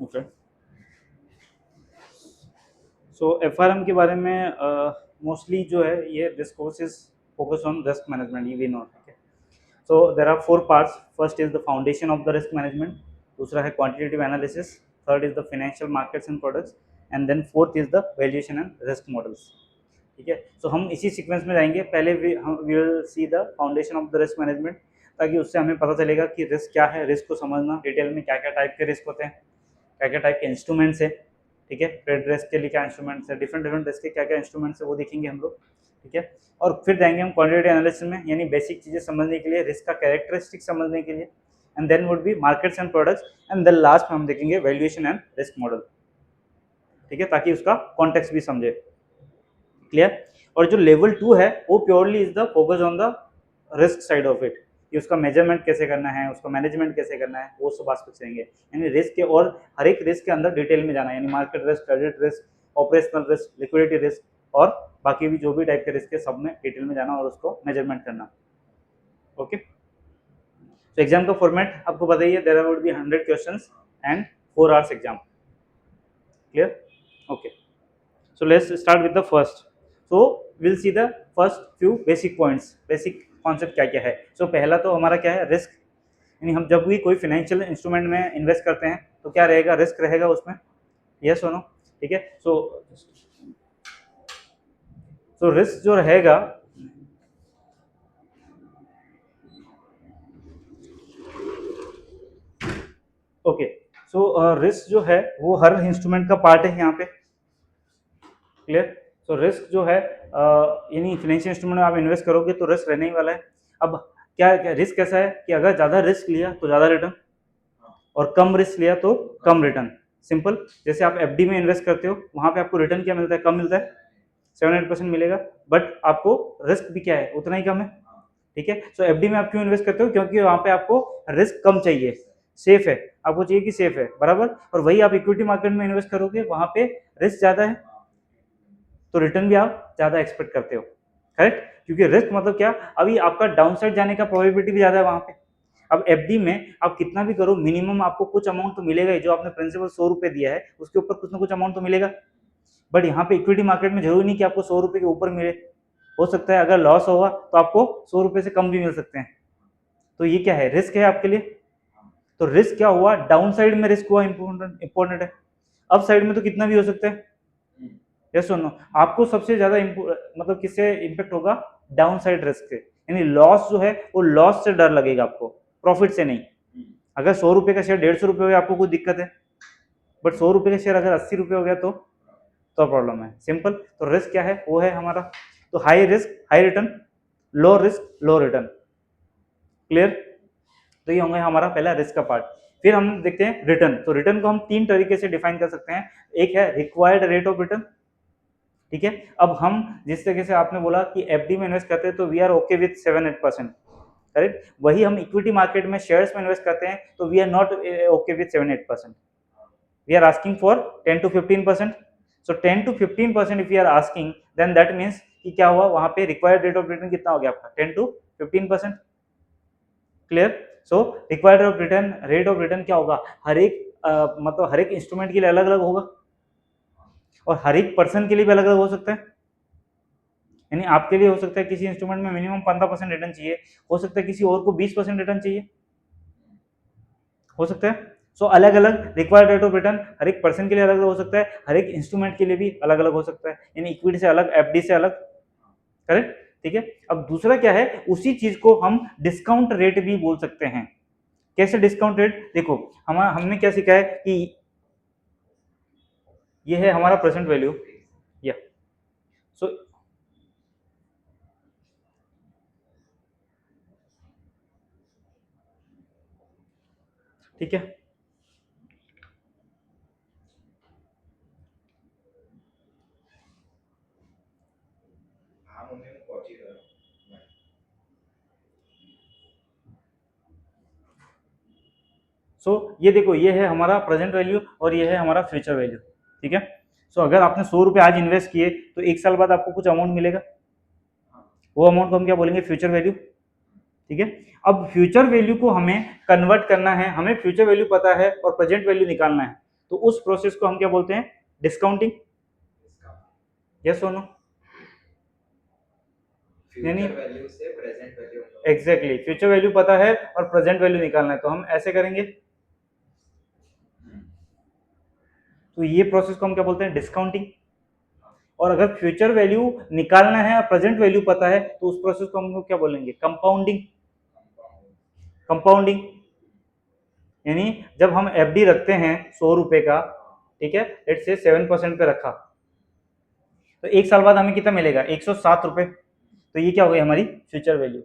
Okay, सो FRM के बारे में मोस्टली जो है ये risk course is focus on risk management, ये we know. So there are four parts. First is the foundation of the risk management, दूसरा है quantitative analysis, third is the financial markets and products, and then fourth is the valuation and risk models. ठीक है, so हम इसी sequence में जाएंगे। पहले we will see the foundation of the risk management, ताकि उससे हमें पता चलेगा कि रिस्क क्या है, रिस्क को समझना, डिटेल में क्या क्या टाइप के रिस्क होते हैं, क्या क्या टाइप के इंस्ट्रूमेंट्स है। ठीक है, क्रेडिट रिस्क के लिए क्या इंस्ट्रूमेंट्स है, डिफरेंट डिफरेंट रिस्क के क्या क्या इंस्ट्रूमेंट्स है वो देखेंगे हम लोग। ठीक है, और फिर जाएंगे हम क्वांटिटेटिव एनालिसिस में, यानी बेसिक चीज़ें समझने के लिए, रिस्क का कैरेक्टरिस्टिक समझने के लिए, and then would be markets and products, and then last में हम देखेंगे वैल्यूएशन एंड रिस्क मॉडल। ठीक है, ताकि उसका कॉन्टेक्स्ट भी समझे। क्लियर। और जो लेवल 2 है वो purely is the focus on the risk side of it, कि उसका मेजरमेंट कैसे करना है, उसका मैनेजमेंट कैसे करना है, वो सब आस्पेक्ट्स रहेंगे। यानी रिस्क के, और हर एक रिस्क के अंदर डिटेल में जाना है, यानी market risk, credit risk, operational risk, liquidity risk, और बाकी भी जो भी टाइप के रिस्क है सब में डिटेल में जाना और उसको मेजरमेंट करना। ओके, तो एग्जाम का फॉर्मेट आपको बताइए, there would be 100 questions and 4 hours exam. Clear? Okay, so let's start with the first. So we'll see the first few basic points, basic concept क्या क्या है। so पहला तो हमारा क्या है, रिस्क। यानी हम जब भी कोई फाइनेंशियल इंस्ट्रूमेंट में इन्वेस्ट करते हैं तो क्या रहेगा, रिस्क रहेगा उसमें, यस और नो। ठीक है, सो रिस्क जो रहेगा, ओके, सो रिस्क जो है वो हर इंस्ट्रूमेंट का पार्ट है यहाँ पे। क्लियर। सो रिस्क जो है यानी फाइनेंशियल इंस्ट्रूमेंट में आप इन्वेस्ट करोगे तो रिस्क रहने ही वाला है। अब क्या रिस्क कैसा है कि अगर ज़्यादा रिस्क लिया तो ज़्यादा रिटर्न, और कम रिस्क लिया तो कम रिटर्न। सिंपल, जैसे आप एफडी में इन्वेस्ट करते हो, वहाँ पे आपको रिटर्न क्या मिलता है, कम मिलता है, 7-8% मिलेगा, बट आपको रिस्क भी क्या है, उतना ही कम है। ठीक है, सो एफडी में आप क्यों इन्वेस्ट करते हो, क्योंकि वहाँ पे आपको रिस्क कम चाहिए, सेफ है, आपको चाहिए कि सेफ है, बराबर। और वही आप इक्विटी मार्केट में इन्वेस्ट करोगे, वहाँ पे रिस्क ज़्यादा है तो रिटर्न भी आप ज़्यादा एक्सपेक्ट करते हो। करेक्ट, क्योंकि रिस्क मतलब क्या, अभी आपका डाउन साइड जाने का प्रोबेबिलिटी भी ज़्यादा है वहाँ पे। अब एफडी में आप कितना भी करो, मिनिमम आपको कुछ अमाउंट तो मिलेगा ही, जो आपने प्रिंसिपल 100 रुपये दिया है उसके ऊपर कुछ ना कुछ अमाउंट तो मिलेगा। बट यहाँ पे इक्विटी मार्केट में जरूरी नहीं कि आपको 100 रुपये के ऊपर मिले, हो सकता है अगर लॉस होगा तो आपको 100 रुपये से कम भी मिल सकते हैं। तो ये क्या है, रिस्क है आपके लिए। तो रिस्क क्या हुआ, डाउन साइड में रिस्क हुआ, इंपॉर्टेंट है। अप साइड में तो कितना भी हो सकता है, यस और नो। आपको सबसे ज्यादा मतलब किससे इंपैक्ट होगा, डाउन साइड रिस्क से, यानी लॉस जो है वो लॉस से डर लगेगा आपको, प्रॉफिट से नहीं। अगर 100 रुपए का शेयर 150 रुपये हो गया आपको कोई दिक्कत है, बट 100 रुपए का शेयर अगर 80 रुपये हो गया तो प्रॉब्लम है। सिंपल, तो रिस्क क्या है, वो है हमारा, तो high risk high return, low risk low return. Clear. तो ये होंगे हमारा पहला रिस्क का पार्ट। फिर हम देखते हैं रिटर्न। तो रिटर्न को हम 3 तरीके से डिफाइन कर सकते हैं। एक है रिक्वायर्ड रेट ऑफ रिटर्न। ठीक है, अब हम जिस तरीके से आपने बोला कि एफडी में इन्वेस्ट करते हैं तो we are okay with 7-8%, correct. वही हम इक्विटी मार्केट में शेयर्स में इन्वेस्ट करते हैं तो we are not okay with 7-8%, we are asking for 10-15%। So 10-15% if you are asking, then that means कि क्या हुआ, वहां पे रिक्वायर्ड रेट ऑफ रिटर्न कितना हो गया आपका, 10-15%। Clear. So required rate of return क्या होगा, हर एक मतलब हर एक इंस्ट्रूमेंट के लिए अलग अलग होगा, और हर एक पर्सन के लिए भी अलग अलग हो सकता है। यानी आपके लिए हो सकता है किसी इंस्ट्रूमेंट में मिनिमम 15% रिटर्न चाहिए, हो सकता है किसी और को 20% रिटर्न चाहिए, हो सकता है। सो अलग अलग रिक्वायर्ड रेट ऑफ रिटर्न हर एक पर्सन के लिए अलग अलग हो सकता है, हर एक इंस्ट्रूमेंट के लिए भी अलग अलग हो सकता है, यानी इक्विटी से अलग, एफडी से अलग। करेक्ट, ठीक है। अब दूसरा क्या है, उसी चीज को हम डिस्काउंट रेट भी बोल सकते हैं। कैसे डिस्काउंट रेट, देखो हमने क्या सीखा है कि ये है हमारा प्रेजेंट वैल्यू, या सो ठीक है। ये देखो, ये है हमारा प्रेजेंट वैल्यू और ये है हमारा फ्यूचर वैल्यू। ठीक है, अगर आपने 100 रुपये आज इन्वेस्ट किए तो 1 साल बाद आपको कुछ अमाउंट मिलेगा, वो अमाउंट को हम क्या बोलेंगे, फ्यूचर वैल्यू। ठीक है, अब फ्यूचर वैल्यू को हमें कन्वर्ट करना है, हमें फ्यूचर वैल्यू पता है और प्रेजेंट वैल्यू निकालना है। तो उस प्रोसेस को हम क्या बोलते हैं? डिस्काउंटिंग। यस और नो? फ्यूचर वैल्यू से present value exactly, future value पता है और प्रेजेंट वैल्यू निकालना है, तो हम ऐसे करेंगे। तो ये प्रोसेस को हम क्या बोलते हैं? डिस्काउंटिंग। और अगर फ्यूचर वैल्यू निकालना है और प्रेजेंट वैल्यू पता है तो उस प्रोसेस को हम लोग क्या बोलेंगे? कंपाउंडिंग। कंपाउंडिंग यानी जब हम एफडी रखते हैं 100 रुपए का, ठीक है, लेट्स से 7% पे रखा, तो एक साल बाद हमें कितना मिलेगा? 107 रुपए। तो ये क्या हो गई हमारी फ्यूचर वैल्यू।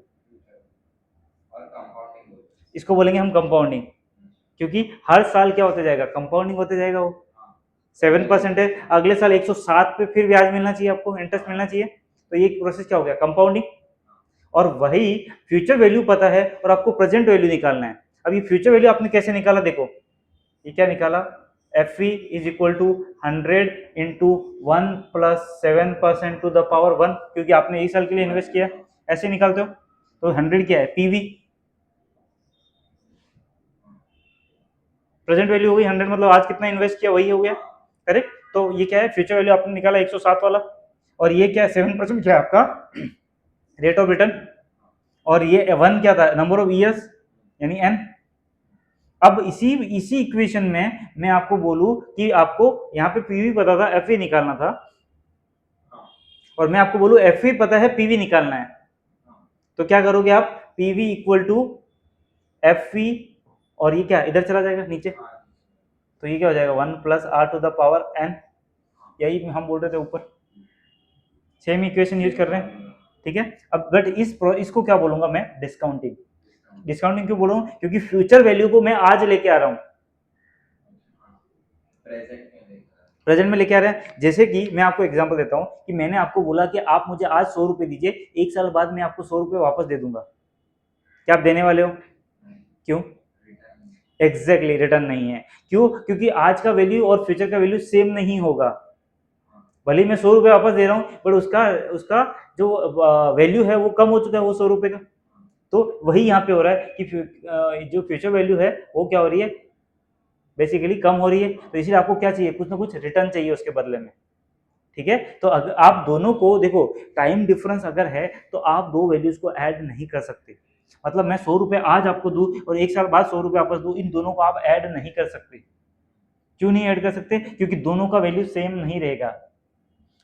और कंपाउंडिंग इसको बोलेंगे हम कंपाउंडिंग, क्योंकि हर साल क्या होते जाएगा? कंपाउंडिंग होते जाएगा। वो 7% है, अगले साल 107 पे फिर ब्याज मिलना चाहिए, आपको इंटरेस्ट मिलना चाहिए, तो ये प्रोसेस क्या हो गया? कंपाउंडिंग। और वही फ्यूचर वैल्यू पता है और आपको प्रेजेंट वैल्यू निकालना है। अब ये फ्यूचर वैल्यू आपने कैसे निकाला? देखो ये क्या निकाला? F is equal to 100 into 1 plus 7% to the power 1, क्योंकि आपने एक साल के लिए इन्वेस्ट किया, ऐसे निकालते हो। तो 100 क्या है? पीवी, प्रेजेंट वैल्यू हो गई 100, मतलब आज कितना इन्वेस्ट किया वही हो गया, करेक्ट। तो ये क्या है? फ्यूचर वैल्यू आपने निकाला 107 वाला, और ये क्या है? 7% क्या है आपका रेट ऑफ रिटर्न, और ये 1 क्या था? नंबर ऑफ ईयर्स यानी एन। अब इसी इसी इक्वेशन में मैं आपको बोलूं कि आपको यहाँ पे पीवी पता था, एफ निकालना था, और मैं आपको बोलूं एफ पता है, पीवी निकालना है, तो क्या करोगे आप? पीवी इक्वल टू एफ, और ये क्या इधर चला जाएगा नीचे, तो ये क्या हो जाएगा? 1 plus R to the power N, यही हम बोल रहे थे ऊपर, सेम इक्वेशन यूज कर रहे हैं, ठीक है। अब बट इसको क्या बोलूंगा मैं? डिस्काउंटिंग। डिस्काउंटिंग क्यों बोलूं? क्योंकि फ्यूचर वैल्यू को मैं आज लेके आ रहा हूं, प्रेजेंट में लेके आ रहे हैं। जैसे कि मैं आपको एग्जांपल देता हूं कि मैंने आपको बोला कि आप मुझे आज 100 रुपए दीजिए, एक साल बाद मैं आपको 100 रुपए वापस दे दूंगा, क्या आप देने वाले हो? क्यों? एग्जैक्टली, रिटर्न नहीं है। क्यों? क्योंकि आज का वैल्यू और फ्यूचर का वैल्यू सेम नहीं होगा। भले मैं 100 रुपए वापस दे रहा हूँ, बट उसका उसका जो वैल्यू है वो कम हो चुका है, वो 100 रुपए का। तो वही यहाँ पे हो रहा है कि जो फ्यूचर वैल्यू है वो क्या हो रही है? बेसिकली कम हो रही है। तो इसलिए आपको क्या चाहिए? कुछ ना कुछ रिटर्न चाहिए उसके बदले में, ठीक है। तो अगर आप दोनों को देखो, टाइम डिफरेंस अगर है तो आप दो वैल्यूज को ऐड नहीं कर सकते। मतलब मैं 100 रुपए आज आपको दूं और एक साल बाद 100 रुपए वापस दूं, इन दोनों को आप ऐड नहीं कर सकते। क्यों नहीं ऐड कर सकते? क्योंकि दोनों का वैल्यू सेम नहीं रहेगा।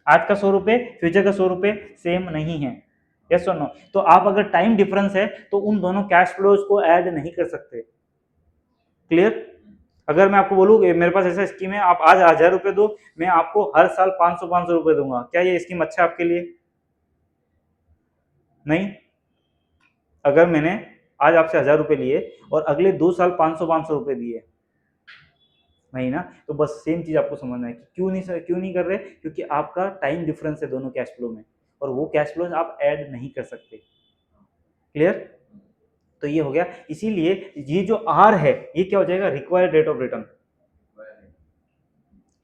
आज का 100 रुपए, फ्यूचर का 100 रुपए सेम नहीं है, यस और नो। तो आप अगर टाइम डिफरेंस है तो उन दोनों कैश फ्लोज को ऐड नहीं कर सकते। क्लियर? अगर मैं आपको बोलूँ मेरे पास ऐसा स्कीम है, आप आज 1000 रुपए दो, मैं आपको हर साल 500 रुपए दूंगा, क्या ये स्कीम अच्छा है आपके लिए? नहीं। अगर मैंने आज आपसे 1000 रुपए लिए और अगले 2 साल 500 रुपए दिए, नहीं ना। तो बस सेम चीज आपको समझना है कि क्यों नहीं कर रहे? क्योंकि आपका टाइम डिफरेंस है दोनों कैश फ्लो में, और वो कैश फ्लो आप ऐड नहीं कर सकते। क्लियर? तो ये हो गया। इसीलिए ये जो आर है ये क्या हो जाएगा? रिक्वायर्ड रेट ऑफ रिटर्न,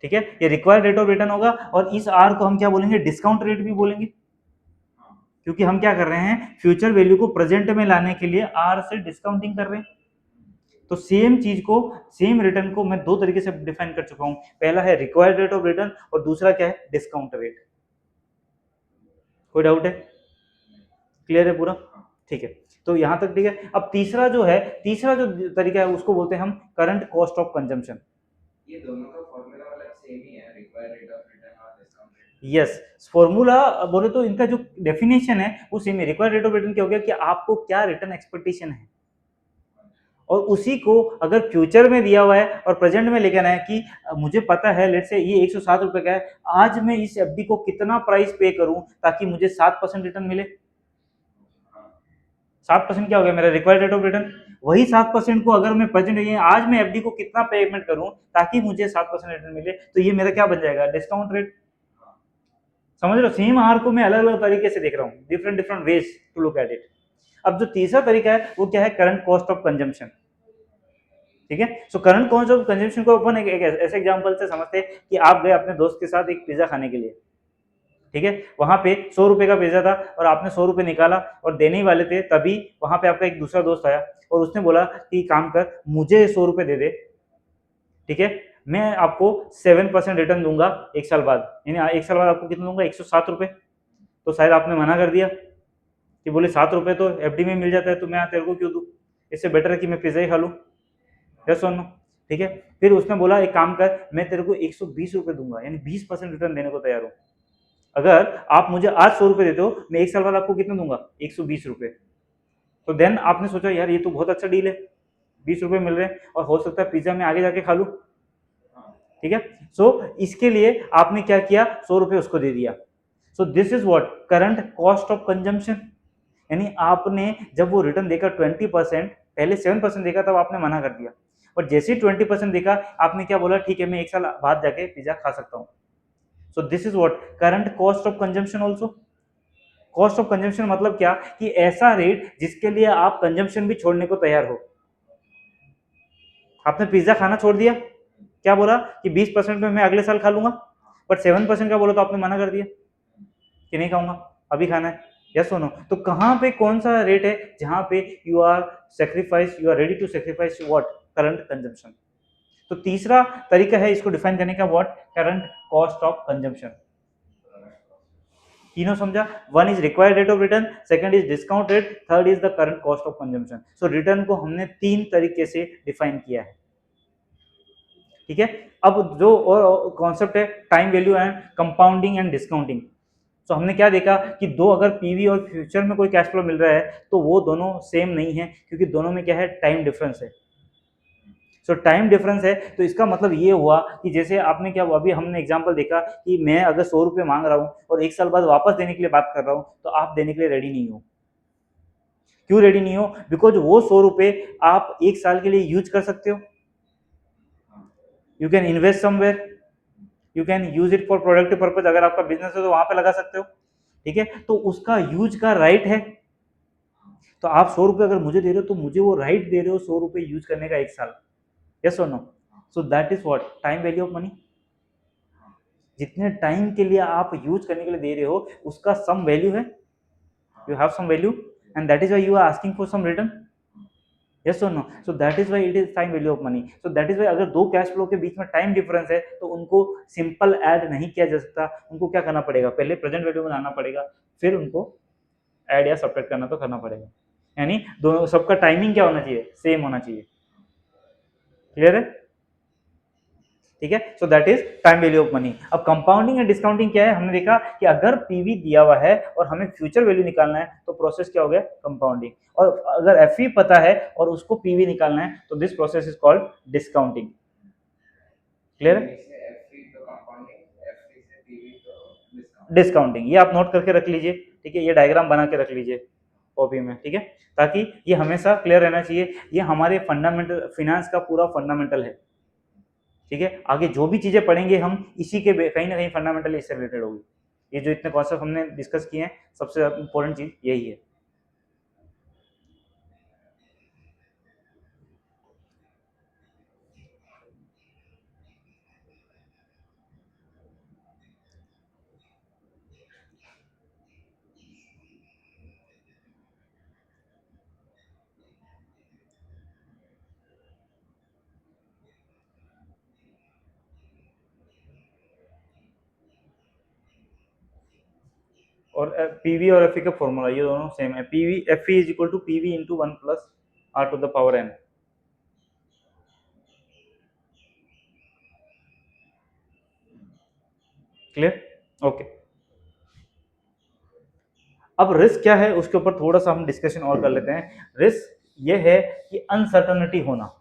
ठीक है। ये रिक्वायर्ड रेट ऑफ रिटर्न होगा, और इस आर को हम क्या बोलेंगे? डिस्काउंट रेट भी बोलेंगे, क्योंकि हम क्या कर रहे हैं? फ्यूचर वैल्यू को प्रेजेंट में लाने के लिए आर से डिस्काउंटिंग कर रहे हैं। तो सेम चीज को, सेम रिटर्न को मैं दो तरीके से डिफाइन कर चुका हूं। पहला है रिक्वायर्ड रेट ऑफ रिटर्न, और दूसरा क्या है? Discount rate. कोई डाउट है? क्लियर है पूरा? ठीक है, तो यहां तक ठीक है। अब तीसरा जो तरीका है उसको बोलते हैं हम करंट कॉस्ट ऑफ कंजम्पशन। ये दोनों का फॉर्मूला मतलब सेम ही है, रिक्वायर्ड रेट ऑफ रिटर्न और डिस्काउंट रेट। यस, फॉर्मूला बोले तो इनका जो डेफिनेशन है वो सेम है। रिक्वायर्ड रेट ऑफ रिटर्न क्या हो गया कि आपको क्या रिटर्न एक्सपेक्टेशन है, और उसी को अगर फ्यूचर में दिया हुआ है और प्रेजेंट में लेकर आना है कि मुझे पता है लेट से ये 107 रुपए का है, आज मैं इस एफडी को कितना प्राइस पे करूं ताकि मुझे 7% रिटर्न मिले। 7% क्या हो गया? मेरा रिक्वायर्ड रेट ऑफ रिटर्न। वही 7% को अगर मैं प्रेजेंट आज मैं एफडी को कितना पेमेंट करूं ताकि मुझे 7% रिटर्न मिले, तो ये मेरा क्या बन जाएगा? Discount rate. समझ रहे हो? सेम आर को मैं अलग अलग तरीके से देख रहा हूँ, different different ways to look at it. अब जो तीसरा तरीका है वो क्या है? करंट कॉस्ट ऑफ कंजम्पशन, ठीक है। So current cost of consumption को अपन एक ऐसे एग्जांपल से समझते हैं कि आप गए अपने दोस्त के साथ एक पिज्जा खाने के लिए, ठीक है। वहां पे 100 रुपए का पिज्जा था और आपने 100 रुपए निकाला और देने ही वाले थे, तभी वहां पे आपका एक दूसरा दोस्त आया और उसने बोला कि काम कर, मुझे 100 रुपए दे दे, ठीक है। मैं आपको 7% रिटर्न दूंगा एक साल बाद, यानी एक साल बाद आपको कितना दूंगा, 107 रुपये। तो शायद आपने मना कर दिया कि बोले 7 रुपये तो एफडी में मिल जाता है, तो मैं तेरे को क्यों दूँ, इससे बेटर है कि मैं पिज्जा ही खा लूँ। यस और नो, ठीक है। फिर उसने बोला एक काम कर, मैं तेरे को 120 रुपये दूंगा, यानी 20% रिटर्न देने को तैयार हूँ। अगर आप मुझे आज 100 रुपये देते हो, मैं एक साल बाद आपको कितना दूंगा, 120 रुपये। तो देन आपने सोचा यार ये तो बहुत अच्छा डील है, 20 रुपये मिल रहे हैं और हो सकता है पिज्जा में आगे जाके खा लूँ, ठीक है। सो इसके लिए आपने क्या किया, 100 रुपये उसको दे दिया। सो this is what current cost of consumption, यानी आपने जब वो रिटर्न देखा 20%, पहले 7% देखा तब आपने मना कर दिया, और जैसे ही 20% देखा आपने क्या बोला, ठीक है मैं एक साल बाद जाके पिज्जा खा सकता हूँ। सो this is what current cost of consumption also. Cost of consumption मतलब क्या, कि ऐसा रेट जिसके लिए आप कंजम्पशन भी छोड़ने को तैयार हो। आपने पिज्जा खाना छोड़ दिया, क्या बोला कि 20% में मैं अगले साल खा लूंगा, बट 7% का बोला तो आपने मना कर दिया कि नहीं खाऊंगा, अभी खाना है। यस सुनो, तो कहाँ पे कौन सा रेट है जहां पे you are ready to sacrifice what, current consumption. तो तीसरा तरीका है इसको डिफाइन करने का, what, current cost of consumption. तीनों समझा, one is required rate of return, second is discount rate, third is the current cost of consumption. So return को हमने 3 तरीके से डिफाइन किया है, ठीक है। अब जो और कॉन्सेप्ट है, time value and compounding and discounting. तो हमने क्या देखा कि दो अगर पीवी और फ्यूचर में कोई कैश फ्लो मिल रहा है तो वो दोनों सेम नहीं है, क्योंकि दोनों में क्या है, टाइम डिफरेंस है। सो टाइम डिफरेंस है, तो इसका मतलब ये हुआ कि जैसे आपने क्या, अभी हमने एग्जांपल देखा कि मैं अगर 100 रुपये मांग रहा हूँ और एक साल बाद वापस देने के लिए बात कर रहा हूँ, तो आप देने के लिए रेडी नहीं हो। क्यों रेडी नहीं हो, बिकॉज वो 100 रुपये आप एक साल के लिए यूज कर सकते हो, you can invest somewhere, you can use it for productive purpose, अगर आपका बिजनेस है तो वहां पे लगा सकते हो, ठीक है। तो उसका यूज का राइट है। तो आप 100 रुपये अगर मुझे दे रहे हो तो मुझे वो राइट दे रहे हो 100 रुपये यूज करने का एक साल। यस और no, so that is what time value of money. जितने टाइम के लिए आप यूज करने के लिए दे रहे हो उसका सम वैल्यू है, you have some value, and that is why you are asking for some return. Yes और no, so that is why it is time value of money. So that is why अगर दो cash flow के बीच में time difference है तो उनको simple add नहीं किया जा सकता, उनको क्या करना पड़ेगा, पहले प्रेजेंट वैल्यू में लाना पड़ेगा, फिर उनको ऐड या सब्ट्रैक्ट करना तो करना पड़ेगा। यानी दोनों सबका टाइमिंग क्या होना चाहिए, सेम होना चाहिए। क्लियर है, ठीक है। So that is time value of money. अब कंपाउंडिंग एंड डिस्काउंटिंग क्या है, हमने देखा कि अगर पीवी दिया हुआ है और हमें फ्यूचर वैल्यू निकालना है तो प्रोसेस क्या हो गया, कंपाउंडिंग। और अगर एफई पता है और उसको पीवी निकालना है तो this process is called discounting. Clear है, डिस्काउंटिंग, ये आप नोट करके रख लीजिए, ठीक है, ये डायग्राम बना के रख लीजिए कॉपी में, ठीक है, ताकि ये हमेशा क्लियर रहना चाहिए। ये हमारे फंडामेंटल फिनेंस का पूरा फंडामेंटल है, ठीक है। आगे जो भी चीजें पढ़ेंगे हम इसी के कहीं ना कहीं फंडामेंटल इससे रिलेटेड होगी। ये जो इतने कॉन्सेप्ट हमने डिस्कस किए हैं सबसे इंपॉर्टेंट चीज यही है। और पीवी और एफ का फॉर्मूला ये दोनों सेम है, PV F is equal to PV into 1 plus R to the power N. Clear, okay. अब रिस्क क्या है उसके ऊपर थोड़ा सा हम डिस्कशन और कर लेते हैं। रिस्क ये है कि अनसर्टनिटी होना।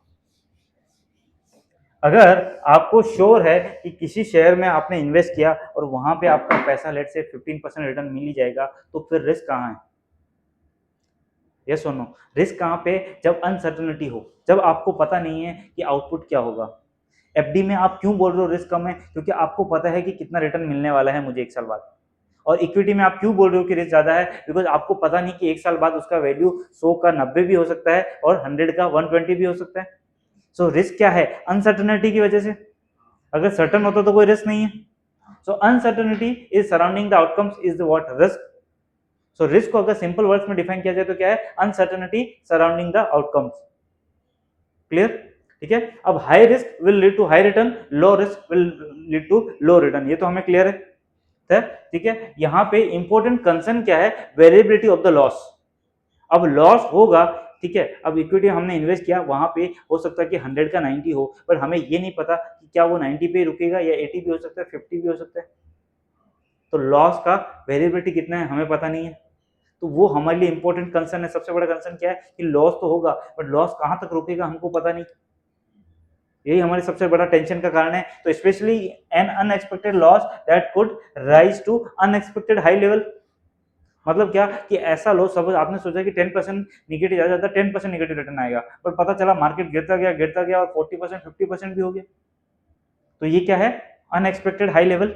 अगर आपको श्योर है कि किसी शेयर में आपने इन्वेस्ट किया और वहां पे आपका पैसा लेट से 15% रिटर्न मिल ही जाएगा, तो फिर रिस्क कहाँ है, यस और नो। रिस्क कहाँ पे, जब अनसर्टनिटी हो, जब आपको पता नहीं है कि आउटपुट क्या होगा। एफडी में आप क्यों बोल रहे हो रिस्क कम है, क्योंकि आपको पता है कि कितना रिटर्न मिलने वाला है मुझे एक साल बाद। और इक्विटी में आप क्यों बोल रहे हो कि रिस्क ज्यादा है, बिकॉज आपको पता नहीं कि एक साल बाद उसका वैल्यू 100 का 90 भी हो सकता है और 100 का 120 भी हो सकता है। सो रिस्क क्या है, अनसर्टनिटी की वजह से। अगर सर्टन होता तो कोई रिस्क नहीं है। So uncertainty is surrounding the outcomes is the what, risk. So risk को अगर सिंपल वर्ड्स में डिफाइन किया जाए तो क्या है, uncertainty surrounding the outcomes. Clear, ठीक है। अब high risk will lead to high return, low risk will lead to low return, ये तो हमें क्लियर है, ठीक है। यहाँ पे इंपॉर्टेंट कंसर्न क्या है, वेरिएबिलिटी ऑफ द लॉस। अब लॉस होगा, ठीक है। अब इक्विटी हमने इन्वेस्ट किया, वहां पे हो सकता है कि 100 का 90 हो, पर हमें ये नहीं पता कि क्या वो 90 पे रुकेगा या 80 भी हो सकता है, 50 भी हो सकता है। तो लॉस का वेरिएबिलिटी कितना है हमें पता नहीं है, तो वो हमारे लिए इंपॉर्टेंट कंसर्न है। सबसे बड़ा कंसर्न क्या है कि लॉस तो होगा, बट लॉस कहां तक रुकेगा हमको पता नहीं, यही हमारे सबसे बड़ा टेंशन का कारण है। तो specially an unexpected loss that could rise to unexpected high level, मतलब क्या कि ऐसा लॉस, सपोज आपने सोचा कि 10% निगेटिव ज्यादा जाता, 10% निगेटिव रिटर्न आएगा, पर पता चला मार्केट गिरता गया और 40% 50% भी हो गया, तो ये क्या है, अनएक्सपेक्टेड हाई लेवल,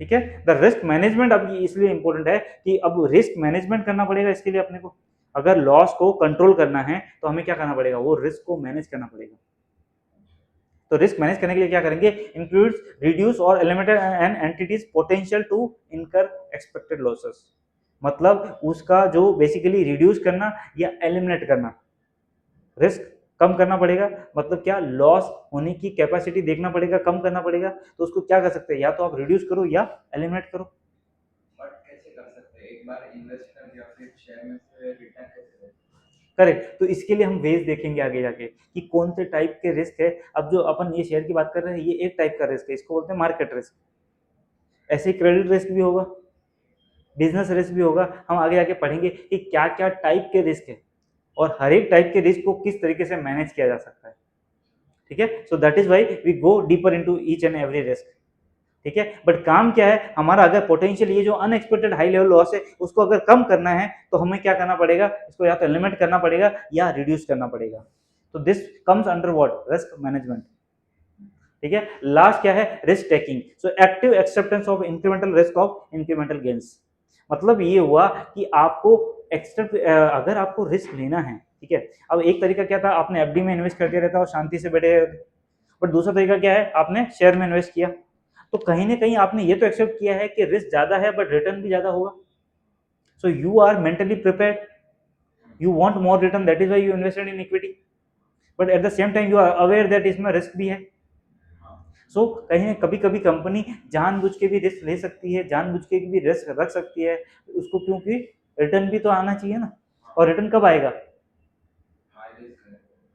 ठीक है। द रिस्क मैनेजमेंट अब इसलिए इंपॉर्टेंट है कि अब रिस्क मैनेजमेंट करना पड़ेगा इसके लिए अपने को। अगर लॉस को कंट्रोल करना है तो हमें क्या करना पड़ेगा, वो रिस्क को मैनेज करना पड़ेगा। तो रिस्क मैनेज करने के लिए क्या करेंगे, इंक्लूड्स रिड्यूस और eliminate an entities potential to incur expected losses, मतलब उसका जो बेसिकली रिड्यूस करना या एलिमिनेट करना, रिस्क कम करना पड़ेगा, मतलब क्या, लॉस होने की कैपेसिटी देखना पड़ेगा, कम करना पड़ेगा। तो उसको क्या कर सकते हैं, या तो आप रिड्यूस करो या एलिमिनेट करो। बट कैसे कर सकते हैं, एक बार इन्वेस्ट कर दिया फिर शेयर में से रिटर्न कैसे? करेक्ट, तो इसके लिए हम वेज देखेंगे आगे जाके कि कौन से टाइप के रिस्क है। अब जो अपन ये शेयर की बात कर रहे हैं, ये एक टाइप का रिस्क है, इसको बोलते हैं मार्केट रिस्क। ऐसे ही क्रेडिट रिस्क भी होगा, बिजनेस रिस्क भी होगा। हम आगे जाके पढ़ेंगे कि क्या क्या टाइप के रिस्क है और हर एक टाइप के रिस्क को किस तरीके से मैनेज किया जा सकता है, ठीक है। So that is why we go deeper into each and every risk, ठीक है। बट काम क्या है हमारा, अगर पोटेंशियल ये जो अनएक्सपेक्टेड हाई लेवल लॉस है उसको अगर कम करना है तो हमें क्या करना पड़ेगा, इसको या तो एलिमिनेट करना पड़ेगा या रिड्यूस करना पड़ेगा। तो this comes under what, risk management, ठीक है। लास्ट क्या है, risk taking. So active acceptance of incremental risk of incremental gains, मतलब ये हुआ कि आपको एक्सेप्ट, अगर आपको रिस्क लेना है, ठीक है। अब एक तरीका क्या था, आपने एफडी में इन्वेस्ट करके रहता और शांति से बैठे रहते, बट दूसरा तरीका क्या है, आपने शेयर में इन्वेस्ट किया, तो कहीं ना कहीं आपने ये तो एक्सेप्ट किया है कि रिस्क ज्यादा है बट रिटर्न भी ज्यादा होगा। So you are mentally prepared, you want more return, that is why you invested in equity, but at the same time you are aware that इसमें रिस्क भी है। सो कहीं कभी कभी कंपनी जानबूझ के भी रिस्क ले सकती है, जानबूझ के भी रिस्क रख सकती है उसको, क्योंकि रिटर्न भी तो आना चाहिए ना, और रिटर्न कब आएगा,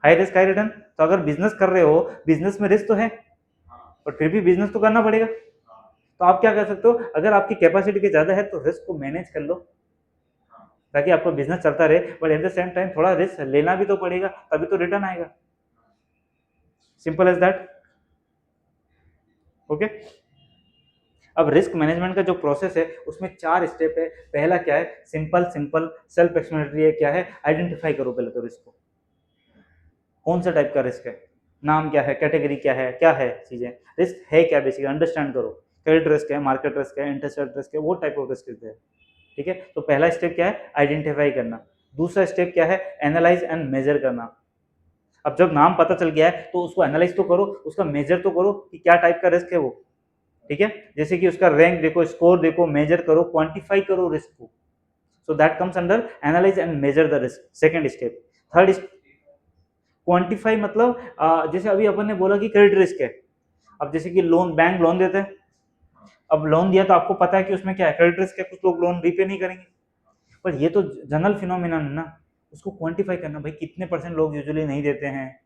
हाई रिस्क हाई रिटर्न। तो अगर बिजनेस कर रहे हो, बिजनेस में रिस्क तो है, पर फिर भी बिजनेस तो करना पड़ेगा। तो आप क्या कर सकते हो, अगर आपकी कैपेसिटी के ज्यादा है तो रिस्क को मैनेज कर लो ताकि आपका बिजनेस चलता रहे, but at the same time थोड़ा रिस्क लेना भी तो पड़ेगा, तभी तो रिटर्न आएगा। Simple as that, okay. अब रिस्क मैनेजमेंट का जो प्रोसेस है उसमें 4 स्टेप है। पहला क्या है, सिंपल सिंपल सेल्फ एक्सप्लेनेटरी है, क्या है, आइडेंटिफाई करो पहले तो रिस्क को, कौन सा टाइप का रिस्क है, नाम क्या है, कैटेगरी क्या है चीजें, रिस्क है क्या, बेसिकली अंडरस्टैंड करो। क्रेडिट रिस्क है, मार्केट रिस्क है, इंटरेस्ट रेट रिस्क है, वो टाइप ऑफ रिस्क है, ठीक है। तो पहला स्टेप क्या है, आइडेंटिफाई करना। दूसरा स्टेप क्या है, एनालाइज एंड मेजर करना। अब जब नाम पता चल गया है तो उसको एनालाइज तो करो, उसका मेजर तो करो कि क्या टाइप का रिस्क है वो, ठीक है। जैसे कि उसका रैंक देखो, स्कोर देखो, मेजर करो, क्वांटिफाई करो रिस्क को। So that comes under analyse and measure the risk, second step. Third, quantify मतलब जैसे अभी अपन ने बोला कि क्रेडिट रिस्क है, अब जैसे कि लोन, बैंक लोन देते हैं, अब लोन दिया तो आपको पता है कि उसमें क्या है, क्रेडिट रिस्क है, कुछ लोग लोन रीपे नहीं करेंगे, पर ये तो जनरल फिनोमिना है ना, उसको क्वांटिफाई करना, भाई कितने परसेंट लोग यूजुअली नहीं देते हैं।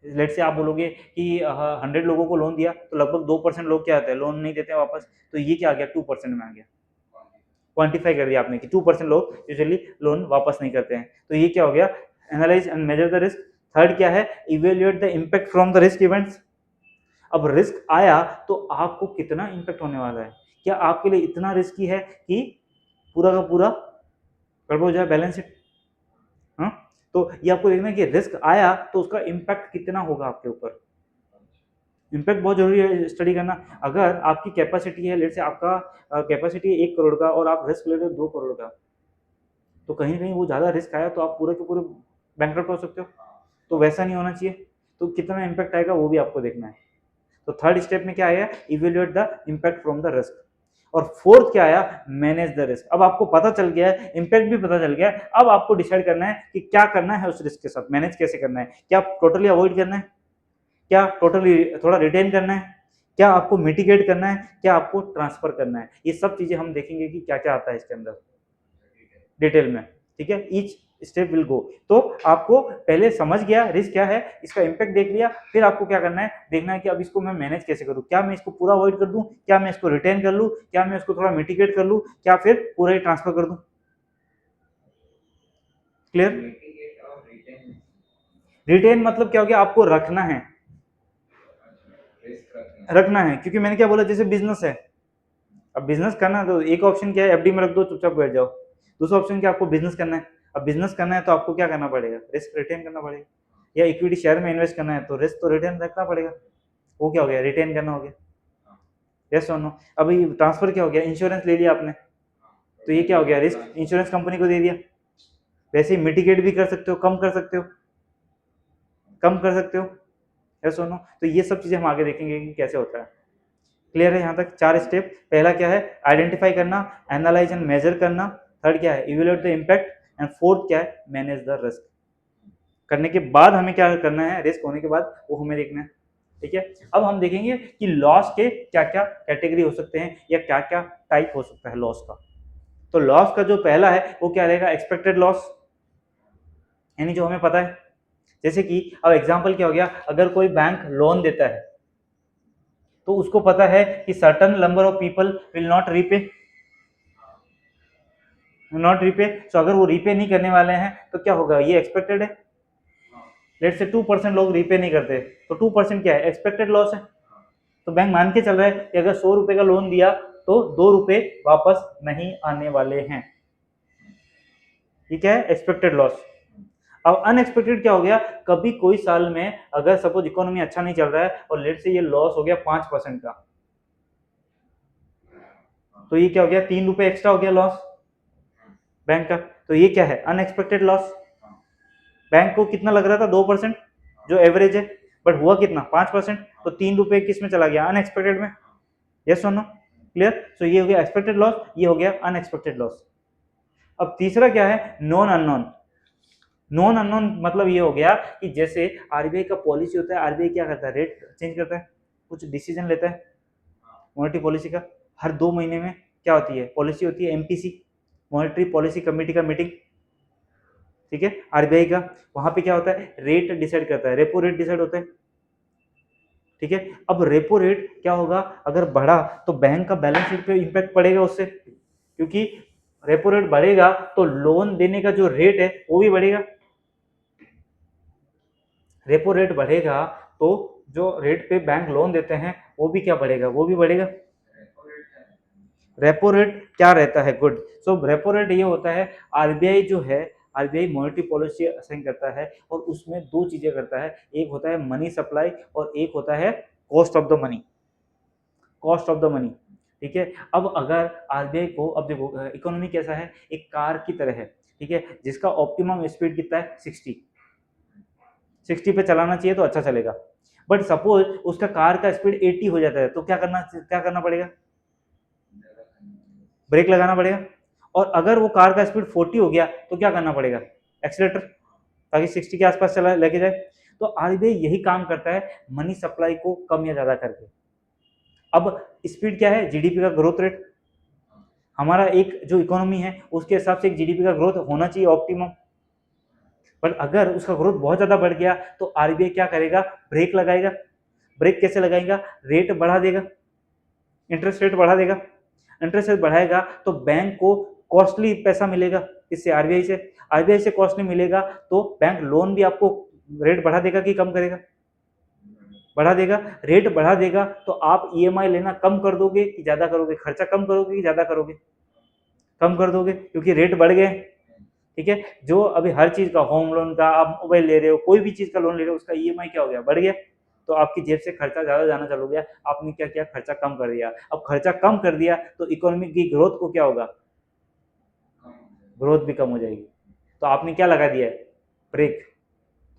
लेट से आप बोलोगे कि 100 लोगों को लोन दिया तो लगभग 2% लोग क्या होते हैं, लोन नहीं देते हैं वापस, तो ये क्या आ गया, 2% में आ गया, क्वांटिफाई कर दिया आपने कि 2% लोग यूजुअली लोन वापस नहीं करते हैं, तो ये क्या हो गया, analyse and measure the risk. Third क्या है, evaluate the impact from the risk events. अब रिस्क आया तो आपको कितना इम्पैक्ट होने वाला है, क्या आपके लिए इतना रिस्की है कि पूरा का पूरा गड़बड़ हो जाए बैलेंस शीट, हाँ। तो ये आपको देखना है कि रिस्क आया तो उसका इम्पैक्ट कितना होगा आपके ऊपर, इम्पैक्ट बहुत जरूरी है स्टडी करना। अगर आपकी कैपेसिटी है, लेट से आपका कैपेसिटी है 1 करोड़ का और आप रिस्क ले रहे हो 2 करोड़ का, तो कहीं ना कहीं वो ज़्यादा रिस्क आया तो आप पूरे के पूरे बैंकरप्ट हो सकते हो, तो वैसा नहीं होना चाहिए। तो कितना इम्पैक्ट आएगा वो भी आपको देखना है। तो थर्ड स्टेप में क्या आएगा, evaluate the impact from the risk. और फोर्थ क्या आया, मैनेज द रिस्क। अब आपको पता चल गया है, इंपैक्ट भी पता चल गया है, अब आपको डिसाइड करना है कि क्या करना है उस रिस्क के साथ, मैनेज कैसे करना है। क्या टोटली अवॉइड करना है, क्या टोटली थोड़ा रिटेन करना है, क्या आपको मिटिगेट करना है, क्या आपको ट्रांसफर करना है। ये सब चीजें हम देखेंगे कि क्या क्या आता है इसके अंदर डिटेल में, ठीक है। Each step will go. तो आपको पहले समझ गया रिस्क क्या है, इसका इंपैक्ट देख लिया, फिर आपको क्या करना है, देखना है कि अब इसको मैं मैनेज कैसे करूं, क्या मैं इसको पूरा अवॉइड कर दूं, क्या मैं इसको रिटेन कर लूं, क्या मैं इसको थोड़ा मिटिगेट कर लूं, क्या फिर पूरा ही ट्रांसफर कर दूं। क्लियर। मिटिगेट और रिटेन रिटेन मतलब क्या हो गया, आपको रखना है, रिस्क रखना है, क्योंकि मैंने क्या बोला, जैसे बिजनेस है, अब बिजनेस करना है तो एक ऑप्शन क्या है, एफडी में रख दो चुपचाप बैठ जाओ। दूसरा ऑप्शन क्या, आपको बिजनेस करना है। अब बिजनेस करना है तो आपको क्या करना पड़ेगा, रिस्क रिटेन करना पड़ेगा। या इक्विटी शेयर में इन्वेस्ट करना है तो रिस्क तो रिटेन रखना पड़ेगा, वो क्या हो गया, रिटेन करना हो गया। यस और नो। अभी ट्रांसफर क्या हो गया, इंश्योरेंस ले लिया आपने, तो ये क्या हो गया, रिस्क इंश्योरेंस कंपनी को दे दिया। वैसे ही मिटिगेट भी कर सकते हो, कम कर सकते हो, कम कर सकते हो। यस और नो। तो ये सब चीजें हम आगे देखेंगे कि कैसे होता है। क्लियर है यहाँ तक, 4 स्टेप। पहला क्या है, आइडेंटिफाई करना, एनालाइज एंड मेजर करना। थर्ड क्या है, evaluate the impact. And fourth क्या है, मैनेज द रिस्क। करने के बाद हमें क्या करना है, रिस्क होने के बाद वो हमें देखना है, ठीक है। अब हम देखेंगे कि लॉस के क्या क्या कैटेगरी हो सकते हैं या क्या क्या टाइप हो सकता है लॉस का। तो लॉस का जो पहला है वो क्या रहेगा, एक्सपेक्टेड लॉस, यानी जो हमें पता है। जैसे कि अब एग्जांपल क्या हो गया, अगर कोई बैंक लोन देता है तो उसको पता है कि certain number of people will not repay, not repay. So अगर वो रीपे नहीं करने वाले हैं तो क्या होगा, ये एक्सपेक्टेड है। लेट से 2% लोग रीपे नहीं करते, तो 2% क्या है, एक्सपेक्टेड लॉस है। तो बैंक मान के चल रहा है कि अगर 100 रुपए का लोन दिया तो 2 रुपए वापस नहीं आने वाले हैं। ये क्या है, एक्सपेक्टेड लॉस। अब अनएक्सपेक्टेड क्या हो गया, कभी कोई साल में अगर सपोज इकोनॉमी अच्छा नहीं चल रहा है और लेट से ये लॉस हो गया 5% का, तो ये क्या हो गया, 3 रुपए एक्स्ट्रा हो गया लॉस बैंक का। तो ये क्या है, अनएक्सपेक्टेड लॉस। बैंक को कितना लग रहा था, 2% जो एवरेज है, बट हुआ कितना, 5%। तो 3 रुपए किस में चला गया, अनएक्सपेक्टेड में। यस और नो, क्लियर। सो ये हो गया एक्सपेक्टेड लॉस, ये हो गया अनएक्सपेक्टेड लॉस। अब तीसरा क्या है, नॉन अननोन। नॉन अननोन मतलब ये हो गया कि जैसे आरबीआई का पॉलिसी होता है, आरबीआई क्या करता है, रेट चेंज करता है, कुछ डिसीजन लेता है मॉनेटरी पॉलिसी का। हर 2 महीने में क्या होती है, पॉलिसी होती है, एमपीसी, मॉनेटरी पॉलिसी कमेटी का मीटिंग, ठीक है, आरबीआई का। वहां पे क्या होता है, रेट डिसाइड करता है, रेपो रेट डिसाइड होता है, ठीक है। अब रेपो रेट क्या होगा, अगर बढ़ा तो बैंक का बैलेंस शीट पे इंपैक्ट पड़ेगा उससे, क्योंकि रेपो रेट बढ़ेगा तो लोन देने का जो रेट है वो भी बढ़ेगा। रेपो रेट बढ़ेगा तो जो रेट पे बैंक लोन देते हैं वो भी क्या बढ़ेगा, वो भी बढ़ेगा। रेपो रेट क्या रहता है, गुड। सो रेपो रेट ये होता है, आरबीआई जो है, आरबीआई मॉनेटरी पॉलिसी असाइन करता है और उसमें 2 चीजें करता है, एक होता है मनी सप्लाई और एक होता है cost of the money, cost of the money, ठीक है। अब अगर आरबीआई को, अब देखो इकोनॉमी कैसा है, एक कार की तरह है, ठीक है, जिसका ऑप्टिमम स्पीड कितना है, 60 पे चलाना चाहिए तो अच्छा चलेगा। बट सपोज उसका कार का स्पीड 80 हो जाता है तो क्या करना पड़ेगा, ब्रेक लगाना पड़ेगा। और अगर वो कार का स्पीड 40 हो गया तो क्या करना पड़ेगा, एक्सीलेटर, ताकि 60 के आसपास चला लेके जाए। तो आरबीआई यही काम करता है, मनी सप्लाई को कम या ज्यादा करके। अब स्पीड क्या है, जीडीपी का ग्रोथ रेट। हमारा एक जो इकोनॉमी है उसके हिसाब से एक जीडीपी का ग्रोथ होना चाहिए ऑप्टिमम। बट अगर उसका ग्रोथ बहुत ज्यादा बढ़ गया तो आरबीआई क्या करेगा, ब्रेक लगाएगा। ब्रेक कैसे लगाएगा, रेट बढ़ा देगा, इंटरेस्ट रेट बढ़ा देगा। इंटरेस्ट रेट बढ़ाएगा तो बैंक को कॉस्टली पैसा मिलेगा, इससे आरबीआई से, आरबीआई से कॉस्टली मिलेगा तो बैंक लोन भी आपको रेट बढ़ा देगा कि कम करेगा, बढ़ा देगा। रेट बढ़ा देगा तो आप ईएमआई लेना कम कर दोगे कि ज्यादा करोगे, खर्चा कम करोगे कि ज्यादा करोगे, कम कर दोगे, क्योंकि रेट बढ़ गए, ठीक है। जो अभी हर चीज का, होम लोन का, आप मोबाइल ले रहे हो, कोई भी चीज का लोन ले रहे हो, उसका ईएमआई क्या हो गया, बढ़ गया। तो आपकी जेब से खर्चा ज्यादा जाना चालू हो गया, आपने क्या किया, खर्चा कम कर दिया। अब खर्चा कम कर दिया तो इकोनॉमी की ग्रोथ को क्या होगा, ग्रोथ भी कम हो जाएगी। तो आपने क्या लगा दिया है, ब्रेक,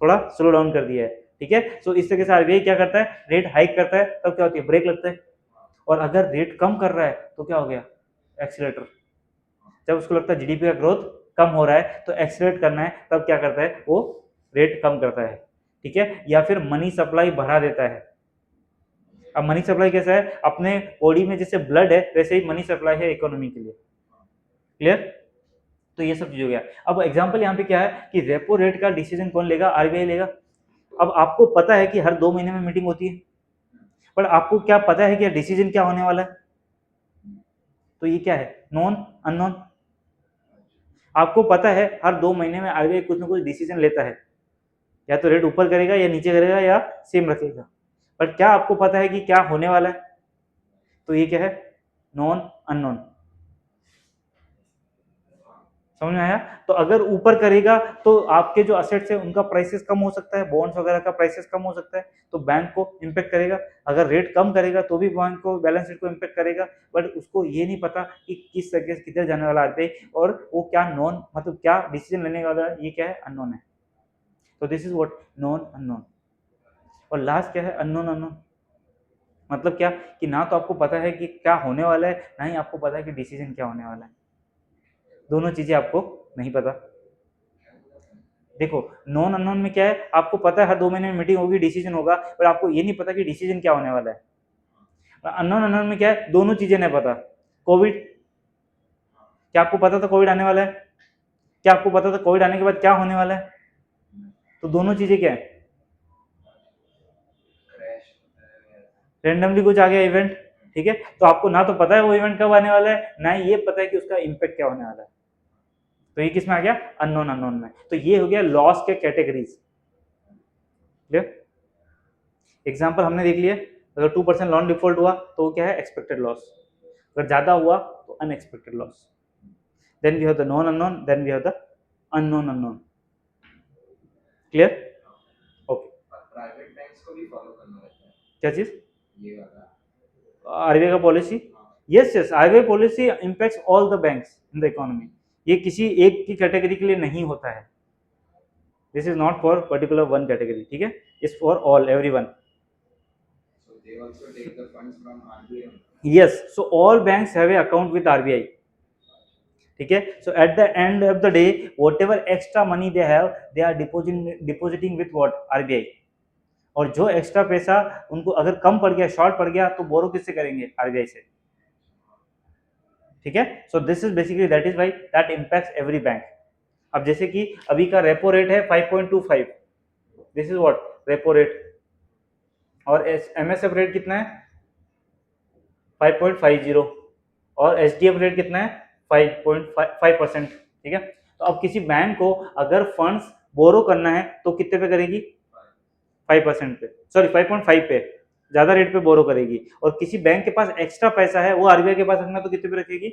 थोड़ा स्लो डाउन कर दिया है, ठीक है। सो इस तरीके से आरबीआई क्या करता है, रेट हाइक करता है तब क्या होती है, ब्रेक लगता है। और अगर रेट कम कर रहा है तो क्या हो गया, एक्सीलरेटर। जब उसको लगता है जीडीपी का ग्रोथ कम हो रहा है तो एक्सीलरेट करना है, तब क्या करता है वो रेट कम करता है, ठीक है। या फिर मनी सप्लाई बढ़ा देता है। अब मनी सप्लाई कैसा है, अपने बॉडी में जैसे ब्लड है वैसे ही मनी सप्लाई है इकोनॉमी के लिए, क्लियर। तो ये सब चीज हो गया। अब एग्जांपल यहाँ पे क्या है कि रेपो रेट का डिसीजन कौन लेगा, आरबीआई लेगा। अब आपको पता है कि हर 2 महीने में मीटिंग होती है, पर आपको क्या पता है कि डिसीजन क्या होने वाला है, तो ये क्या है, नॉन अननोन। आपको पता है हर 2 महीने में आरबीआई कुछ ना कुछ डिसीजन लेता है, या तो रेट ऊपर करेगा या नीचे करेगा या सेम रखेगा, पर क्या आपको पता है कि क्या होने वाला है, तो ये क्या है, नॉन अननोन। समझ में आया। तो अगर ऊपर करेगा तो आपके जो असेट्स है उनका प्राइसेस कम हो सकता है, बॉन्ड्स वगैरह का प्राइसेस कम हो सकता है, तो बैंक को इम्पेक्ट करेगा। अगर रेट कम करेगा तो भी बैंक को, बैलेंस शीट को इम्पेक्ट करेगा, बट उसको ये नहीं पता कि किस तरीके से किधर जाने वाला आरबीआई, और वो क्या नॉन, मतलब क्या डिसीजन लेने वाला है, ये क्या है, अननोन है। तो this is what, non unknown. और लास्ट क्या है, अननोन अननोन। मतलब क्या कि ना तो आपको पता है कि क्या होने वाला है, ना ही आपको पता है कि डिसीजन क्या होने वाला है, दोनों चीजें आपको नहीं पता। देखो नॉन अननोन में क्या है, आपको पता है हर 2 महीने में मीटिंग होगी, डिसीजन होगा, पर आपको ये नहीं पता कि डिसीजन क्या होने वाला है। अननोन अननोन में क्या है, दोनों चीजें नहीं पता। कोविड, क्या आपको पता था कोविड आने वाला है, क्या आपको पता था कोविड आने के बाद क्या होने वाला है, तो दोनों चीजें क्या है, रेंडमली कुछ आ गया इवेंट, ठीक है। तो आपको ना तो पता है वो इवेंट कब आने वाला है, ना ही ये पता है कि उसका इम्पैक्ट क्या होने वाला है, तो ये किस में आ गया, अननोन अननोन में। तो ये हो गया लॉस के कैटेगरीज, क्लियर। एग्जाम्पल हमने देख लिए, अगर 2% लॉन डिफॉल्ट हुआ तो वो क्या है, एक्सपेक्टेड लॉस। अगर ज्यादा हुआ तो unexpected loss. Then we have the known unknown, then we have the unknown unknown, clear. Okay, private banks को भी फॉलो करना रहता है क्या चीज, ये वाला, आरबीआई का policy. Yes yes, RBI policy impacts all the banks in the economy. ये किसी एक की कैटेगरी के लिए नहीं होता है, this is not for particular one category, ठीक है, is for all, everyone. so they also take the funds from RBI. Yes, so all banks have a account with RBI, ठीक है। So at the end of the day whatever extra money they have, they are depositing with what, RBI. और जो extra पैसा उनको अगर कम पड़ गया, short पड़ गया, तो बोरो किससे करेंगे, आरबीआई से, ठीक है। So this is basically, that is why that impacts every bank. अब जैसे कि अभी का रेपो रेट है 5.25, this is what, repo rate. और एमएसएफ रेट कितना है, 5.50, और एचडीएफ रेट कितना है, 5.5%, ठीक है। तो अब किसी बैंक को अगर फंड्स बोरो करना है तो कितने पे करेगी, 5% पे, सॉरी 5.5 पे, ज्यादा रेट पे बोरो करेगी। और किसी बैंक के पास एक्स्ट्रा पैसा है, वो आरबीआई के पास रखना, तो कितने पे रखेगी,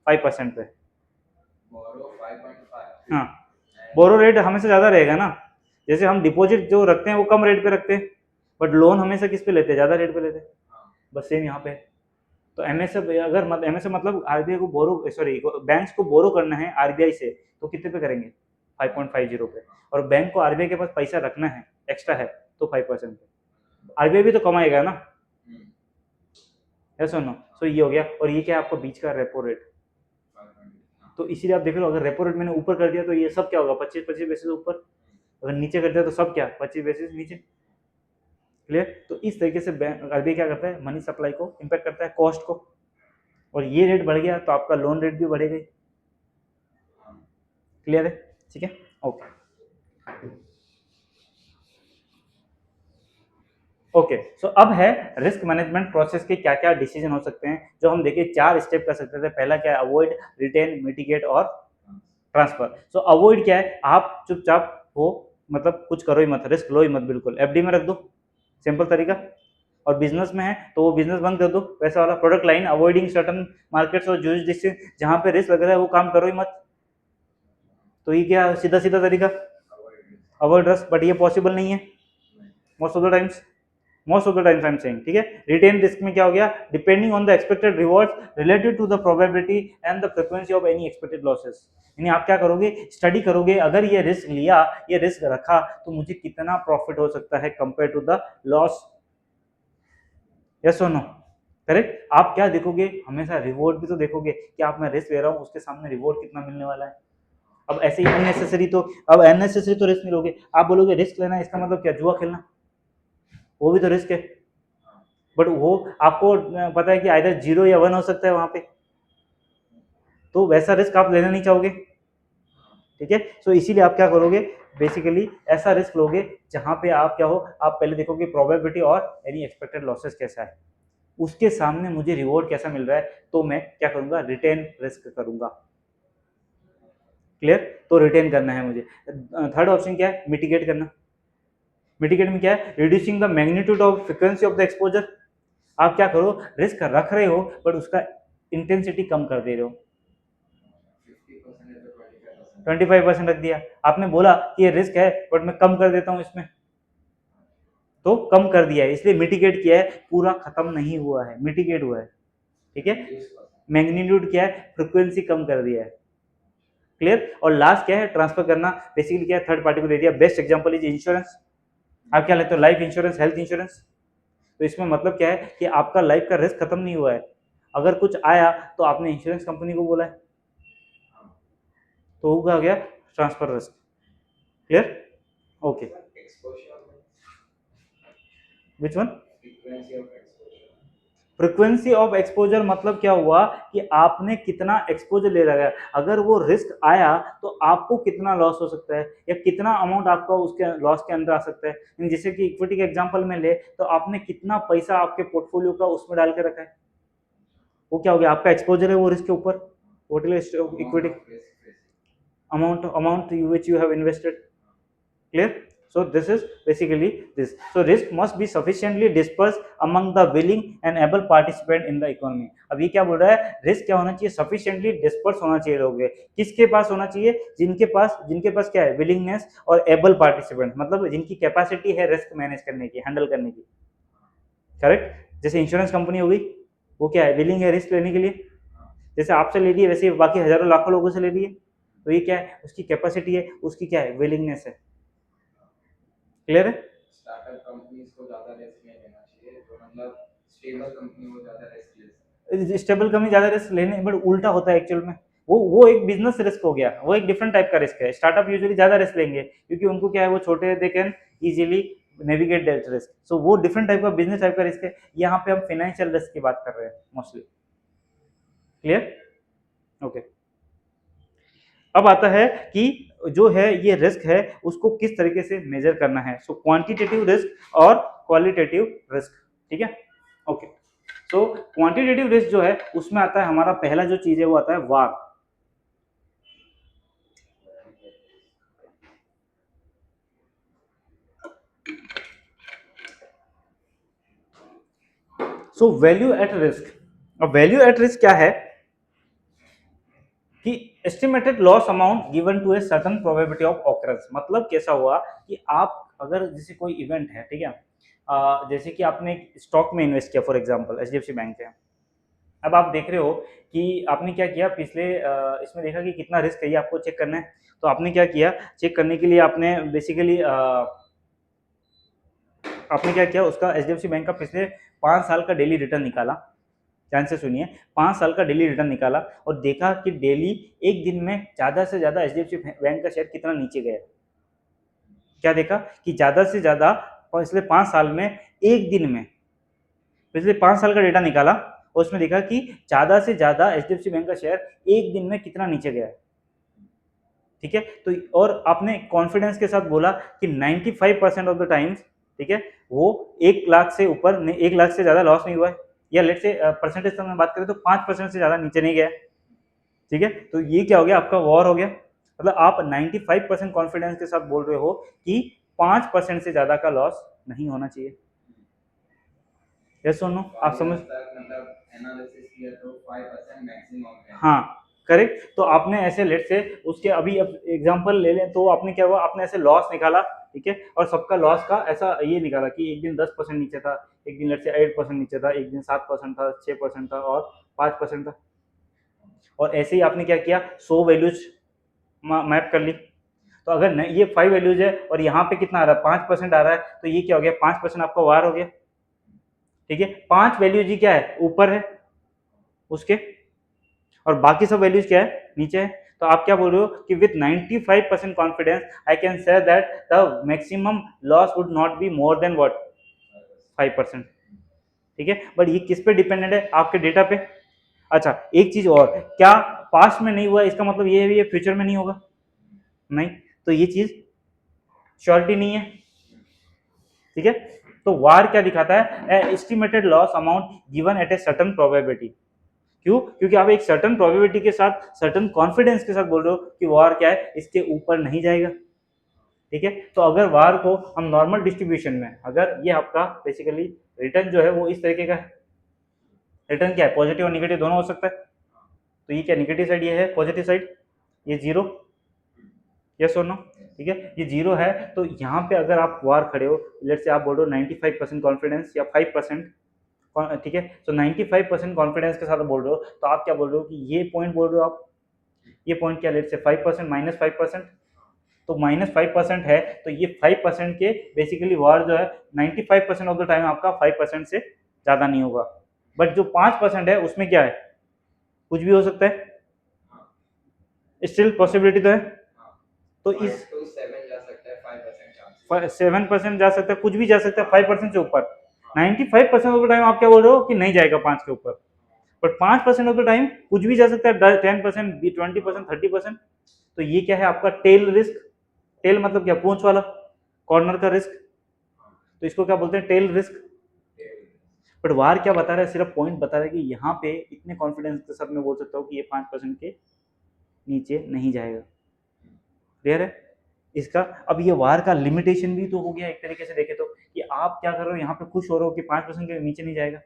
5% पे। borrow 5.5 हाँ, बोरो रेट हमेशा ज्यादा रहेगा ना, जैसे हम डिपॉजिट जो रखते हैं वो कम रेट पे रखते हैं, बट लोन हमेशा किस पे लेते हैं, ज्यादा रेट पे लेते हैं, बस सेम यहाँ पे। तो एमएसएफ, अगर एमएसएफ मतलब आरबीआई को बोरो, सॉरी बैंक्स को बोरो करना है आरबीआई से, तो कितने पे करेंगे, 5.50 पे। और बैंक को आरबीआई के पास पैसा रखना है, एक्स्ट्रा है, तो 5% पे। आरबीआई भी तो कमाएगा ना, है सुनो। सो ये हो गया, और ये क्या है, आपको बीच का रेपो रेट। तो इसीलिए आप देख रहे हो, अगर रेपो रेट मैंने ऊपर कर दिया तो ये सब क्या होगा, 25 बेसिस ऊपर, अगर नीचे कर दिया तो सब क्या, 25 बेसिस नीचे, क्लियर। तो इस तरीके से आरबीआई क्या करता है, मनी सप्लाई को इम्पैक्ट करता है, कॉस्ट को, और ये रेट बढ़ गया तो आपका लोन रेट भी बढ़ेगा, क्लियर है, ठीक है, ओके। ओके, सो अब है रिस्क मैनेजमेंट प्रोसेस के क्या क्या डिसीजन हो सकते हैं, जो हम देखिए 4 स्टेप कर सकते थे। पहला क्या है, अवॉइड, रिटेन, मिटिगेट और ट्रांसफर। सो अवॉइड क्या है, आप चुपचाप हो, मतलब कुछ करो ही मत, रिस्क लो ही मत, बिल्कुल एफडी में रख दो, सिंपल तरीका। और बिजनेस में है तो वो बिजनेस बंद कर दो, वैसा वाला product line, avoiding certain markets और जुरिसडिक्शन जहां पे रिस्क लग रहा है वो काम करो ही मत। तो ये क्या सीधा सीधा तरीका, अवॉइड रिस्क, बट ये पॉसिबल नहीं है most of the times, most of the times I am saying, ठीक है। रिटेन रिस्क में क्या हो गया, depending on the expected rewards related to the probability and the frequency of any expected losses. यानी आप क्या करोगे, स्टडी करोगे, अगर ये रिस्क लिया, ये रिस्क रखा, तो मुझे कितना प्रॉफिट हो सकता है compare to the loss, yes और नो। करेक्ट। आप क्या देखोगे, हमेशा रिवॉर्ड भी तो देखोगे कि आप मैं रिस्क ले रहा हूँ उसके सामने रिवॉर्ड कितना मिलने वाला है। अब ऐसे ही अननेसेसरी तो, अब अननेसेसरी तो रिस्क नहीं लोगे। आप बोलोगे रिस्क लेना, इसका मतलब क्या, जुआ खेलना, वो भी तो रिस्क है। बट वो आपको पता है कि आइदर 0 या 1 हो सकता है वहां पे, तो वैसा रिस्क आप लेना नहीं चाहोगे। ठीक है, सो इसीलिए आप क्या करोगे, बेसिकली ऐसा रिस्क लोगे जहां पे आप क्या हो, आप पहले देखोगे प्रोबेबिलिटी और एनी एक्सपेक्टेड लॉसेस कैसा है, उसके सामने मुझे रिवॉर्ड कैसा मिल रहा है, तो मैं क्या करूंगा, रिटेन रिस्क करूंगा। क्लियर, तो रिटेन करना है मुझे। थर्ड ऑप्शन क्या है, मिटिगेट करना। मिटिगेट में क्या है, reducing the magnitude of frequency of the exposure. आप क्या करो, रिस्क रख रहे हो बट उसका इंटेंसिटी कम कर दे रहे हो। 50% है तो 25%। 25% रख दिया, आपने बोला कि ये रिस्क है बट मैं कम कर देता हूं इसमें, तो कम कर दिया है, इसलिए मिटिगेट किया है, पूरा खत्म नहीं हुआ है, मिटिगेट हुआ है। ठीक है, 20%। मैग्नीट्यूड क्या है, फ्रिक्वेंसी कम कर दिया है। क्लियर, और लास्ट क्या है, ट्रांसफर करना। बेसिकली क्या है, थर्ड पार्टी को दे दिया। Best example is insurance. आप क्या लेते हो, लाइफ इंश्योरेंस, हेल्थ इंश्योरेंस। तो इसमें मतलब क्या है कि आपका लाइफ का रिस्क खत्म नहीं हुआ है, अगर कुछ आया तो आपने इंश्योरेंस कंपनी को बोला है, तो वो क्या हो गया, transfer risk. Clear, okay. Exposure में which one, frequency of exposure. Frequency of exposure मतलब क्या हुआ कि आपने कितना एक्सपोजर ले रखा है, अगर वो रिस्क आया तो आपको कितना लॉस हो सकता है, या कितना अमाउंट आपका उसके लॉस के अंदर आ सकता है। जैसे कि इक्विटी के एग्जांपल में ले, तो आपने कितना पैसा आपके पोर्टफोलियो का उसमें डाल के रखा है, वो क्या हो गया, आपका एक्सपोजर है वो रिस्क के ऊपर, vote equity Amount of risk facing। amount which you have invested। clear, so this is basically this, so risk must be sufficiently dispersed among the willing and able participant in the economy। अब ये क्या बोल रहा है, risk क्या होना चाहिए, sufficiently dispersed होना चाहिए लोगे, किसके पास होना चाहिए, जिनके पास क्या है, विलिंगनेस और एबल पार्टिसिपेंट, मतलब जिनकी कैपेसिटी है रिस्क मैनेज करने की, हैंडल करने की। करेक्ट, जैसे इंश्योरेंस कंपनी हो गई, वो क्या है, विलिंग है रिस्क लेने के लिए, जैसे आपसे ले रही है वैसे बाकी हजारों लाखों लोगों से ले रही है, तो ये क्या है, उसकी कैपेसिटी है, उसकी क्या है, विलिंगनेस है। क्लियर है, स्टार्टअप कंपनीज को ज्यादा रिस्क नहीं लेना चाहिए, जो मतलब स्टेबल कंपनी वो ज्यादा रिस्क ले सकते हैं। स्टेबल कंपनी ज्यादा रिस्क लेने, बट उल्टा होता है एक्चुअल में, वो एक बिजनेस रिस्क हो गया, वो एक डिफरेंट टाइप का रिस्क है। स्टार्टअप यूजुअली ज्यादा रिस्क लेंगे क्योंकि उनको क्या है, वो छोटे, they can easily navigate that risk, so वो डिफरेंट टाइप का बिजनेस टाइप का रिस्क है। यहाँ पे हम फाइनेंशियल रिस्क की बात कर रहे हैं मोस्टली। Clear, okay. अब आता है कि जो है ये रिस्क है उसको किस तरीके से मेजर करना है, सो क्वांटिटेटिव रिस्क और क्वालिटेटिव रिस्क। ठीक है, ओके। सो क्वांटिटेटिव रिस्क जो है उसमें आता है हमारा पहला जो चीज है वो आता है VaR. So value at risk, अब वैल्यू एट रिस्क क्या है कि estimated loss amount given to a certain probability of occurrence. मतलब कैसा हुआ कि आप अगर जैसे कोई इवेंट है, ठीक है, जैसे कि आपने स्टॉक में इन्वेस्ट किया फॉर एग्जांपल एचडीएफसी बैंक है, अब आप देख रहे हो कि आपने क्या किया पिछले इसमें देखा कि कितना रिस्क है, ये आपको चेक करना है, तो आपने क्या किया, चेक करने के लिए आपने बेसिकली आपने क्या किया, उसका एचडीएफसी बैंक का पिछले 5 साल का डेली रिटर्न निकाला। ध्यान से सुनिए, 5 साल का डेली रिटर्न निकाला और देखा कि डेली एक दिन में ज़्यादा से ज़्यादा एचडीएफसी बैंक का शेयर कितना नीचे गया। क्या देखा कि ज़्यादा से ज़्यादा पिछले 5 साल में, एक दिन में, पिछले 5 साल का डेटा निकाला और उसमें देखा कि ज़्यादा से ज़्यादा एचडीएफसी बैंक का शेयर एक दिन में कितना नीचे गया है। ठीक है, तो और आपने कॉन्फिडेंस के साथ बोला कि 95% ऑफ द टाइम्स, ठीक है, वो 1 लाख से ऊपर, 1 लाख से ज़्यादा लॉस नहीं हुआ है, या लेट से परसेंटेज टर्म में बात करें तो 5% से ज़्यादा नीचे नहीं गया। ठीक है, तो ये क्या हो गया, आपका वॉर हो गया। मतलब आप 95% कॉन्फिडेंस के साथ बोल रहे हो कि 5% से ज़्यादा का लॉस नहीं होना चाहिए। यस और नो, आप समझ, मतलब एनालिसिस किया तो 5% मैक्सिमम है। हाँ करेक्ट। तो आपने ऐसे लेट से उसके अभी अब एग्जांपल ले लें, तो आपने क्या हुआ, आपने ऐसे लॉस निकाला, ठीक है, और सबका लॉस का ऐसा ये निकाला कि एक दिन 10% नीचे था, एक दिन लेट से 8% नीचे था, एक दिन 7% था, 6% था और 5% था। और ऐसे ही आपने क्या किया, 100 वैल्यूज मैप कर ली। तो अगर ये 5 वैल्यूज है और यहाँ पे कितना आ रहा है, 5% आ रहा है, तो ये क्या हो गया, 5% आपका वार हो गया। ठीक है, 5 वैल्यू जी क्या है, ऊपर है उसके, और बाकी सब वैल्यूज क्या है, नीचे है। तो आप क्या बोल रहे हो कि with 95% confidence I can say that the maximum loss would not be more than what, 5%। ठीक है, बट ये किस पे डिपेंडेंट है, आपके डेटा पे। अच्छा, एक चीज और, क्या पास्ट में नहीं हुआ इसका मतलब ये है ये फ्यूचर में नहीं होगा, नहीं, तो ये चीज श्योरिटी नहीं है। ठीक है, तो वार क्या दिखाता है, estimated loss amount given at A certain probability. क्यों, क्योंकि आप एक सर्टेन प्रोबेबिलिटी के साथ, सर्टेन कॉन्फिडेंस के साथ बोल रहे हो कि वार क्या है, इसके ऊपर नहीं जाएगा। ठीक है, तो अगर वार को हम नॉर्मल डिस्ट्रीब्यूशन में, अगर ये आपका बेसिकली रिटर्न जो है वो इस तरीके का है, रिटर्न क्या है, पॉजिटिव और निगेटिव दोनों हो सकता है। तो ये क्या, निगेटिव साइड ये है, पॉजिटिव साइड ये जीरो, यस और नो। ठीक है, ये जीरो है, तो यहाँ पे अगर आप वार खड़े हो, लेट से आप बोल रहे हो 95% कॉन्फिडेंस या 5%, ठीक है, तो 95% कॉन्फिडेंस के साथ बोल रहे हो, तो आप क्या बोल रहे हो कि ये पॉइंट बोल रहे हो आप, ये पॉइंट क्या, लेट से 5%, -5%, तो -5% है, तो ये 5% के बेसिकली वार जो है 95% ऑफ द टाइम आपका 5% से ज़्यादा नहीं होगा। बट जो 5% है उसमें क्या है, कुछ भी हो सकता है, स्टिल पॉसिबिलिटी तो है। तो इस 7% जा सकता है, कुछ भी जा सकता है 5% से ऊपर। 95% ऑफ द टाइम आप क्या बोल रहे हो कि नहीं जाएगा 5 के ऊपर, बट 5% ऑफ द टाइम कुछ भी जा सकता है, 10%, 20%, 30%। तो ये क्या है आपका टेल रिस्क, टेल मतलब क्या, पूंछ वाला, कॉर्नर का रिस्क, तो इसको क्या बोलते हैं, टेल रिस्क। बट वार क्या बता रहा है, सिर्फ पॉइंट बता रहा है कि यहाँ पे इतने कॉन्फिडेंस के साथ मैं बोल सकता हूँ कि ये 5% के नीचे नहीं जाएगा। क्लियर है इसका। अब ये वार का लिमिटेशन भी तो हो गया एक तरीके से देखे तो, कि आप क्या कर रहे हो, यहाँ पे खुश हो रहे हो कि 5% के नीचे नहीं जाएगा,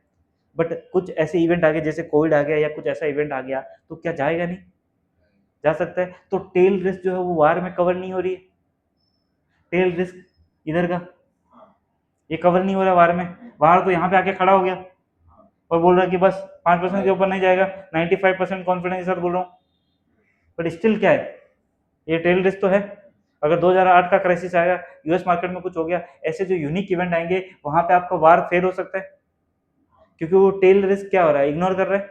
बट कुछ ऐसे इवेंट आ गए जैसे कोविड आ गया या कुछ ऐसा इवेंट आ गया, तो क्या जाएगा नहीं, जा सकता है। तो टेल रिस्क जो है वो वार में कवर नहीं हो रही है, टेल रिस्क इधर का ये कवर नहीं हो रहा वार में। वार तो यहाँ पे आके खड़ा हो गया और बोल रहा है कि बस 5% के ऊपर नहीं जाएगा, 95% कॉन्फिडेंस के साथ बोल रहा हूँ, बट स्टिल क्या है, ये टेल रिस्क तो है। अगर 2008 का क्राइसिस आएगा, यूएस मार्केट में कुछ हो गया, ऐसे जो यूनिक इवेंट आएंगे वहां पे आपका वार फेल हो सकता है, क्योंकि वो टेल रिस्क क्या हो रहा है, इग्नोर कर रहा है।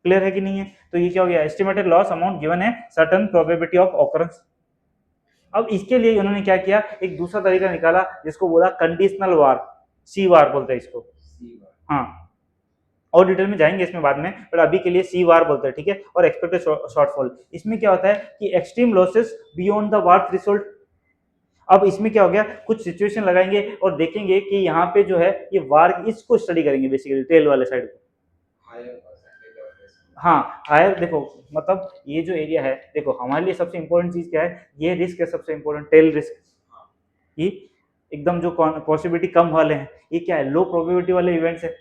क्लियर है कि नहीं है। तो ये क्या हो गया, एस्टिमेटेड लॉस अमाउंट गिवन है सर्टेन प्रोबेबिलिटी ऑफ ऑकरेंस। अब इसके लिए उन्होंने क्या किया, एक दूसरा तरीका निकाला जिसको बोला कंडीशनल वार, सी वार बोलते हैं इसको। हाँ, और डिटेल में जाएंगे इसमें बाद में, बट अभी के लिए सी वार बोलते हैं। ठीक है, और एक्सपेक्टेड शॉर्टफॉल, इसमें क्या होता है कि extreme losses beyond the war threshold. अब इसमें क्या हो गया, कुछ सिचुएशन लगाएंगे और देखेंगे कि यहाँ पे जो है ये वार, इसको स्टडी करेंगे बेसिकली टेल वाले साइड को। हाँ, हायर, देखो मतलब ये जो एरिया है, देखो हमारे लिए सबसे इंपॉर्टेंट चीज क्या है, ये रिस्क है सबसे इंपॉर्टेंट, टेल रिस्क। ये एकदम जो पॉसिबिलिटी कम वाले हैं, ये क्या है, लो प्रोबेबिलिटी वाले इवेंट्स है।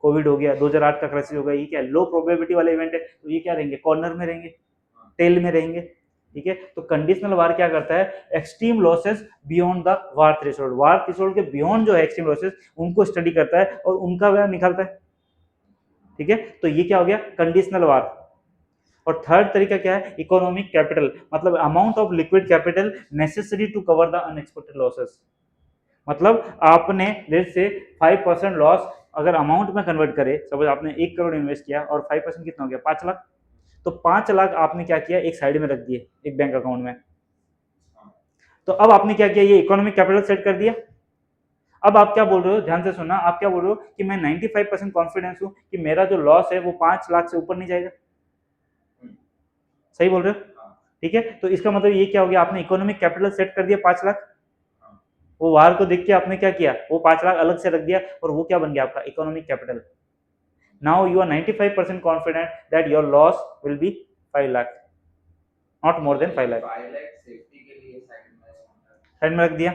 कोविड हो गया, 2008 का क्राइसिस हो गया, ये क्या है, लो प्रोबेबिलिटी वाले इवेंट है, तो ये क्या रहेंगे, कॉर्नर में रहेंगे, टेल में रहेंगे। ठीक है, तो कंडीशनल वार क्या करता है, extreme losses beyond the war threshold, war threshold के बियॉन्ड जो है एक्सट्रीम लॉसेस, उनको स्टडी करता है और उनका वह निकालता है। ठीक है, तो ये क्या हो गया, कंडीशनल वार। और थर्ड तरीका क्या है, इकोनॉमिक कैपिटल, मतलब amount of liquid capital necessary to cover the unexpected losses. मतलब आपने लेट से 5% लॉस अगर अमाउंट में कन्वर्ट करे, सपोज आपने 1 करोड़ इन्वेस्ट किया और 5% कितना हो गया, 5 लाख, तो 5 लाख आपने क्या किया, एक साइड में रख दिए एक बैंक अकाउंट में। तो अब आपने क्या किया, ये इकोनॉमिक कैपिटल सेट कर दिया। अब आप क्या बोल रहे हो, ध्यान से सुनना, आप क्या बोल रहे हो कि मैं 95% कॉन्फिडेंस हूं कि मेरा जो लॉस है वो 5 लाख से ऊपर नहीं जाएगा। सही बोल रहे हो। ठीक है, तो इसका मतलब ये क्या हो गया, आपने इकोनॉमिक कैपिटल सेट कर दिया 5 लाख, वो वार को देख के आपने क्या किया, वो 5 लाख अलग से रख दिया, और वो क्या बन गया आपका economic capital. Now you are 95% confident that your loss will be 5 lakh, not more than 5 lakh. Side में रख दिया।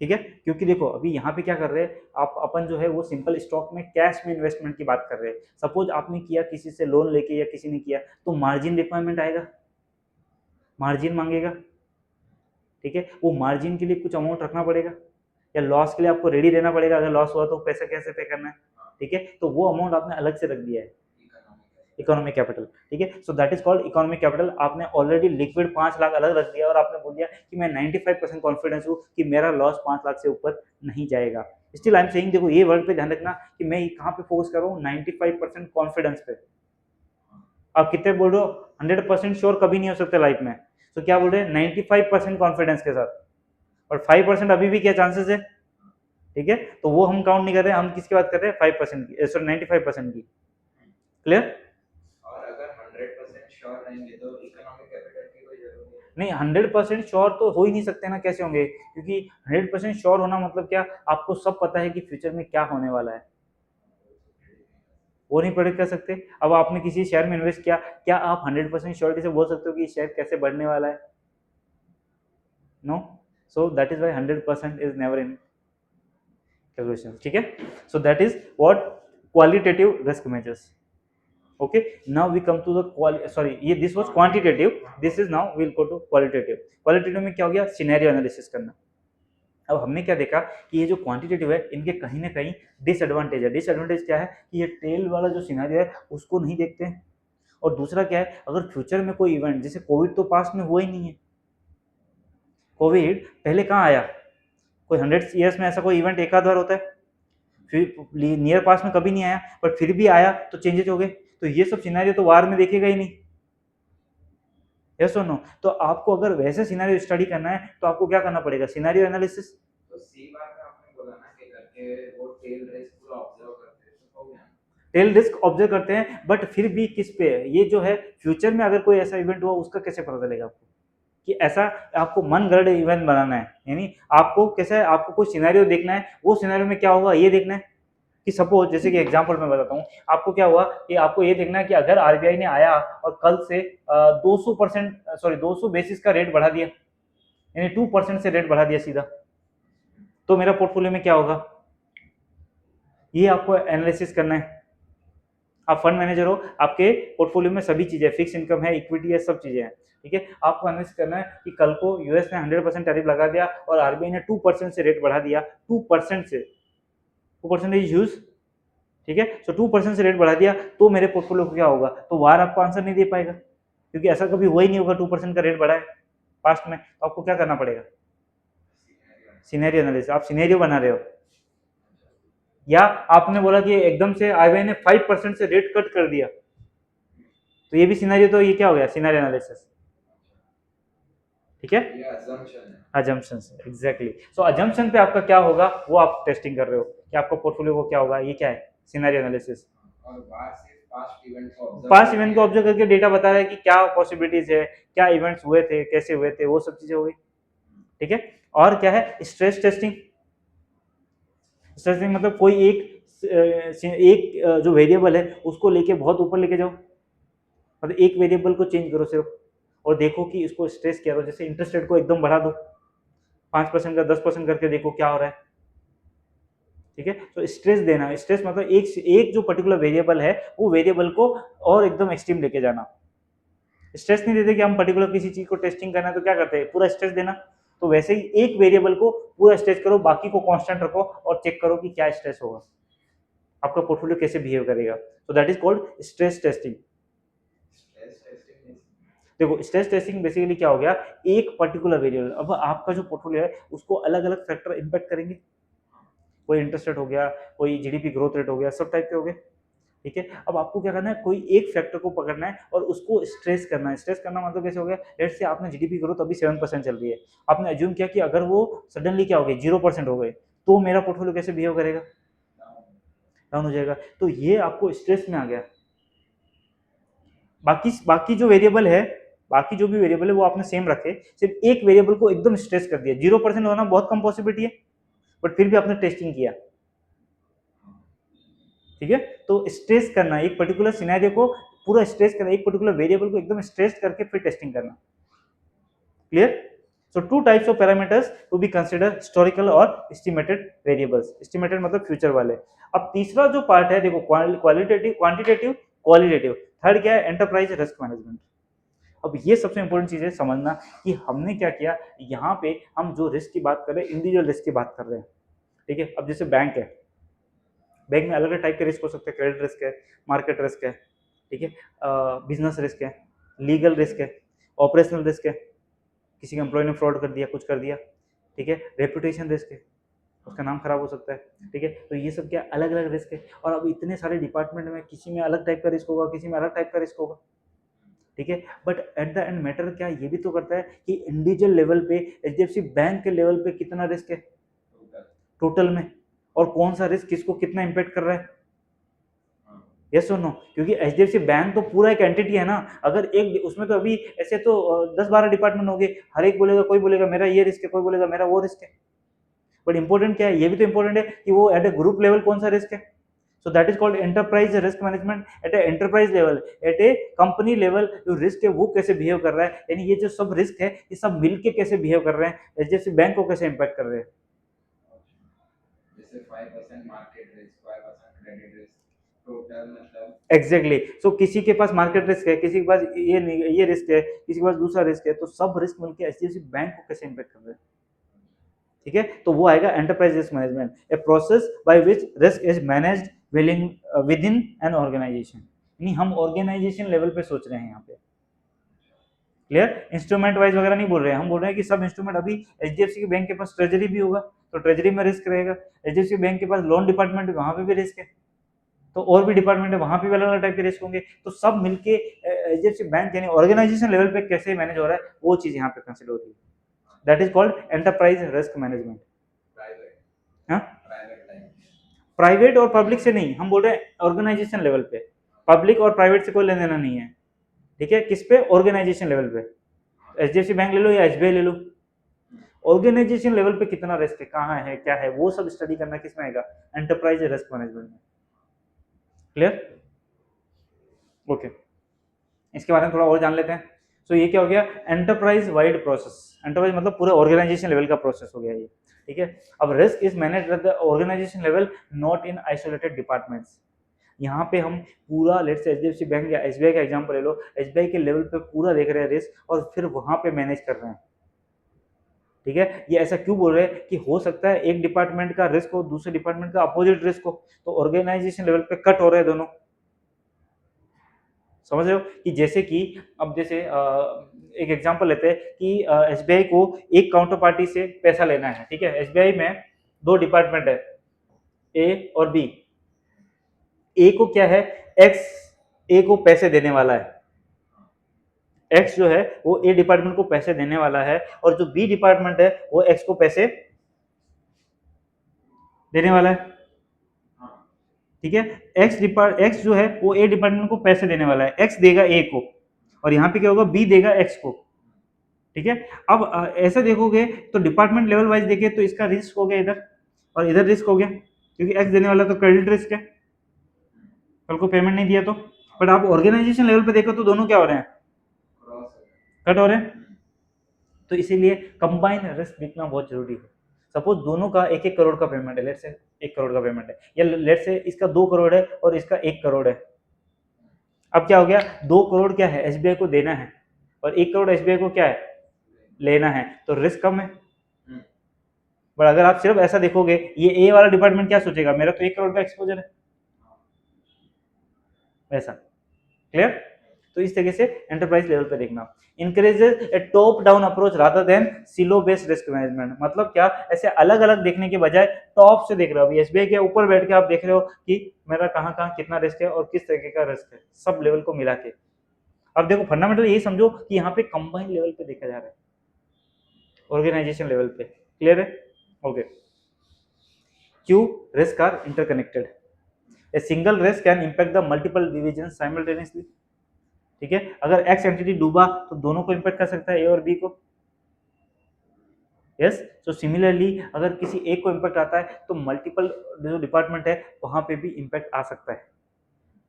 ठीक है, क्योंकि देखो अभी यहाँ पे क्या कर रहे हैं आप, अपन जो है वो सिंपल स्टॉक में कैश में इन्वेस्टमेंट की बात कर रहे हैं। सपोज आपने किया किसी से लोन लेके या किसी ने किया, तो मार्जिन रिक्वायरमेंट आएगा, मार्जिन मांगेगा। ठीक है, वो मार्जिन के लिए कुछ अमाउंट रखना पड़ेगा, या लॉस के लिए आपको रेडी रहना पड़ेगा, अगर लॉस हुआ तो पैसा कैसे पे करना है। ठीक है, तो वो अमाउंट आपने अलग से रख दिया है, इकोनॉमिक कैपिटल। ठीक है, so that is called economic capital. आपने ऑलरेडी लिक्विड 5 लाख अलग रख दिया और आपने बोल दिया कि मैं 95% कॉन्फिडेंस हूँ कि मेरा लॉस 5 लाख से ऊपर नहीं जाएगा। स्टिल आई एम सेइंग, देखो ये वर्ड पे ध्यान रखना कि मैं कहाँ पे फोकस कर रहा हूँ, 95% कॉन्फिडेंस पे। आप कितने बोल रहे हो, 100% श्योर कभी नहीं हो सकते लाइफ में, तो क्या बोल रहे हैं 95% कॉन्फिडेंस के साथ, और 5% अभी भी क्या चांसेस है, ठीक है, तो वो हम काउंट नहीं कर रहे, हम किसकी बात कर रहे हैं, 5% की, सॉरी 95% की। क्लियर? और अगर 100% श्योर रहेंगे तो इकोनॉमिक कैपिटल की कोई जरूरत नहीं, 100% श्योर तो हो ही नहीं सकते ना, कैसे होंगे, क्योंकि 100% श्योर होना मतलब क्या, आपको सब पता है कि फ्यूचर में क्या होने वाला है, वो नहीं प्रेडिक्ट कर सकते। अब आपने किसी शेयर में इन्वेस्ट किया, क्या आप 100% श्योरिटी से बोल सकते हो कि ये शेयर कैसे बढ़ने वाला है? No. So that is why 100% is never in calculation, ठीक है। So that is what qualitative risk measures. Okay, now we come to the sorry, ये this was quantitative, this is now we'll go to qualitative। qualitative में क्या हो गया, scenario analysis करना। अब हमने क्या देखा कि ये जो क्वांटिटेटिव है, इनके कहीं ना कहीं डिसएडवांटेज है। डिसएडवांटेज क्या है कि ये टेल वाला जो सिनेरियो है उसको नहीं देखते हैं, और दूसरा क्या है, अगर फ्यूचर में कोई इवेंट, जैसे कोविड तो पास्ट में हुआ ही नहीं है, कोविड पहले कहाँ आया, कोई 100 ईयर्स में ऐसा कोई इवेंट एक आध बार होता है, फिर नियर पास में कभी नहीं आया, पर फिर भी आया तो चेंजेस हो गए, तो ये सब सिनेरियो तो वार में देखेगा ही नहीं, यस और नो। तो आपको अगर वैसे सिनेरियो स्टडी करना है तो आपको क्या करना पड़ेगा, सिनेरियो एनालिसिस। तो सी बार में आपने बोला ना कि करके वो टेल रिस्क पूरा ऑब्जर्व करते हैं, तो हो गया। टेल रिस्क ऑब्जर्व करते हैं, बट फिर भी किस पे है, ये जो है फ्यूचर में अगर कोई ऐसा इवेंट हुआ उसका कैसे पता चलेगा आपको, कि ऐसा आपको मन गढ़ इवेंट बनाना है, यानी आपको कैसा है, आपको कोई सिनेरियो देखना है, वो सिनेरियो में क्या होगा ये देखना है, कि सपोज जैसे कि एग्जांपल मैं बताता हूँ आपको, क्या हुआ कि आपको ये देखना है कि अगर आरबीआई ने आया और कल से 200% सॉरी 200 बेसिस का रेट बढ़ा दिया, यानी 2% से रेट बढ़ा दिया सीधा, तो मेरा पोर्टफोलियो में क्या होगा, ये आपको एनालिसिस करना है। आप फंड मैनेजर हो, आपके पोर्टफोलियो में सभी चीजें, फिक्स इनकम है, इक्विटी है, सब चीजें हैं, ठीक है। आपको एनालिसिस करना है कि कल को यूएस ने 100% टैरिफ लगा दिया और आरबीआई ने 2% से रेट बढ़ा दिया, 2% से, 2% इज ह्यूज, ठीक है। सो 2% से रेट बढ़ा दिया तो मेरे पोर्टफोलियो को क्या होगा, तो वार आपको आंसर नहीं दे पाएगा, क्योंकि ऐसा कभी हुआ ही नहीं होगा 2% का रेट बढ़ा है पास्ट में, तो आपको क्या करना पड़ेगा, सिनेरियो एनालिसिस। आप सिनेरियो बना रहे हो, या आपने बोला कि एकदम से आरबीआई ने 5% से रेट कट कर दिया, तो ये भी सिनेरियो, तो ये क्या हो गया, सिनेरियो एनालिसिस, ठीक है। ये assumption है। Assumptions, exactly. सो अजम्पशन पे आपका क्या होगा, वो आप टेस्टिंग कर रहे हो कि आपका पोर्टफोलियो को क्या होगा, ये क्या है, सिनेरियो एनालिसिस। और बाहर से पास्ट इवेंट को ऑब्जर्व पास्ट इवेंट को ऑब्जर्व करके डेटा बता रहा है कि क्या पॉसिबिलिटीज है, क्या इवेंट्स हुए थे, कैसे हुए थे, वो सब चीजें हो गई, ठीक है। और क्या है, स्ट्रेस टेस्टिंग। स्ट्रेस टेस्टिंग मतलब कोई एक जो वेरिएबल है उसको लेके बहुत ऊपर लेके जाओ, मतलब एक वेरिएबल को चेंज करो सिर्फ, और देखो कि इसको स्ट्रेस क्या हो, जैसे इंटरेस्ट रेट को एकदम बढ़ा दो 5% का 10% करके, देखो क्या हो रहा है, ठीक है। तो स्ट्रेस देना, स्ट्रेस मतलब एक एक जो पर्टिकुलर वेरिएबल है वो वेरिएबल को और एकदम एक्सट्रीम लेके जाना। स्ट्रेस नहीं देते कि हम पर्टिकुलर किसी चीज को टेस्टिंग करना है तो क्या करते हैं, पूरा स्ट्रेस देना, तो वैसे ही एक वेरिएबल को पूरा स्ट्रेस करो, बाकी को कांस्टेंट रखो और चेक करो कि क्या स्ट्रेस होगा, आपका पोर्टफोलियो कैसे बिहेव करेगा। तो that is called stress testing. Stress testing. देखो स्ट्रेस टेस्टिंग बेसिकली क्या हो गया, एक पर्टिकुलर वेरिएबल, अब आपका जो पोर्टफोलियो है उसको अलग अलग फैक्टर इंपैक्ट करेंगे, कोई इंटरेस्ट रेट हो गया, कोई जीडीपी ग्रोथ रेट हो गया, सब टाइप के हो गए, ठीक है। अब आपको क्या करना है, कोई एक फैक्टर को पकड़ना है और उसको स्ट्रेस करना है। स्ट्रेस करना मतलब कैसे हो गया, लेट्स से आपने जीडीपी ग्रोथ अभी 7% चल रही है, आपने अज्यूम किया कि अगर वो सडनली क्या हो गई 0% हो गए, तो मेरा पोर्टफोलियो कैसे बिहेव करेगा, डाउन हो जाएगा, तो ये आपको स्ट्रेस में आ गया। बाकी बाकी जो वेरिएबल है, बाकी जो भी वेरिएबल है वो आपने सेम रखे, सिर्फ एक वेरिएबल को एकदम स्ट्रेस कर दिया, 0% होना बहुत कम पॉसिबिलिटी है, बट फिर भी आपने टेस्टिंग किया, ठीक है। तो स्ट्रेस करना, एक पर्टिकुलर सिनेरियो को पूरा स्ट्रेस करना, एक पर्टिकुलर वेरिएबल को एकदम स्ट्रेस करके फिर टेस्टिंग करना, clear. So two types of parameters to be consider, historical और एस्टिमेटेड वेरिएबल्स। एस्टिमेटेड मतलब फ्यूचर वाले। अब तीसरा जो पार्ट है देखो, क्वालिटेटिव, क्वांटिटेटिव, क्वालिटेटिव। थर्ड क्या है, एंटरप्राइज रिस्क मैनेजमेंट। अब ये सबसे इंपॉर्टेंट चीज है समझना कि हमने क्या किया, यहाँ पे हम जो रिस्क की बात कर रहे हैं, इंडिविजुअल रिस्क की बात कर रहे हैं, ठीक है। अब जैसे बैंक है, बैंक में अलग अलग टाइप के रिस्क हो सकते हैं, क्रेडिट रिस्क है, मार्केट रिस्क है, ठीक है, बिजनेस रिस्क है, लीगल रिस्क है, ऑपरेशनल रिस्क है, किसी के एम्प्लॉय ने फ्रॉड कर दिया, कुछ कर दिया, ठीक है, रेपुटेशन रिस्क है, उसका नाम खराब हो सकता है, ठीक है। तो ये सब क्या अलग अलग रिस्क है, और अब इतने सारे डिपार्टमेंट में किसी में अलग टाइप का रिस्क होगा, किसी में अलग टाइप का रिस्क होगा, ठीक है। But at the and matter क्या ये भी तो करता है कि इंडिविजुअल लेवल पे एचडीएफसी बैंक के लेवल पे कितना रिस्क है टोटल में, और कौन सा रिस्क किसको कितना इम्पेक्ट कर रहा है, यस और नो। क्योंकि एचडीएफसी बैंक तो पूरा एक एंटिटी है ना, अगर एक उसमें तो अभी ऐसे तो 10-12 डिपार्टमेंट होंगे, हर एक बोलेगा, कोई बोलेगा मेरा ये रिस्क है, कोई बोलेगा मेरा वो रिस्क है। बट इंपॉर्टेंट क्या है, ये भी तो इंपॉर्टेंट है कि वो एट ए ग्रुप लेवल कौन सा रिस्क है। So that is called enterprise risk management at a enterprise level, at a company level जो रिस्क है वो कैसे बिहेव कर रहा है, यानी ये जो सब रिस्क है ये सब मिलके कैसे बिहेव कर रहे हैं, एचडीएफसी बैंक को कैसे इंपैक्ट कर रहे हैं। जैसे 5% market risk, 5% credit risk, total मतलब एग्जैक्टली सो किसी के पास मार्केट रिस्क है, किसी के पास ये रिस्क है, किसी के पास दूसरा रिस्क है, तो सब रिस्क मिलके एचडीएफसी बैंक को कैसे इंपैक्ट कर रहे हैं, ठीक है। तो वो आएगा enterprise risk management, a process by which risk is managed with in an organization, यानी हम ऑर्गेनाइजेशन लेवल पे सोच रहे हैं यहाँ पे, क्लियर। इंस्ट्रूमेंट वाइज वगैरह नहीं बोल रहे हैं, हम बोल रहे हैं कि सब इंस्ट्रूमेंट, अभी एचडीएफसी के बैंक के पास ट्रेजरी भी होगा तो ट्रेजरी में रिस्क रहेगा, एचडीएफसी बैंक के पास लोन डिपार्टमेंट वहां पे भी रिस्क है, तो और भी डिपार्टमेंट है वहां पे भी अलग अलग टाइप के रिस्क होंगे, तो सब मिलके एचडीएफसी बैंक यानी ऑर्गेनाइजेशन लेवल पे कैसे मैनेज हो रहा है वो चीज यहाँ पे कंसिडर होती है, that is called enterprise risk management. Private हाँ, प्राइवेट लाइन प्राइवेट और पब्लिक से नहीं, हम बोल रहे हैं ऑर्गेनाइजेशन लेवल पे, पब्लिक और प्राइवेट से कोई लेना देना नहीं है, ठीक है। किस पे, ऑर्गेनाइजेशन लेवल पे, एचडीएफसी बैंक ले लो या एसबीआई ले लो, ऑर्गेनाइजेशन लेवल पे कितना रिस्क है, कहाँ है, क्या है, वो सब स्टडी करना किसमें आएगा, एंटरप्राइज रिस्क मैनेजमेंट में, क्लियर, ओके। इसके बारे में थोड़ा और जान लेते हैं। सो ये क्या हो गया, एंटरप्राइज वाइड प्रोसेस, एंटरप्राइज मतलब पूरे ऑर्गेनाइजेशन लेवल का प्रोसेस हो गया ये, ठीक है। अब risk is managed at the organization level, not in isolated departments. यहाँ पे हम पूरा, लेट्स से एचडीएफसी बैंक या एसबीआई का एग्जांपल ले लो, एसबीआई के लेवल पे पूरा देख रहे हैं रिस्क और फिर वहां पे मैनेज कर रहे हैं, ठीक है। ये ऐसा क्यों बोल रहे हैं कि हो सकता है एक डिपार्टमेंट का रिस्क हो, दूसरे डिपार्टमेंट का अपोजिट रिस्क हो, तो ऑर्गेनाइजेशन लेवल पे कट हो रहे हैं दोनों, समझ रहे हो। कि जैसे कि अब जैसे एक एग्जांपल लेते हैं कि एसबीआई को एक काउंटर पार्टी से पैसा लेना है, ठीक है। एसबीआई में दो डिपार्टमेंट है, ए और बी। ए को क्या है, एक्स ए को पैसे देने वाला है, एक्स जो है वो ए डिपार्टमेंट को पैसे देने वाला है, और जो बी डिपार्टमेंट है वो एक्स को पैसे देने वाला है, ठीक है। एक्स जो है वो ए डिपार्टमेंट को पैसे देने वाला है, एक्स देगा ए को, और यहाँ पे क्या होगा, बी देगा एक्स को, ठीक है। अब ऐसे देखोगे तो डिपार्टमेंट लेवल वाइज देखे तो इसका रिस्क हो गया इधर, और इधर रिस्क हो गया, क्योंकि एक्स देने वाला तो क्रेडिट रिस्क है, कल को पेमेंट नहीं दिया तो। बट आप ऑर्गेनाइजेशन लेवल पे देखो तो दोनों क्या हो रहे हैं, कट हो रहे हैं। तो इसीलिए कंबाइन रिस्क देखना बहुत जरूरी है। सपोज दोनों का 1-1 करोड़ का पेमेंट है, लेट से 1 करोड़ का पेमेंट है, या लेट से इसका 2 करोड़ है और इसका 1 करोड़ है। अब क्या हो गया, 2 करोड़ क्या है एसबीआई को देना है, और 1 करोड़ एसबीआई को क्या है लेना है, तो रिस्क कम है। बट अगर आप सिर्फ ऐसा देखोगे, ये ए वाला डिपार्टमेंट क्या सोचेगा, मेरा तो 1 करोड़ का एक्सपोजर है, वैसा, क्लियर। तो इस तरीके से एंटरप्राइज लेवल पे देखना, encourages a top down approach rather than silo based risk management. मतलब क्या, ऐसे अलग अलग देखने के बजाय टॉप से देख रहे हो, अभी एसबीआई के ऊपर बैठ के आप देख रहे हो कि मेरा कहाँ कहाँ कितना रिस्क है और किस तरीके का रिस्क है, सब लेवल को मिला के। अब देखो फंडामेंटल यही समझो कि यहाँ पे कंबाइन लेवल पे देखा जा रहा है, ऑर्गेनाइजेशन लेवल पे, क्लियर है, ओके। क्यों, risk are interconnected, a single risk can impact the multiple division simultaneously, ठीक है। अगर एक्स एंटिटी डूबा तो दोनों को इंपैक्ट कर सकता है, ए और बी को, यस। सो सिमिलरली अगर किसी एक को इंपैक्ट आता है तो मल्टीपल जो डिपार्टमेंट है वहां पे भी इंपैक्ट आ सकता है,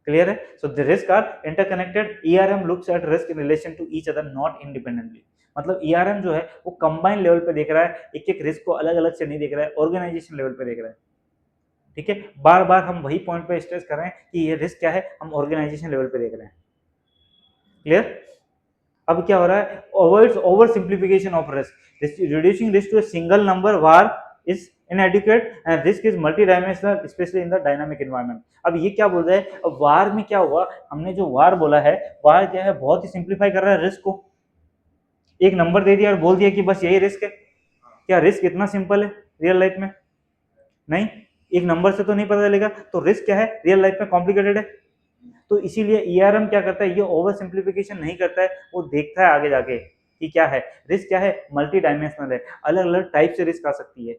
क्लियर है। So the risk are interconnected, ERM looks at risk in relation to each other not independently. मतलब ईआरएम जो है वो कंबाइन लेवल पे देख रहा है, एक एक रिस्क को अलग अलग से नहीं देख रहा है, ऑर्गेनाइजेशन लेवल पे देख रहा है, ठीक है। बार बार हम वही पॉइंट पे स्ट्रेस कर रहे हैं कि ये रिस्क क्या है, हम ऑर्गेनाइजेशन लेवल पे देख रहे हैं, क्लियर। अब क्या हो रहा है, over simplification of risk, reducing risk to a single number VaR is inadequate and risk is multidimensional especially in the dynamic environment। अब ये क्या बोल रहा है, अब वार में क्या हुआ, हमने जो वार बोला है, वार क्या है, बहुत ही सिंप्लीफाई कर रहा है रिस्क को, एक नंबर दे दिया और बोल दिया कि बस यही रिस्क है। क्या रिस्क इतना सिंपल है रियल लाइफ में, नहीं, एक नंबर से तो नहीं पता चलेगा। तो रिस्क क्या है, रियल लाइफ में कॉम्प्लिकेटेड है। तो इसीलिए ईआरएम क्या करता है, ये ओवर सिंप्लीफिकेशन नहीं करता है, वो देखता है आगे जाके कि क्या है रिस्क, क्या है मल्टी डायमेंशनल है, अलग अलग टाइप से रिस्क आ सकती है।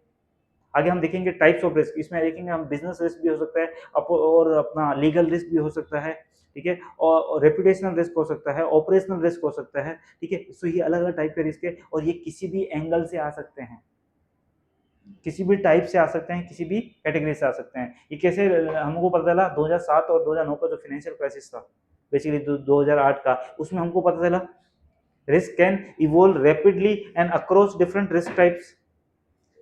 आगे हम देखेंगे टाइप्स ऑफ रिस्क, इसमें देखेंगे हम बिजनेस रिस्क भी हो सकता है और अपना लीगल रिस्क भी हो सकता है, ठीक है, और रेपुटेशनल रिस्क हो सकता है, ऑपरेशनल रिस्क हो सकता है, ठीक है। सो ये अलग अलग टाइप के रिस्क है और ये किसी भी एंगल से आ सकते हैं, किसी भी टाइप से आ सकते हैं, किसी भी कैटेगरी से आ सकते हैं। ये कैसे हमको पता चला, 2007 और 2009 का जो फाइनेंशियल क्राइसिस था, बेसिकली 2008 का, उसमें हमको पता चला risk can evolve rapidly and across different risk types.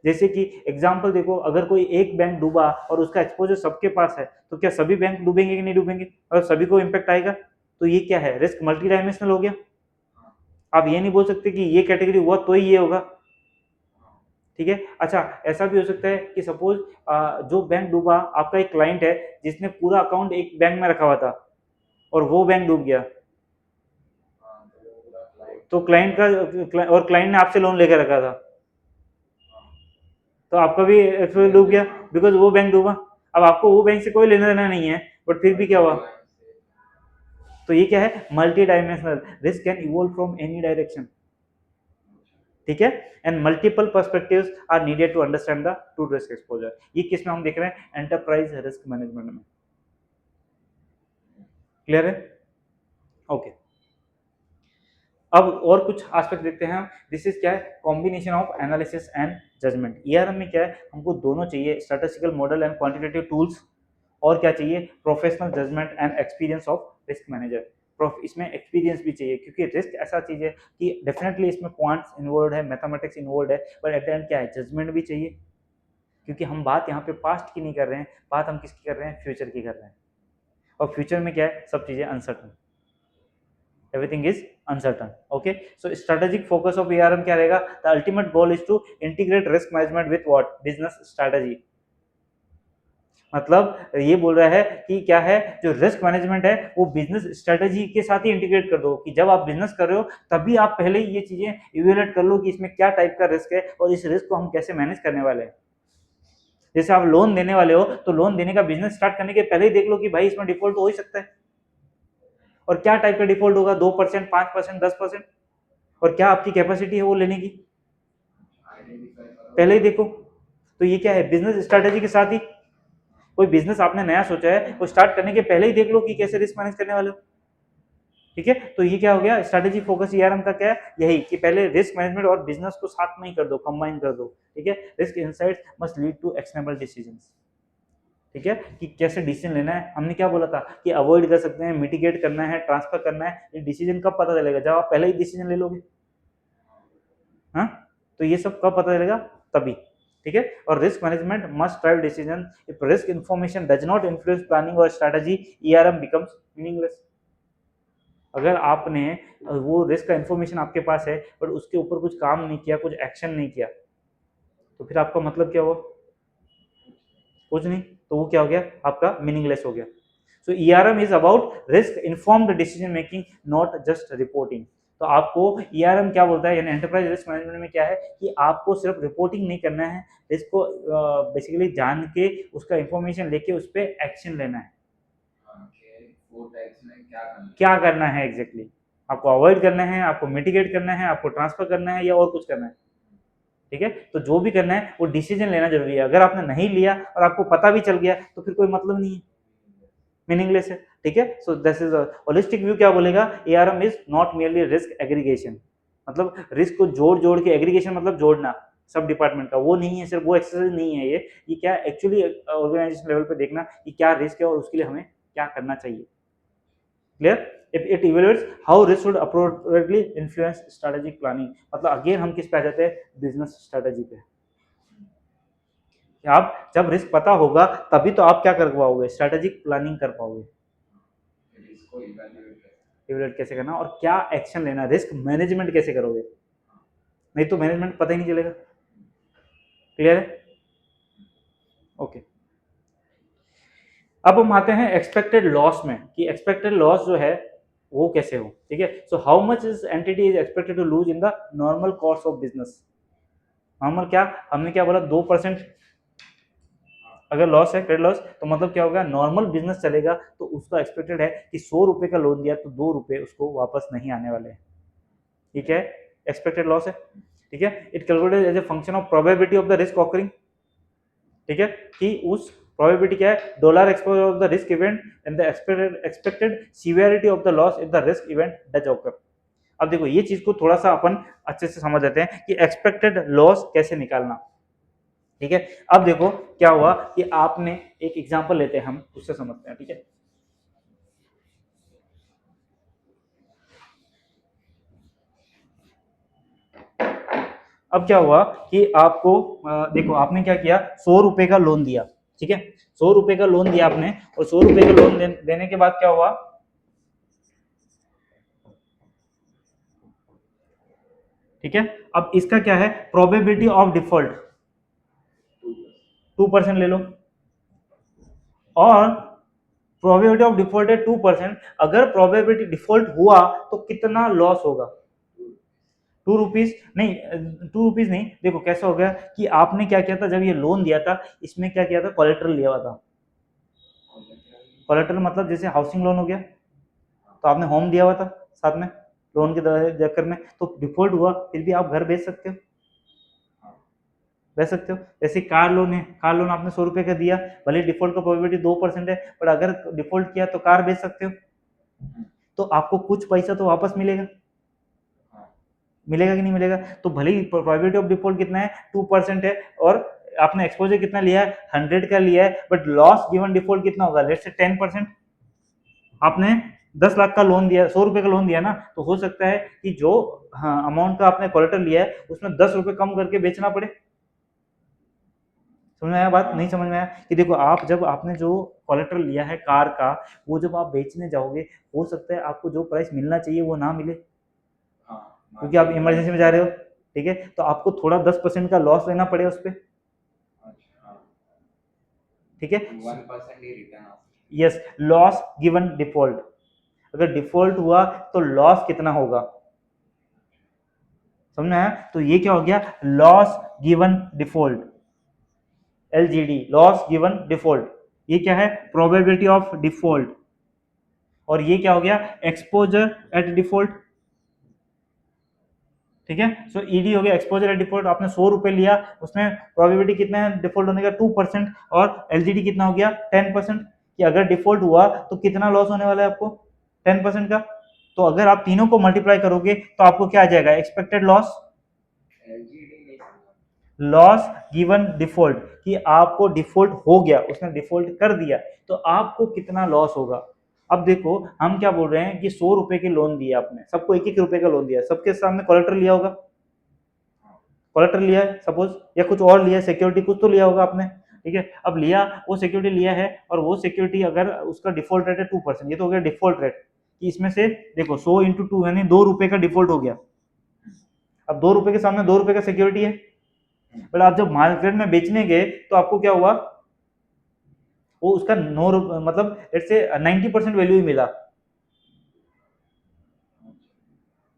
जैसे कि एग्जांपल देखो, अगर कोई एक बैंक डूबा और उसका एक्सपोजर सबके पास है, तो क्या सभी बैंक डूबेंगे कि नहीं डूबेंगे, और सभी को इम्पैक्ट आएगा? तो ये क्या है, रिस्क मल्टी डायमेंशनल हो गया। आप ये नहीं बोल सकते कि ये कैटेगरी हुआ तो ही ये होगा, ठीक है। अच्छा, ऐसा भी हो सकता है कि सपोज जो बैंक डूबा, आपका एक क्लाइंट है जिसने पूरा अकाउंट एक बैंक में रखा हुआ था और वो बैंक डूब गया, तो क्लाइंट का और क्लाइंट ने आपसे लोन लेकर रखा था, तो आपका भी एक्सपोजर डूब गया बिकॉज वो बैंक डूबा। अब आपको वो बैंक से कोई लेना देना नहीं है, बट फिर भी क्या हुआ, तो ये क्या है, multi dimensional risk can evolve from any direction, ठीक है। And multiple perspectives are needed to understand the true risk exposure. ये किस में हम देख रहे हैं, एंटरप्राइज रिस्क मैनेजमेंट में। क्लियर है? ओके, अब और कुछ एस्पेक्ट देखते हैं हम। दिस इज क्या है, combination of analysis and judgement. ERM में क्या है, हमको दोनों चाहिए, statistical model and quantitative tools, और क्या चाहिए, professional judgement and experience of risk manager. इसमें एक्सपीरियंस भी चाहिए, क्योंकि रिस्क ऐसा चीज है कि डेफिनेटली इसमें क्वांट्स इन्वॉल्व है, मैथमेटिक्स इन्वॉल्व है, पर एट द एंड क्या है, जजमेंट भी चाहिए, क्योंकि हम बात यहाँ पे पास्ट की नहीं कर रहे हैं, बात हम किसकी कर रहे हैं, फ्यूचर की कर रहे हैं। और फ्यूचर में क्या है, सब चीजें uncertain, everything is uncertain. Okay, so strategic focus of ARM क्या रहेगा, the ultimate goal is to integrate risk management with what, business strategy. मतलब ये बोल रहा है कि क्या है, जो रिस्क मैनेजमेंट है वो बिजनेस स्ट्रेटेजी के साथ ही इंटीग्रेट कर दो, कि जब आप बिजनेस कर रहे हो तभी आप पहले ही ये चीजें इवेल्युएट कर लो कि इसमें क्या टाइप का रिस्क है और इस रिस्क को हम कैसे मैनेज करने वाले हैं। जैसे आप लोन देने वाले हो, तो लोन देने का बिजनेस स्टार्ट करने के पहले ही देख लो कि भाई इसमें डिफॉल्ट तो हो ही सकता है, और क्या टाइप का डिफॉल्ट होगा, 2%, 5%, 10%, और क्या आपकी कैपेसिटी है वो लेने की, पहले ही देखो। तो ये क्या है, बिजनेस स्ट्रेटेजी के साथ ही, कोई बिजनेस आपने नया सोचा है, वो स्टार्ट करने के पहले ही देख लो कि कैसे रिस्क मैनेज करने वाले हो, ठीक है। तो ये क्या हो गया, स्ट्रेटेजी फोकस ईआरएम का क्या है, यही कि पहले रिस्क मैनेजमेंट और बिजनेस को साथ में ही कर दो, कंबाइन कर दो, ठीक है। Risk insights must lead to actionable decisions, ठीक है, कि कैसे डिसीजन लेना है। हमने क्या बोला था कि अवॉइड कर सकते हैं, मिटिगेट करना है, ट्रांसफर करना है, ये डिसीजन कब पता चलेगा, जब आप पहले ही डिसीजन ले लोगे, हाँ। तो ये सब कब पता चलेगा, तभी, ठीक है। और risk management must drive decision, if risk information does not influence planning और स्ट्रेटजी, ईआरएम बिकम्स मीनिंगलेस। अगर आपने वो रिस्क का इंफॉर्मेशन आपके पास है पर उसके ऊपर कुछ काम नहीं किया, कुछ एक्शन नहीं किया, तो फिर आपका मतलब क्या हुआ, कुछ नहीं, तो वो क्या हो गया, आपका मीनिंगलेस हो गया। So ERM is about risk informed decision making, not just reporting. तो आपको ईआरएम क्या बोलता है, यानी एंटरप्राइज रिस्क मैनेजमेंट में क्या है कि आपको सिर्फ रिपोर्टिंग नहीं करना है, रिस्क को बेसिकली जान के उसका इंफॉर्मेशन लेके उस पर एक्शन लेना है। क्या करना है एग्जैक्टली exactly? आपको अवॉइड करना है, आपको मिटिगेट करना है, आपको ट्रांसफर करना है, या और कुछ करना है, ठीक है। तो जो भी करना है वो डिसीजन लेना जरूरी है। अगर आपने नहीं लिया और आपको पता भी चल गया तो फिर कोई मतलब नहीं है, मीनिंगलेस है, ठीक है। So this is holistic view क्या बोलेगा, ARM is not merely risk aggregation, मतलब रिस्क को जोड़ जोड़ के, एग्रीगेशन मतलब जोड़ना सब डिपार्टमेंट का, वो नहीं है, सिर्फ वो एक्सरसाइज नहीं है ये क्या एक्चुअली ऑर्गेनाइजेशन लेवल पे देखना कि क्या रिस्क है और उसके लिए हमें क्या करना चाहिए। Clear? If it evaluates how risk should appropriately influence strategic planning, मतलब अगेन हम किस पे आ जाते हैं, बिजनेस स्ट्रेटेजी पे। आप जब रिस्क पता होगा तभी तो आप क्या कर पाओगे, स्ट्रेटेजिक प्लानिंग कर पाओगे, इवेल्युएट कैसे करना और क्या एक्शन लेना, रिस्क मैनेजमेंट कैसे करोगे, नहीं तो मैनेजमेंट पता ही नहीं चलेगा। क्लियर है? ओके, अब हम आते हैं एक्सपेक्टेड लॉस में, कि एक्सपेक्टेड लॉस जो है वो कैसे हो, ठीक है। So how much is entity is expected to lose in the normal course of business. Normal क्या, हमने क्या बोला, 2%, अगर लॉस है क्रेडिट लॉस, तो मतलब क्या होगा, नॉर्मल बिजनेस चलेगा तो उसका एक्सपेक्टेड है कि 100 रुपए का लोन दिया तो 2 रुपए उसको वापस नहीं आने वाले हैं। ठीक है, एक्सपेक्टेड लॉस है। ठीक है, it calculated as a function of probability of the risk occurring. ठीक है, कि उस प्रोबेबिलिटी क्या है, dollar exposure of the risk event and the expected severity of the loss if the risk event does occur. अब देखो ये चीज को थोड़ा सा अपन अच्छे से समझ लेते हैं कि एक्सपेक्टेड लॉस कैसे निकालना। ठीक है, अब देखो क्या हुआ कि आपने एक एग्जांपल लेते हैं, हम उससे समझते हैं। ठीक है, अब क्या हुआ कि आपको देखो आपने क्या किया, 100 रुपए का लोन दिया। ठीक है, 100 रुपए का लोन दिया आपने, और 100 रुपए का लोन देने के बाद क्या हुआ, ठीक है, अब इसका क्या है, प्रोबेबिलिटी ऑफ डिफॉल्ट 2% ले लो, और प्रोबेबिलिटी ऑफ डिफॉल्ट है 2%। अगर प्रोबेबिलिटी डिफॉल्ट हुआ तो कितना लॉस होगा, 2 रुपीज नहीं, 2 रुपीज नहीं। देखो कैसा हो गया कि आपने क्या किया था, जब ये लोन दिया था इसमें क्या किया था, कोलेट्रल लिया हुआ था। कोलेट्रल मतलब जैसे हाउसिंग लोन हो गया, तो आपने होम दिया हुआ था साथ में लोन के चक्कर में, तो डिफॉल्ट हुआ फिर भी आप घर बेच सकते हो, बेच सकते हो। जैसे कार लोन है, कार लोन आपने 100 रुपए का दिया, भले डिफॉल्ट का प्रोबेबिलिटी 2% है, पर अगर डिफॉल्ट किया तो कार बेच सकते हो, तो आपको कुछ पैसा तो वापस मिलेगा, मिलेगा कि नहीं मिलेगा। तो भले ही प्रोबेबिलिटी ऑफ डिफॉल्ट कितना है, 2% है, और आपने एक्सपोजर कितना लिया है, 100 का लिया है, बट लॉस गिवन डिफॉल्ट कितना होगा, लेट्स से 10%। आपने 10 लाख का लोन दिया, 100 रुपए का लोन दिया ना, तो हो सकता है कि जो हाँ अमाउंट का आपने कोलेटरल लिया है उसमें 10 रुपए कम करके बेचना पड़े। समझ में आया बात, नहीं समझ में आया? कि देखो आप जब आपने जो कोलेटरल लिया है कार का, वो जब आप बेचने जाओगे हो सकता है आपको जो प्राइस मिलना चाहिए वो ना मिले, क्योंकि आप इमरजेंसी में जा रहे हो। ठीक है, तो आपको थोड़ा 10% का लॉस लेना पड़े उस पर। ठीक है, 1% ही return yes, loss given default, अगर डिफॉल्ट हुआ तो लॉस कितना होगा, समझ में आया? तो ये क्या हो गया, loss given default, LGD, loss given default. ये क्या है, प्रोबेबिलिटी ऑफ डिफॉल्ट, और ये क्या हो गया, एक्सपोजर एट डिफॉल्ट। ठीक है, सो ईडी हो गया एक्सपोजर एट डिफॉल्ट। आपने 100 रुपए लिया, उसमें प्रोबेबिलिटी कितना है डिफॉल्ट होने का, 2%, और एलजीडी कितना हो गया, 10%, कि अगर डिफॉल्ट हुआ तो कितना लॉस होने वाला है आपको, 10% का। तो अगर आप तीनों को मल्टीप्लाई करोगे तो आपको क्या आ जाएगा, expected loss, loss given default, कि आपको डिफॉल्ट हो गया, उसने डिफॉल्ट कर दिया तो आपको कितना लॉस होगा। अब देखो हम क्या बोल रहे हैं कि 100 रुपए के लोन दिया आपने, सबको 1-1 रुपए का लोन दिया, सबके सामने कोलेटरल लिया होगा, कोलेटरल लिया है सपोज, या कुछ और लिया है, सिक्योरिटी कुछ तो लिया होगा आपने। ठीक है, अब लिया, वो सिक्योरिटी लिया है, और वो सिक्योरिटी अगर उसका डिफॉल्ट रेट है 2%, ये तो हो गया डिफॉल्ट रेट, कि इसमें से देखो 100 इंटू 2 यानी 2 रुपए का डिफॉल्ट हो गया। अब 2 रुपए के सामने 2 रुपए का सिक्योरिटी है, बट आप जब मार्केट में बेचने गए तो आपको क्या हुआ, वो उसका 9 मतलब लेट्स से 90% वैल्यू ही मिला,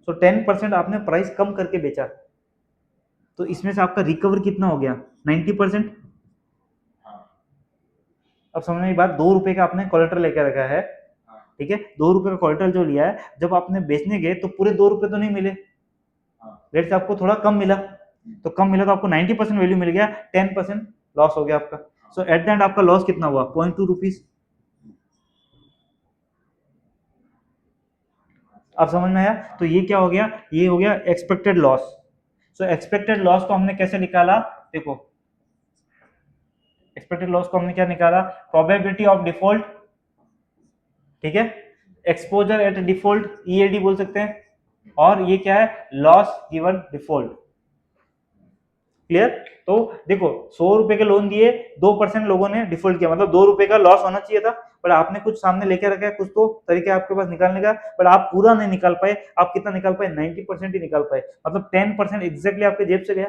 तो 10% आपने प्राइस कम करके बेचा, तो इसमें से आपका रिकवर कितना हो गया, 90%। अब समझ में बात, 2 रुपए का आपने कोलेटरल लेकर रखा है। ठीक है, 2 रुपए का कोलेटरल जो लिया है, जब आपने बेचने गए तो पूरे 2 रुपए तो नहीं मिले, लेट्स से आपको थोड़ा कम मिला, तो कम मिला तो आपको 90% वैल्यू मिल गया, 10% लॉस हो गया आपका। सो एट द एंड आपका लॉस कितना हुआ, 0.2 रुपीज। अब समझ में आया? तो ये क्या हो गया, ये हो गया एक्सपेक्टेड लॉस। सो एक्सपेक्टेड लॉस को हमने कैसे निकाला, देखो एक्सपेक्टेड लॉस को हमने क्या निकाला, प्रोबेबिलिटी ऑफ डिफॉल्ट, ठीक है, एक्सपोजर एट डिफॉल्ट, ईएडी बोल सकते हैं, और ये क्या है, लॉस गिवन डिफॉल्ट। क्लियर? तो देखो 100 रुपए के लोन दिए, 2% लोगों ने डिफॉल्ट किया, मतलब 2 रुपए का लॉस होना चाहिए था, पर आपने कुछ सामने लेके रखा है, कुछ तो तरीके आपके पास निकालने का, पर आप पूरा नहीं निकाल पाए। आप कितना निकाल पाए, 90% ही निकाल पाए, मतलब 10% एग्जैक्टली आपके जेब से गया।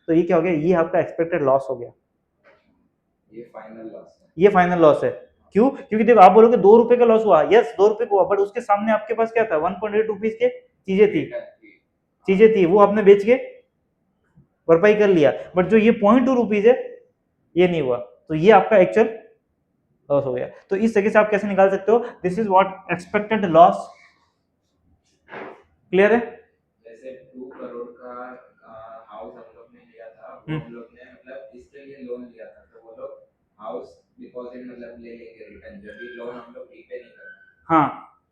तो ये क्या हो गया, ये आपका एक्सपेक्टेड लॉस हो गया, ये फाइनल लॉस है, ये फाइनल लॉस है। क्यों? क्योंकि देखो आप बोलोगे 2 रुपए का लॉस हुआ, यस 2 रुपए का हुआ, बट उसके सामने आपके पास क्या था, 1.8 रुपीज के चीजें थी, वो आपने बेच के भरपाई कर लिया, बट जो ये 0.2 रुपीज है ये नहीं हुआ। तो ये आपका एक्चुअल लॉस हो गया। तो इस तरीके से आप कैसे निकाल सकते हो, this is what expected loss. Clear है? जैसे 2 करोड़ का हाउस हम लोग ने लिया था, वो हम लोग ने मतलब इसके लिए लोन लिया था, तो वो लोग हाउस डिपॉजिट मतलब ले लेंगे रिटर्न, जब भी लोन हम लोग रीपे नहीं करना। हाँ,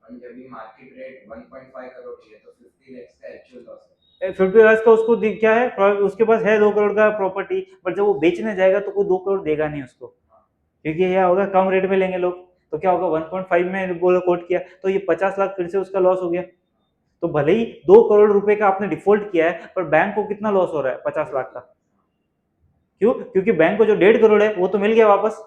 और जब भी मार्केट रेट 1.5 करोड़ की है तो 50 लाख का एक्चुअल लॉस है। 50 लाख का उसको क्या है, उसके पास है 2 करोड़ का प्रॉपर्टी, बट जब वो बेचने जाएगा तो कोई 2 करोड़ देगा नहीं उसको, क्योंकि यह होगा कम रेट में लेंगे लोग, तो क्या होगा 1.5 में बोलो कोट किया, तो ये 50 लाख फिर से उसका लॉस हो गया। तो भले ही 2 करोड़ रुपए का आपने डिफॉल्ट किया है, पर बैंक को कितना लॉस हो रहा है, 50 लाख का। क्यों? क्योंकि बैंक को जो 1.5 करोड़ है वो तो मिल गया वापस,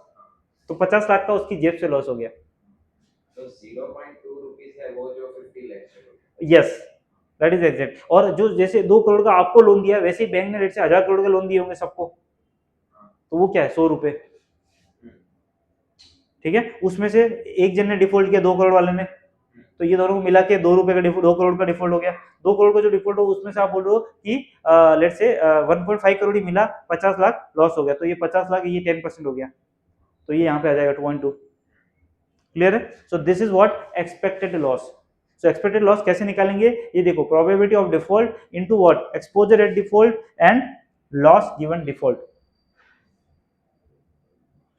तो 50 लाख का उसकी जेब से लॉस हो गया। तो 0.2 रुपीस है वो जो 50 लाख है। Yes, that is exact. और जो जैसे 2 करोड़ का आपको लोन दिया, वैसे ही बैंक ने रेट से 1000 करोड़ का लोन दिए होंगे सबको, तो वो क्या है 100 रुपए। ठीक है, उसमें से एक जन ने डिफॉल्ट किया 2 करोड़ वाले ने, तो ये दोनों को मिला के 2 रुपए का डिफॉल्ट, 2 करोड़ का डिफॉल्ट हो गया। 2 करोड़ का जो डिफॉल्ट हो उसमें से आप बोल रहे हो कि लेट्स से 1.5 करोड़ ही मिला, 50 लाख लॉस हो गया, तो ये 50 लाख, ये 10% हो गया, तो ये यहाँ पे आ जाएगा 2.2। क्लियर है? So this is what expected loss. So expected loss कैसे निकालेंगे, ये देखो, probability of default into what, exposure at default and loss given default.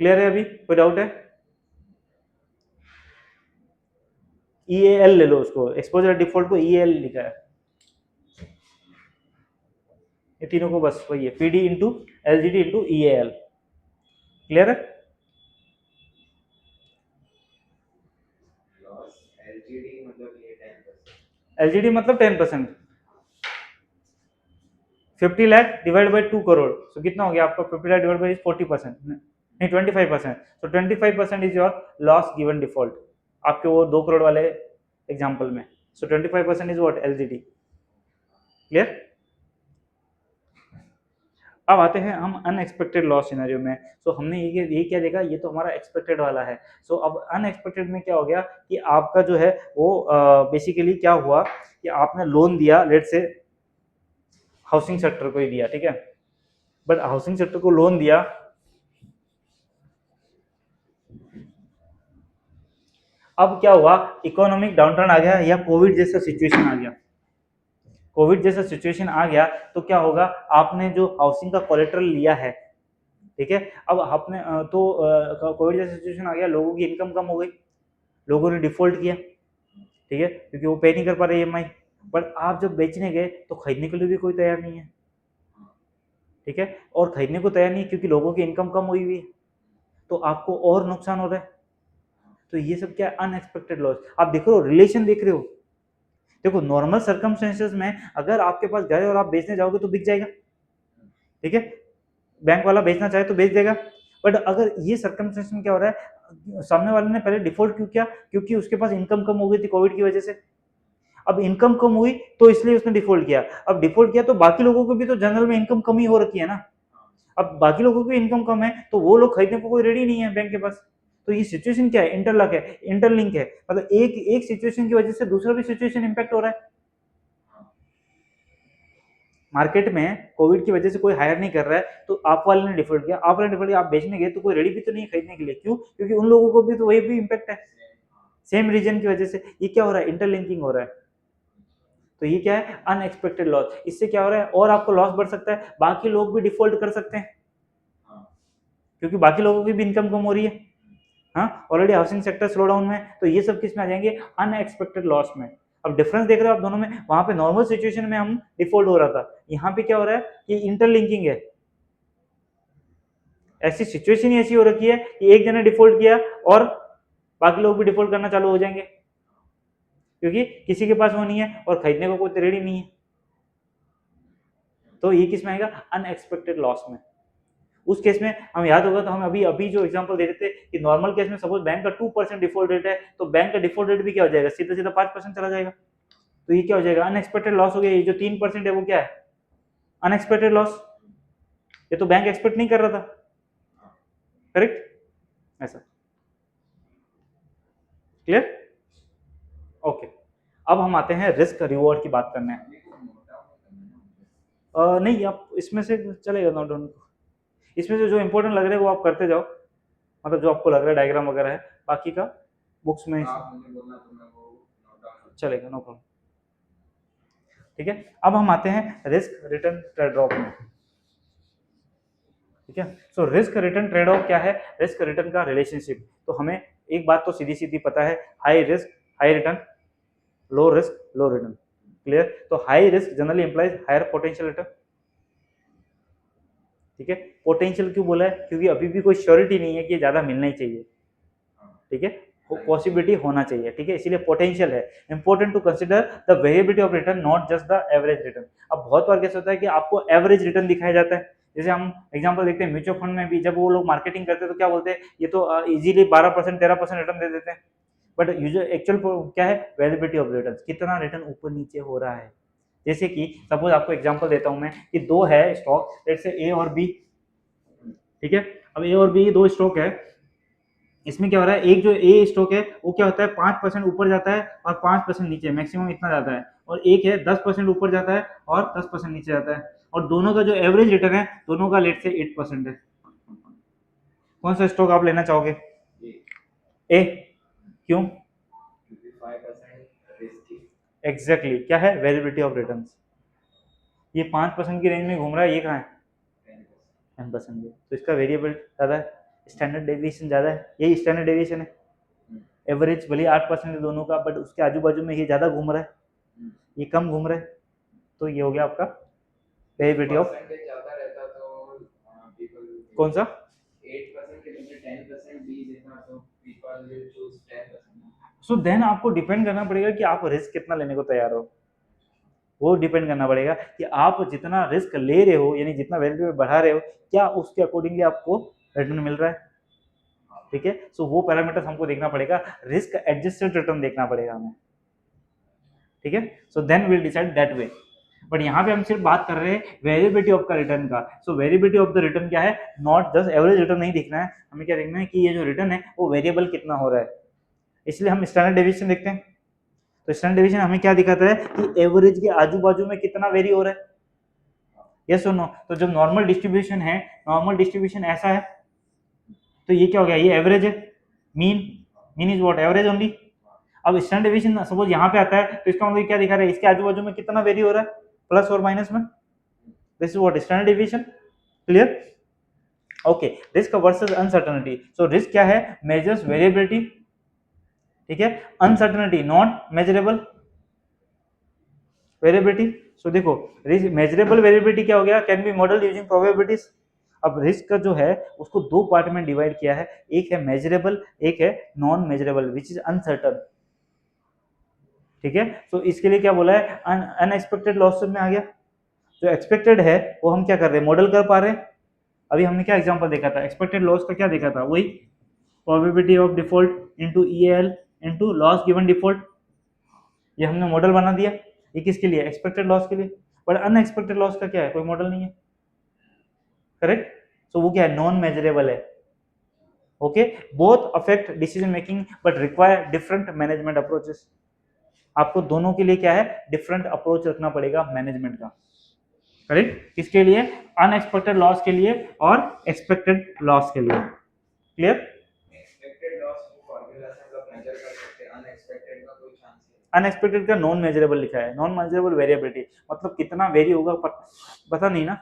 Clear है? अभी कोई डाउट है? EAL ले लो उसको, एक्सपोजर डिफॉल्ट को EAL लिखा है, ये तीनों को बस वही है, PD into LGD into EAL। Clear है? लॉस LGD मतलब ये 10%, LGD मतलब 10%, 50 लाख डिवाइड बाई 2 करोड़, सो कितना हो गया आपका, 50 लाख डिवाइड बाई 40%, नहीं 25%, तो 25% is your loss given default आपके वो 2 करोड़ वाले एग्जाम्पल में। सो 25% इज व्हाट, LGD। क्लियर? अब आते हैं हम अनएक्सपेक्टेड लॉस सिनेरियो में। सो हमने ये क्या देखा, ये तो हमारा एक्सपेक्टेड वाला है। सो अब अनएक्सपेक्टेड में क्या हो गया कि आपका जो है वो बेसिकली क्या हुआ कि आपने लोन दिया, लेट से हाउसिंग सेक्टर को ही दिया, ठीक है, बट हाउसिंग सेक्टर को लोन दिया, अब क्या हुआ, इकोनॉमिक डाउनटर्न आ गया या कोविड जैसा सिचुएशन आ गया, कोविड जैसा सिचुएशन आ गया, तो क्या होगा, आपने जो हाउसिंग का कोलेटरल लिया है, ठीक है, अब आपने तो कोविड जैसा सिचुएशन आ गया, लोगों की इनकम कम हो गई, लोगों ने डिफॉल्ट किया, ठीक है, क्योंकि वो पे नहीं कर पा रहे EMI, बट आप जब बेचने गए तो खरीदने के लिए भी कोई तैयार नहीं है, ठीक है, और खरीदने को तैयार नहीं क्योंकि लोगों की इनकम कम हुई हुई है, तो आपको और नुकसान हो रहा है। तो ये सब क्या है, अनएक्सपेक्टेड लॉस। आप देख रहे हो, रिलेशन देख रहे हो, देखो नॉर्मल सर्कमस्टेंसेस में अगर आपके पास घर है और आप बेचने जाओगे तो बिक जाएगा, ठीक है, बैंक वाला बेचना चाहे तो बेच देगा, बट अगर ये सर्कमस्टेंस में क्या हो रहा है, सामने वाले ने पहले डिफॉल्ट क्यों किया, क्योंकि उसके पास इनकम कम हो गई थी कोविड की वजह से, अब इनकम कम हुई तो इसलिए उसने डिफॉल्ट किया, अब डिफॉल्ट किया तो बाकी लोगों को भी तो जनरल में इनकम कम ही हो रखी है ना, अब बाकी लोगों की इनकम कम है तो वो लोग खरीदने को कोई रेडी नहीं है बैंक के पास, तो ये सिचुएशन क्या है, इंटरलॉक है, इंटरलिंक है, मतलब एक एक सिचुएशन की वजह से दूसरा भी सिचुएशन इंपैक्ट हो रहा है। मार्केट में कोविड की वजह से कोई हायर नहीं कर रहा है, तो आप वाले ने डिफॉल्ट किया, आप वाले ने डिफॉल्ट किया, आप बेचने गए तो कोई रेडी भी तो नहीं है खरीदने के लिए, क्यों, क्योंकि उन लोगों को भी तो वही भी इंपैक्ट है, सेम रीजन की वजह से ये क्या हो रहा है, इंटरलिंकिंग हो रहा है। तो ये क्या है, अनएक्सपेक्टेड लॉस। इससे क्या हो रहा है, और आपको लॉस बढ़ सकता है, बाकी लोग भी डिफॉल्ट कर सकते हैं, क्योंकि बाकी लोगों की भी इनकम कम हो रही है, हाँ, already housing sector slow down में, तो ये सब किस में आ जाएंगे, अनएक्सपेक्टेड लॉस में। अब डिफरेंस देख रहे हो आप दोनों में, वहां पे नॉर्मल सिचुएशन में हम डिफॉल्ट हो रहा था, यहाँ पे क्या हो रहा है कि इंटरलिंकिंग है, ऐसी सिचुएशन ही ऐसी हो रखी है कि एक जने डिफॉल्ट किया और बाकी लोग भी डिफॉल्ट करना चालू हो जाएंगे, क्योंकि किसी के पास वो नहीं है और खरीदने को कोई रेडी नहीं है, तो ये किस में आएगा, अनएक्सपेक्टेड लॉस में। उस केस में हम याद होगा तो हम अभी अभी जो एग्जांपल दे रहे थे कि नॉर्मल केस में सपोज बैंक का 2% डिफॉल्ट रेट है, तो बैंक का डिफॉल्ट रेट भी क्या हो जाएगा, सीधा सीधा 5% चला जाएगा, तो ये क्या हो जाएगा, अनएक्सपेक्टेड लॉस हो गया। ये जो 3% है वो क्या है, अनएक्सपेक्टेड लॉस, ये तो बैंक एक्सपेक्ट नहीं कर रहा था, करेक्ट, ऐसा। क्लियर? ओके, अब हम आते हैं रिस्क रिवॉर्ड की बात करने। नहीं, आप इसमें से चलेगा नोट डाउन, इसमें से जो इंपॉर्टेंट लग रहा है वो आप करते जाओ, मतलब जो आपको लग रहा है डायग्राम वगैरह है, बाकी का बुक्स में आप मुझे बोलना तो मैं वो नोट डाउन कर चलेगा, नो प्रॉब्लम। ठीक है, अब हम आते हैं रिस्क रिटर्न ट्रेड ऑफ में। ठीक है, so risk return trade off क्या है, रिस्क रिटर्न का रिलेशनशिप। तो हमें एक बात तो सीधी सीधी पता है, high risk high return, low risk low return. Clear? तो high risk generally implies higher potential return. ठीक है, पोटेंशियल क्यों बोला है, क्योंकि अभी भी कोई श्योरिटी नहीं है कि ये ज्यादा मिलना ही चाहिए। ठीक है, पॉसिबिलिटी होना चाहिए। ठीक है, इसीलिए पोटेंशियल है। Important to consider the variability of return, not just the average return. अब बहुत बार कैसे होता है कि आपको एवरेज रिटर्न दिखाया जाता है। जैसे हम एग्जांपल देखते हैं म्यूचुअल फंड में भी, जब वो लोग मार्केटिंग करते हैं तो क्या बोलते हैं, ये तो इजीली 12% 13% रिटर्न दे देते हैं। बट यूजर एक्चुअल क्या है, वेरिएबिलिटी ऑफ रिटर्न, कितना रिटर्न ऊपर नीचे हो रहा है। जैसे कि सपोज आपको एग्जांपल देता हूं मैं कि दो है स्टॉक, जैसे ए और बी। ठीक है, अब ए और बी दो स्टॉक है, इसमें क्या हो रहा है, एक जो ए स्टॉक है वो क्या होता है 5% ऊपर जाता है और 5% नीचे, मैक्सिमम इतना जाता है। और एक है 10% ऊपर जाता है और 10% नीचे जाता है। और दोनों का जो एवरेज रिटर्न है दोनों का लेट से 8% है। कौन सा स्टॉक आप लेना चाहोगे? ए। क्यों? क्योंकि 5% रिस्क एग्जैक्टली क्या है, वेरिएबिलिटी ऑफ रिटर्न। ये 5% की रेंज में घूम रहा है, ये कहाँ है 10% में, तो इसका वेरिएबल ज़्यादा है, स्टैंडर्ड डेविएशन ज़्यादा है, यही स्टैंडर्ड डेविएशन है। एवरेज भले 8% है दोनों का, बट उसके आजू बाजू में ये ज़्यादा घूम रहा है, ये कम घूम रहा है, तो ये हो गया आपका वेरिएबिलिटी ऑफ। परसेंटेज ज्यादा रहता तो पीपल कौन सा? 8% के नीचे 10% भी देता तो people will choose 10%। So then आपको डिपेंड करना पड़ेगा कि आप रिस्क कितना लेने को तैयार हो। वो डिपेंड करना पड़ेगा कि आप जितना रिस्क ले रहे हो, यानी जितना वैल्यू बढ़ा रहे हो, क्या उसके अकॉर्डिंगली आपको रिटर्न मिल रहा है। ठीक है, सो वो पैरामीटर्स हमको देखना पड़ेगा, रिस्क एडजस्टेड रिटर्न देखना पड़ेगा हमें। ठीक है, so then will decide that way. But यहाँ पे हम सिर्फ बात कर रहे हैं वेरिएबिलिटी ऑफ का रिटर्न का। सो वेरिएबिलिटी ऑफ द रिटर्न क्या है, नॉट जस्ट एवरेज रिटर्न नहीं देखना है, हमें क्या देखना है कि ये जो रिटर्न है वो वेरिएबल कितना हो रहा है। इसलिए हम स्टैंडर्ड डेविएशन देखते हैं। तो स्टैंडर्ड डेविएशन हमें क्या दिखाता है कि एवरेज के आजू बाजू में कितना वेरी हो रहा है। यस और नो? तो जब नॉर्मल डिस्ट्रीब्यूशन है, नॉर्मल डिस्ट्रीब्यूशन ऐसा है, तो ये क्या हो गया, ये एवरेज है। Mean, mean is what, average only. अब स्टैंडर्ड डेविएशन सपोज यहाँ पे आता है, तो इसका मतलब क्या दिखा रहा है, इसके आजू बाजू में कितना वेरी हो रहा है, प्लस और माइनस में। This is what, standard deviation. Clear? Okay, risk versus uncertainty. So risk क्या है, मेजर्स वेरिएबिलिटी। ठीक है, अनसर्टेनिटी नॉट मेजरेबल वेरिएबिलिटी। सो देखो, मेजरेबल वेरिएबिलिटी क्या हो गया, can be model using probabilities. अब रिस्क का जो है उसको दो पार्ट में डिवाइड किया है, एक है मेजरेबल, एक है non measurable, which is uncertain. ठीक है, तो इसके लिए क्या बोला है, अनएक्सपेक्टेड लॉस में आ गया। जो एक्सपेक्टेड है वो हम क्या कर रहे हैं, मॉडल कर पा रहे हैं। अभी हमने क्या एग्जांपल देखा था, एक्सपेक्टेड लॉस का क्या देखा था, वही probability of default into EL into loss given default. ये हमने मॉडल बना दिया, ये किसके लिए, एक्सपेक्टेड लॉस के लिए। बट अनएक्सपेक्टेड लॉस का क्या है, कोई मॉडल नहीं है। करेक्ट? सो वो क्या है, नॉन मेजरेबल है। Okay, both affect decision making but require different management approaches. आपको दोनों के लिए क्या है, डिफरेंट अप्रोच रखना पड़ेगा मैनेजमेंट का। करेक्ट? किसके लिए, अनएक्सपेक्टेड लॉस के लिए और एक्सपेक्टेड लॉस के लिए। क्लियर? एक्सपेक्टेड लॉस को फॉर्मूला से हम लोग मेजर कर सकते हैं, अनएक्सपेक्टेड का कोई चांस नहीं। अनएक्सपेक्टेड का नॉन मेजरेबल लिखा है, नॉन मेजरेबल वेरिएबिलिटी मतलब कितना वेरी होगा पता नहीं ना,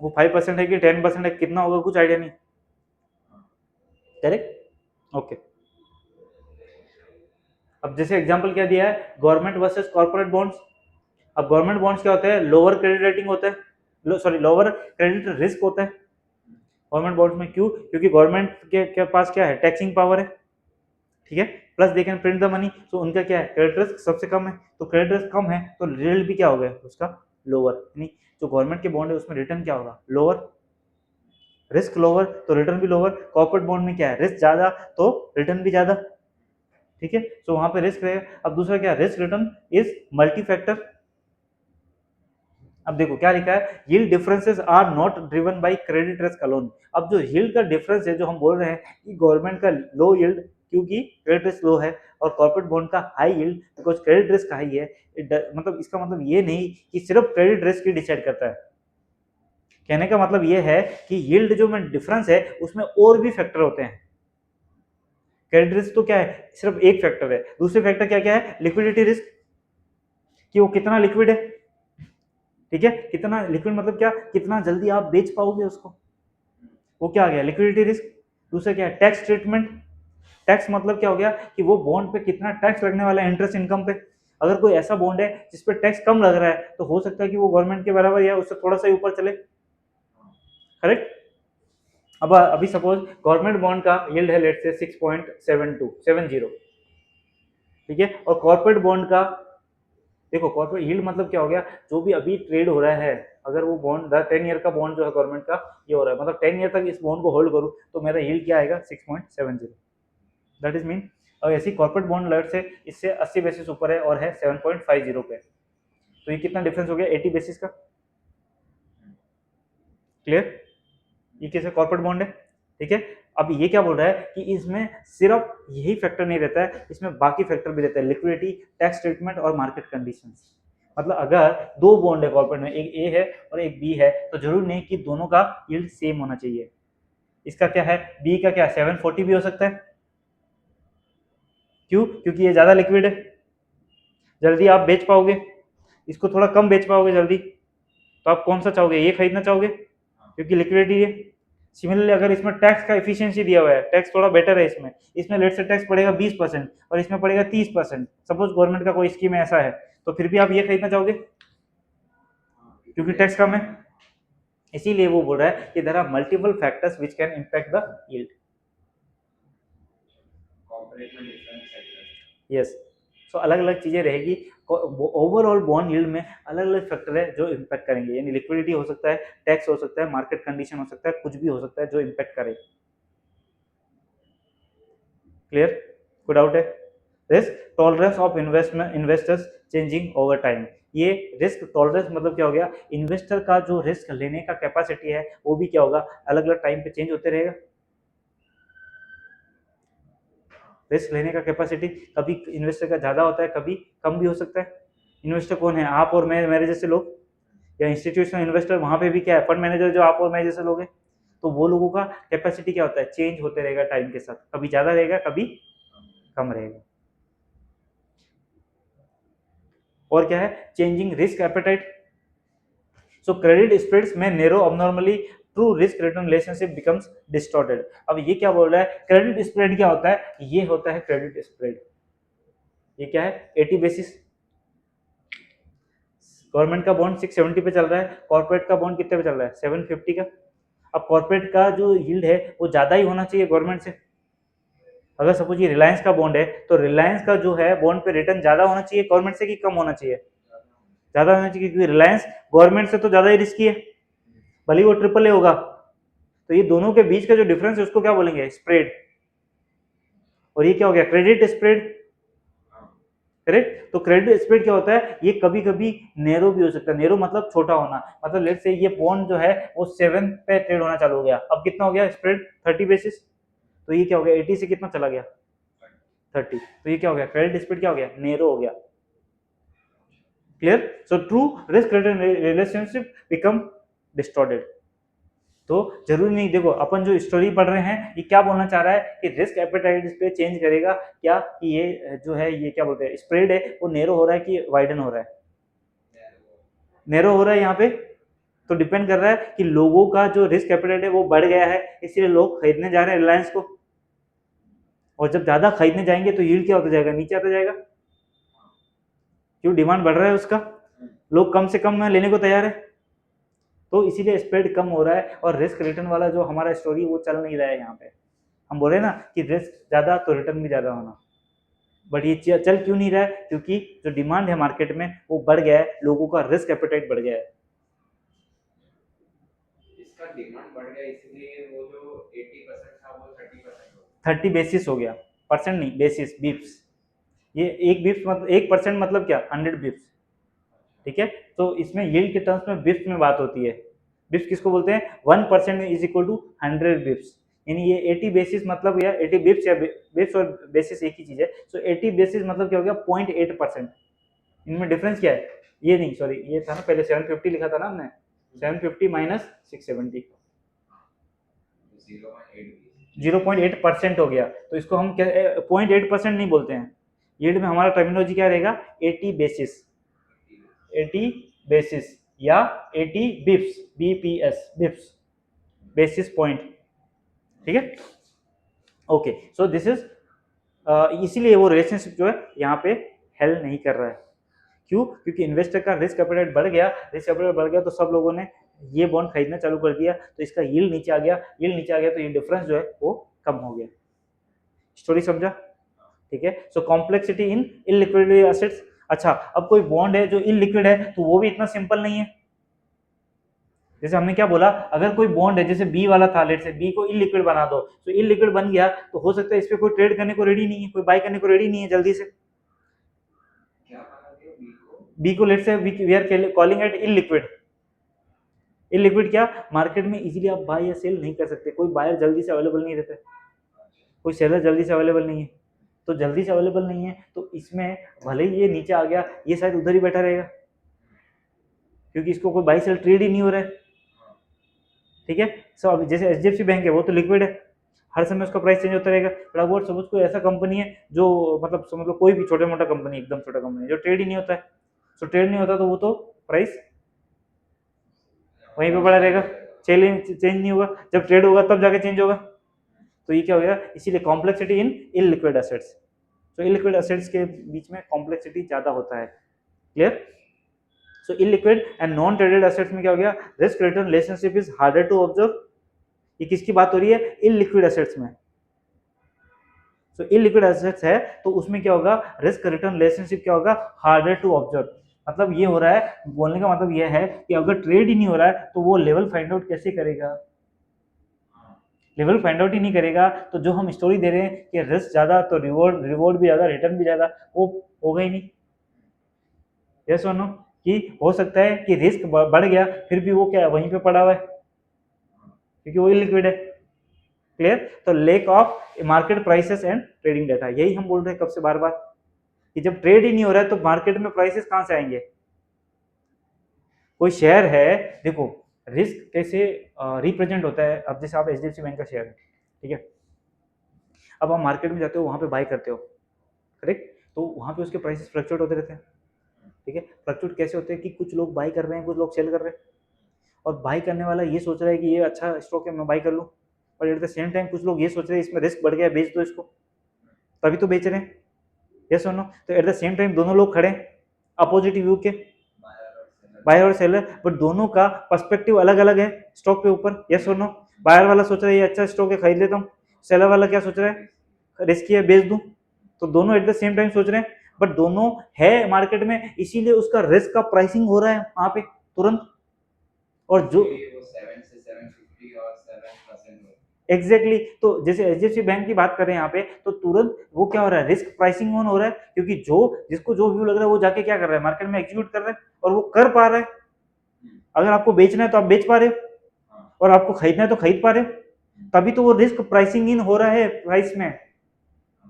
वो 5% है कि 10% है, कितना होगा कुछ आइडिया नहीं। करेक्ट? ओके, अब जैसे एग्जांपल क्या दिया है, गवर्नमेंट वर्सेस कॉर्पोरेट बॉन्ड्स। अब गवर्नमेंट बॉन्ड्स क्या होते हैं, लोअर क्रेडिट रेटिंग होता है, सॉरी लोअर क्रेडिट रिस्क होता है गवर्नमेंट बॉन्ड्स में। क्यों? क्योंकि गवर्नमेंट के पास क्या है, टैक्सिंग पावर है। ठीक है, plus they can print the money, तो उनका क्या है, क्रेडिट रिस्क सबसे कम है। तो क्रेडिट रिस्क कम है तो रिजल्ट भी क्या हो गया उसका, लोअर। यानी जो गवर्नमेंट के बॉन्ड है उसमें रिटर्न क्या होगा, लोअर। रिस्क लोअर तो रिटर्न भी लोअर। कॉर्पोरेट बॉन्ड में क्या है, रिस्क ज्यादा तो रिटर्न भी ज्यादा। ठीक है, तो वहां पे रिस्क रहेगा। अब दूसरा क्या, risk return is multi factor. अब देखो क्या लिखा है, yield differences are not driven by credit risk alone. अब जो यील्ड का डिफरेंस है, जो हम बोल रहे हैं कि गवर्नमेंट का लो यील्ड क्योंकि क्रेडिट रिस्क लो है, और कॉर्पोरेट बॉन्ड का high yield because credit risk high है। मतलब इसका मतलब ये नहीं कि सिर्फ क्रेडिट रिस्क ही डिसाइड करता है कहने का मतलब ये है कि यील्ड जो में डिफरेंस है उसमें और भी फैक्टर होते हैं। क्रेडिट रिस्क तो क्या है, सिर्फ एक फैक्टर है। दूसरे फैक्टर क्या क्या है, लिक्विडिटी रिस्क, कि वो कितना लिक्विड है, ठीक है, कितना लिक्विड मतलब क्या, कितना जल्दी आप बेच पाओगे उसको, वो क्या आ गया, लिक्विडिटी रिस्क। दूसरा क्या है, टैक्स ट्रीटमेंट। टैक्स मतलब क्या हो गया कि वो बॉन्ड पे कितना टैक्स लगने वाला है इंटरेस्ट इनकम पे। अगर कोई ऐसा बॉन्ड है जिस पे टैक्स कम लग रहा है तो हो सकता है कि वो गवर्नमेंट के बराबर या उससे थोड़ा सा ही ऊपर चले, करेक्ट। अब अभी सपोज गवर्नमेंट बॉन्ड का यील्ड है लेट्स से 6.7270, ठीक है, और कॉर्पोरेट बॉन्ड का, देखो कॉर्पोरेट यील्ड मतलब क्या हो गया, जो भी अभी ट्रेड हो रहा है, अगर वो बॉन्ड 10 ईयर का बॉन्ड जो है गवर्नमेंट का ये हो रहा है, मतलब 10 ईयर तक इस बॉन्ड को होल्ड करूँ तो मेरा यील्ड क्या आएगा 6.70, दैट इज मीन। और ऐसी कॉर्पोरेट बॉन्ड लेट से इससे 80 बेसिस ऊपर है और है 7.50 पे, तो ये कितना डिफरेंस हो गया 80 बेसिस का, क्लियर। ये कैसे कॉर्पोरेट बॉन्ड है, ठीक है। अब ये क्या बोल रहा है कि इसमें सिर्फ यही फैक्टर नहीं रहता है, इसमें बाकी फैक्टर भी रहता है, लिक्विडिटी, टैक्स ट्रीटमेंट और मार्केट कंडीशंस। मतलब अगर दो बॉन्ड है कॉर्पोरेट में, एक ए है और एक बी है, तो जरूर नहीं कि दोनों का यील्ड सेम होना चाहिए। इसका क्या है, बी का क्या 740 भी हो सकता है, क्यों, क्योंकि ये ज्यादा लिक्विड है, जल्दी आप बेच पाओगे, इसको थोड़ा कम बेच पाओगे जल्दी, तो आप कौन सा चाहोगे, ये खरीदना चाहोगे क्योंकि लिक्विडिटी है। सिमिलरली अगर इसमें टैक्स का एफिशिएंसी दिया हुआ है, टैक्स थोड़ा बेटर है इसमें, इसमें लेट से टैक्स पड़ेगा 20% और इसमें पड़ेगा 30%, सपोज गवर्नमेंट का कोई स्कीम ऐसा है, तो फिर भी आप ये खरीदना चाहोगे क्योंकि टैक्स कम है। इसीलिए वो बोल रहा है कि there are multiple factors which can impact the yield. Corporate में डिफरेंट सेक्टर। यस, सो अलग अलग चीजें रहेगी, ओवरऑल बॉन्ड यील्ड में अलग अलग फैक्टर है जो इम्पैक्ट करेंगे, यानी लिक्विडिटी हो सकता है, टैक्स हो सकता है, मार्केट कंडीशन हो सकता है, कुछ भी हो सकता है जो इम्पैक्ट करे, क्लियर, कोई डाउट है। Risk tolerance of investment investors changing over time, ये रिस्क टॉलरेंस मतलब क्या हो गया, इन्वेस्टर का जो रिस्क लेने का कैपेसिटी है वो भी क्या होगा, अलग अलग टाइम पे चेंज होते रहेगा। रिस्क लेने का कैपेसिटी कभी इन्वेस्टर का ज्यादा होता है, कभी कम भी हो सकता है। इन्वेस्टर कौन है, आप और मैं, मेरे जैसे लोग, या इंस्टीट्यूशनल इन्वेस्टर, वहां पे भी क्या है, फंड मैनेजर जो आप और मैं जैसे लोग हैं, तो वो लोगों का कैपेसिटी क्या होता है, चेंज होते रहेगा टाइम के साथ, कभी ज्यादा रहेगा कभी कम रहेगा। और क्या है, changing risk appetite, so credit spreads में narrow abnormally, true risk return relationship becomes distorted. अब ये क्या बोल रहा है, क्रेडिट स्प्रेड क्या होता है, ये होता है क्रेडिट स्प्रेड, ये क्या है 80 बेसिस। गवर्नमेंट का बॉन्ड 670 पे चल रहा है, कॉर्पोरेट का बॉन्ड कितने पे चल रहा है 750 का। अब कॉर्पोरेट का जो यील्ड है वो ज्यादा ही होना चाहिए गवर्नमेंट से। अगर सपोज ये रिलायंस का बॉन्ड है तो रिलायंस का जो है बॉन्ड पे रिटर्न ज्यादा होना चाहिए गवर्नमेंट से कि कम होना चाहिए, ज्यादा होना चाहिए, क्योंकि रिलायंस गवर्नमेंट से तो ज्यादा ही रिस्की है, भले ही वो ट्रिपल ए होगा। तो ये दोनों के बीच का जो डिफरेंस है उसको क्या बोलेंगे, स्प्रेड। और ये क्या हो गया, क्रेडिट स्प्रेड, करेक्ट। तो क्रेडिट स्प्रेड क्या होता है, ये कभी कभी नैरो भी हो सकता है, नैरो मतलब छोटा होना, मतलब लेट से ये बॉन्ड जो है वो 7 पे ट्रेड होना चालू हो गया, अब कितना हो गया स्प्रेड 30 बेसिस, तो ये क्या हो गया 80 से कितना चला गया 30, तो ये क्या हो गया, क्रेडिट स्प्रेड क्या हो गया, नैरो हो गया, clear. So true risk return relationship become distorted. तो जरूरी नहीं, देखो अपन जो स्टोरी पढ़ रहे हैं ये क्या बोलना चाह रहा है कि रिस्क एपेटाइट इस पे चेंज करेगा क्या, कि ये जो है ये क्या बोलते हैं स्प्रेड है वो नैरो हो रहा है कि वाइडन हो रहा है, नैरो हो रहा है यहाँ पे। तो डिपेंड कर रहा है कि लोगों का जो रिस्क एपेटाइट है वो बढ़ गया है, इसलिए लोग खरीदने जा रहे हैं रिलायंस को, और जब ज्यादा खरीदने जाएंगे तो यील्ड क्या होता जाएगा, नीचे आता जाएगा, क्यों, डिमांड बढ़ रहा है उसका, लोग कम से कम में लेने को तैयार है, तो इसीलिए स्प्रेड कम हो रहा है। और रिस्क रिटर्न वाला जो हमारा स्टोरी वो चल नहीं रहा है यहाँ पे, हम बोल रहे हैं ना कि रिस्क ज्यादा तो रिटर्न भी ज्यादा होना, बट ये चल क्यों नहीं रहा है, क्योंकि जो डिमांड है मार्केट में वो बढ़ गया है, लोगों का रिस्क एपेटाइट बढ़ गया है। इसका डिमांड बढ़ गया इसलिए वो जो 80% था वो 30% हो 30 बेसिस हो गया, परसेंट नहीं बेसिस, बिप्स, ये एक बिप्स मतलब 1% मतलब क्या 100 बिप्स, ठीक है। तो इसमें यील्ड के टर्म्स में बिप्स में बात होती है, बिप्स किसको बोलते हैं, 1% इज इक्वल टू 100 बिप्स, यानी ये 80 बेसिस मतलब, या 80 बिप्स या बिप्स और बेसिस एक ही चीज है। सो 80 बेसिस मतलब क्या हो गया 0.8%, इनमें डिफरेंस क्या है, ये नहीं सॉरी ये था ना पहले 750 लिखा था ना हमने, 750 माइनस 670, 0.8 0.8% हो गया। तो इसको हम क्या 0.8% नहीं बोलते हैं, यील्ड में हमारा टर्मिनोलॉजी क्या रहेगा 80 बेसिस, 80 बेसिस या 80 Bips, BPS Bips, basis point, ठीक है। ओके, सो दिस इज इसीलिए वो रिलेशनशिप जो है यहाँ पे हेल्प नहीं कर रहा है। क्यों? क्योंकि इन्वेस्टर का रिस्क कैपिटल बढ़ गया, रिस्क कैपिटल बढ़ गया तो सब लोगों ने ये बॉन्ड खरीदना चालू कर दिया, तो इसका यील्ड नीचे आ गया, यील्ड नीचे आ गया तो ये डिफरेंस जो है वो कम हो गया। स्टोरी समझा? ठीक है। सो कॉम्प्लेक्सिटी इन इलिक्विड एसेट्स। अच्छा, अब कोई बॉन्ड है जो इलिक्विड है तो वो भी इतना सिंपल नहीं है। जैसे हमने क्या बोला, अगर कोई बॉन्ड है जैसे बी वाला था, लेट से बी को इलिक्विड बना दो, तो इलिक्विड बन गया तो हो सकता है इस पे कोई ट्रेड करने को रेडी नहीं है, कोई बाय करने को रेडी नहीं है जल्दी से। क्या बना दिया बी को लेट से we are calling it illiquid. Illiquid क्या, मार्केट में इजीली आप बाय या सेल नहीं कर सकते, कोई बायर जल्दी से अवेलेबल नहीं रहता, कोई सेलर जल्दी से अवेलेबल नहीं है। तो जल्दी से अवेलेबल नहीं है तो इसमें भले ही ये नीचे आ गया, ये शायद उधर ही बैठा रहेगा क्योंकि इसको कोई बाई सेल ट्रेड ही नहीं हो रहा है। ठीक है। सो अभी जैसे एचडीएफसी बैंक है वो तो लिक्विड है, हर समय उसका प्राइस चेंज होता रहेगा। बट अब सपोज कोई ऐसा कंपनी है जो मतलब कोई भी छोटा मोटा कंपनी, एकदम छोटा कंपनी जो ट्रेड ही नहीं होता है, सो ट्रेड नहीं होता तो वो तो प्राइस वहीं पे पड़ा रहेगा, चेंज नहीं होगा, जब ट्रेड होगा तब जाके चेंज होगा। तो ये क्या हो गया, इसीलिए कॉम्प्लेक्सिटी इन इलिक्विड एसेट्स। तो इलिक्विड एसेट्स के बीच में कॉम्प्लेक्सिटी ज्यादा होता है। Clear? So illiquid and non traded assets में क्या हो गया, risk return relationship is harder to observe. ये किसकी बात हो रही है, इलिक्विड एसेट्स में। सो इलिक्विड एसेट्स है तो उसमें क्या होगा, रिस्क रिटर्न रिलेशनशिप क्या होगा, हार्डर टू ऑब्जर्व। मतलब ये हो रहा है, बोलने का मतलब ये है कि अगर ट्रेड ही नहीं हो रहा है तो वो लेवल फाइंड आउट कैसे करेगा, लेवल फाइंड आउट ही नहीं करेगा तो जो हम स्टोरी दे रहे हैं कि रिस्क ज्यादा तो रिवॉर्ड भी ज्यादा, रिटर्न भी ज्यादा, वो होगा ही नहीं। यस और नो? कि हो सकता है कि रिस्क बढ़ गया फिर भी वो क्या है, वहीं पे पड़ा हुआ है क्योंकि वो इलिक्विड है। क्लियर? तो lake of market prices and trading data, यही हम बोल रहे हैं कब से बार बार कि जब ट्रेड ही नहीं हो रहा है तो मार्केट में प्राइसेस कहां से आएंगे। कोई शेयर है, देखो रिस्क कैसे रिप्रेजेंट होता है। अब जैसे आप एचडीएफसी बैंक का शेयर है, ठीक है, अब आप मार्केट में जाते हो, वहां पे बाय करते हो, करेक्ट, तो वहां पे उसके प्राइसेस फ्लक्चुएट होते रहते हैं। ठीक है, फ्लक्चुएट कैसे होते हैं कि कुछ लोग बाय कर रहे हैं, कुछ लोग सेल कर रहे हैं, और बाय करने वाला ये सोच रहा है कि ये अच्छा स्टॉक है मैं बाय कर लूँ, और एट द सेम टाइम कुछ लोग ये सोच रहे हैं इसमें रिस्क बढ़ गया बेच दो इसको, तभी तो बेच रहे हैं। यस और नो? तो एट द सेम टाइम दोनों लोग खड़े हैं अपोजिट व्यू के, बायर और सेलर, बट दोनों का पर्सपेक्टिव अलग अलग है स्टॉक के ऊपर। यस और नो? बायर वाला सोच रहा है ये अच्छा स्टॉक है खरीद लेता हूँ, सेलर वाला क्या सोच रहा है रिस्की है बेच दूं। तो दोनों एट द सेम टाइम सोच रहे हैं, बट दोनों है मार्केट में, इसीलिए उसका रिस्क का प्राइसिंग हो रहा है वहां पे तुरंत। और जो 7 से 750 और 7% एग्जैक्टली तो जैसे एचडीएफसी बैंक की बात करें यहाँ पे, तो तुरंत वो क्या हो रहा है, रिस्क प्राइसिंग ऑन हो रहा है, क्योंकि जो जिसको जो व्यू लग रहा है वो जाके क्या कर रहा है, मार्केट में एग्जीक्यूट कर रहा है, और वो कर पा रहा है। अगर आपको बेचना है तो आप बेच पा रहे हो, और आपको खरीदना है तो खरीद पा रहे हो, तभी तो वो रिस्क प्राइसिंग इन हो रहा है प्राइस में।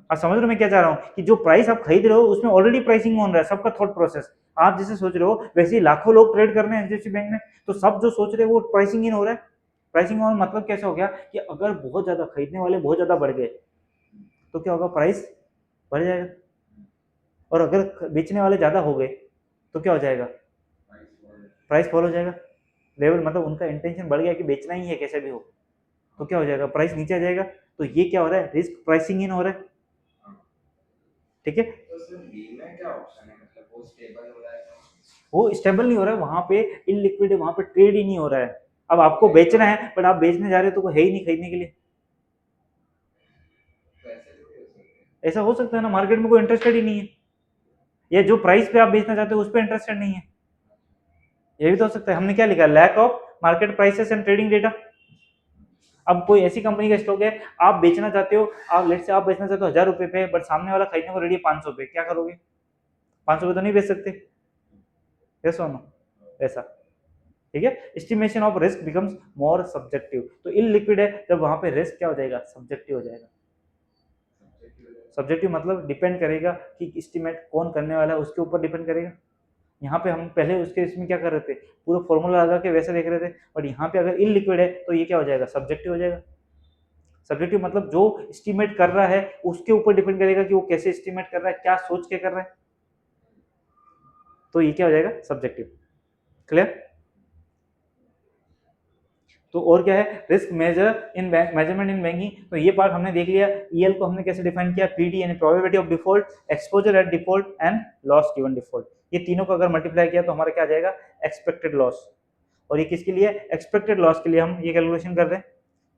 आप समझ रहे हो मैं क्या चाह रहा हूँ, कि जो प्राइस आप खरीद रहे हो उसमें ऑलरेडी प्राइसिंग ऑन रहा है, सबका थॉट प्रोसेस आप जैसे सोच रहे हो वैसे ही लाखों लोग ट्रेड कर रहे हैं एचडीएफसी बैंक में, तो सब जो सोच रहे हैं वो प्राइसिंग इन हो रहा है। प्राइसिंग ऑन मतलब कैसे हो गया कि अगर बहुत ज्यादा खरीदने वाले बहुत ज्यादा बढ़ गए तो क्या होगा, प्राइस बढ़ जाएगा, और अगर बेचने वाले ज्यादा हो गए तो क्या हो जाएगा, प्राइस फॉल हो जाएगा। लेवल मतलब उनका इंटेंशन बढ़ गया कि बेचना ही है कैसे भी हो, तो क्या हो जाएगा, प्राइस नीचे आ जाएगा। तो ये क्या हो रहा है, रिस्क प्राइसिंग इन हो रहा है। ठीक है, तो सर बी में क्या ऑप्शन है, मतलब वो स्टेबल हो रहा है वो स्टेबल नहीं हो रहा है, वहां पे इलिक्विड है, वहां पे ट्रेड ही नहीं हो रहा है। अब आपको बेचना है बट आप बेचने जा रहे हो तो कोई है ही नहीं खरीदने के लिए। तो ऐसे भी हो सकते हैं। ऐसा हो सकता है ना, मार्केट में कोई इंटरेस्टेड ही नहीं है, या जो प्राइस पे आप बेचना चाहते हो उस पर इंटरेस्टेड नहीं है। ये भी तो हो सकता है। हमने क्या लिखा, lack of market prices and trading data. अब कोई ऐसी कंपनी का स्टॉक है, आप बेचना चाहते हो, आप लेट से आप बेचना चाहते हो 1000 रुपए पे, बट सामने वाला खरीदने को रेडी है 500 पे, क्या करोगे, 500 पे तो नहीं बेच सकते। यस और नो? ऐसा। ठीक है, estimation of risk becomes more subjective. तो इलिक्विड है जब वहां पे रिस्क क्या हो जाएगा, सब्जेक्टिव हो जाएगा। सब्जेक्टिव मतलब डिपेंड करेगा कि एस्टिमेट कौन करने वाला है उसके ऊपर डिपेंड करेगा। यहाँ पे हम पहले उसके इसमें क्या कर रहे थे, पूरा फॉर्मूला लगा के वैसे देख रहे थे, और यहाँ पे अगर इलिक्विड है तो ये क्या हो जाएगा, सब्जेक्टिव हो जाएगा। सब्जेक्टिव मतलब जो एस्टिमेट कर रहा है उसके ऊपर डिपेंड करेगा कि वो कैसे एस्टिमेट कर रहा है, क्या सोच के कर रहा है, तो ये क्या हो जाएगा, सब्जेक्टिव। क्लियर? तो और क्या है, risk measure in bank, measurement in banking, तो ये पार्ट हमने देख लिया। ईएल को हमने कैसे डिफाइन किया, पीडी यानी probability of default, exposure at default and loss given default, ये तीनों को अगर मल्टीप्लाई किया तो हमारा क्या आ जाएगा, एक्सपेक्टेड लॉस। और ये किसके लिए, एक्सपेक्टेड लॉस के लिए हम ये कैलकुलेशन कर रहे हैं।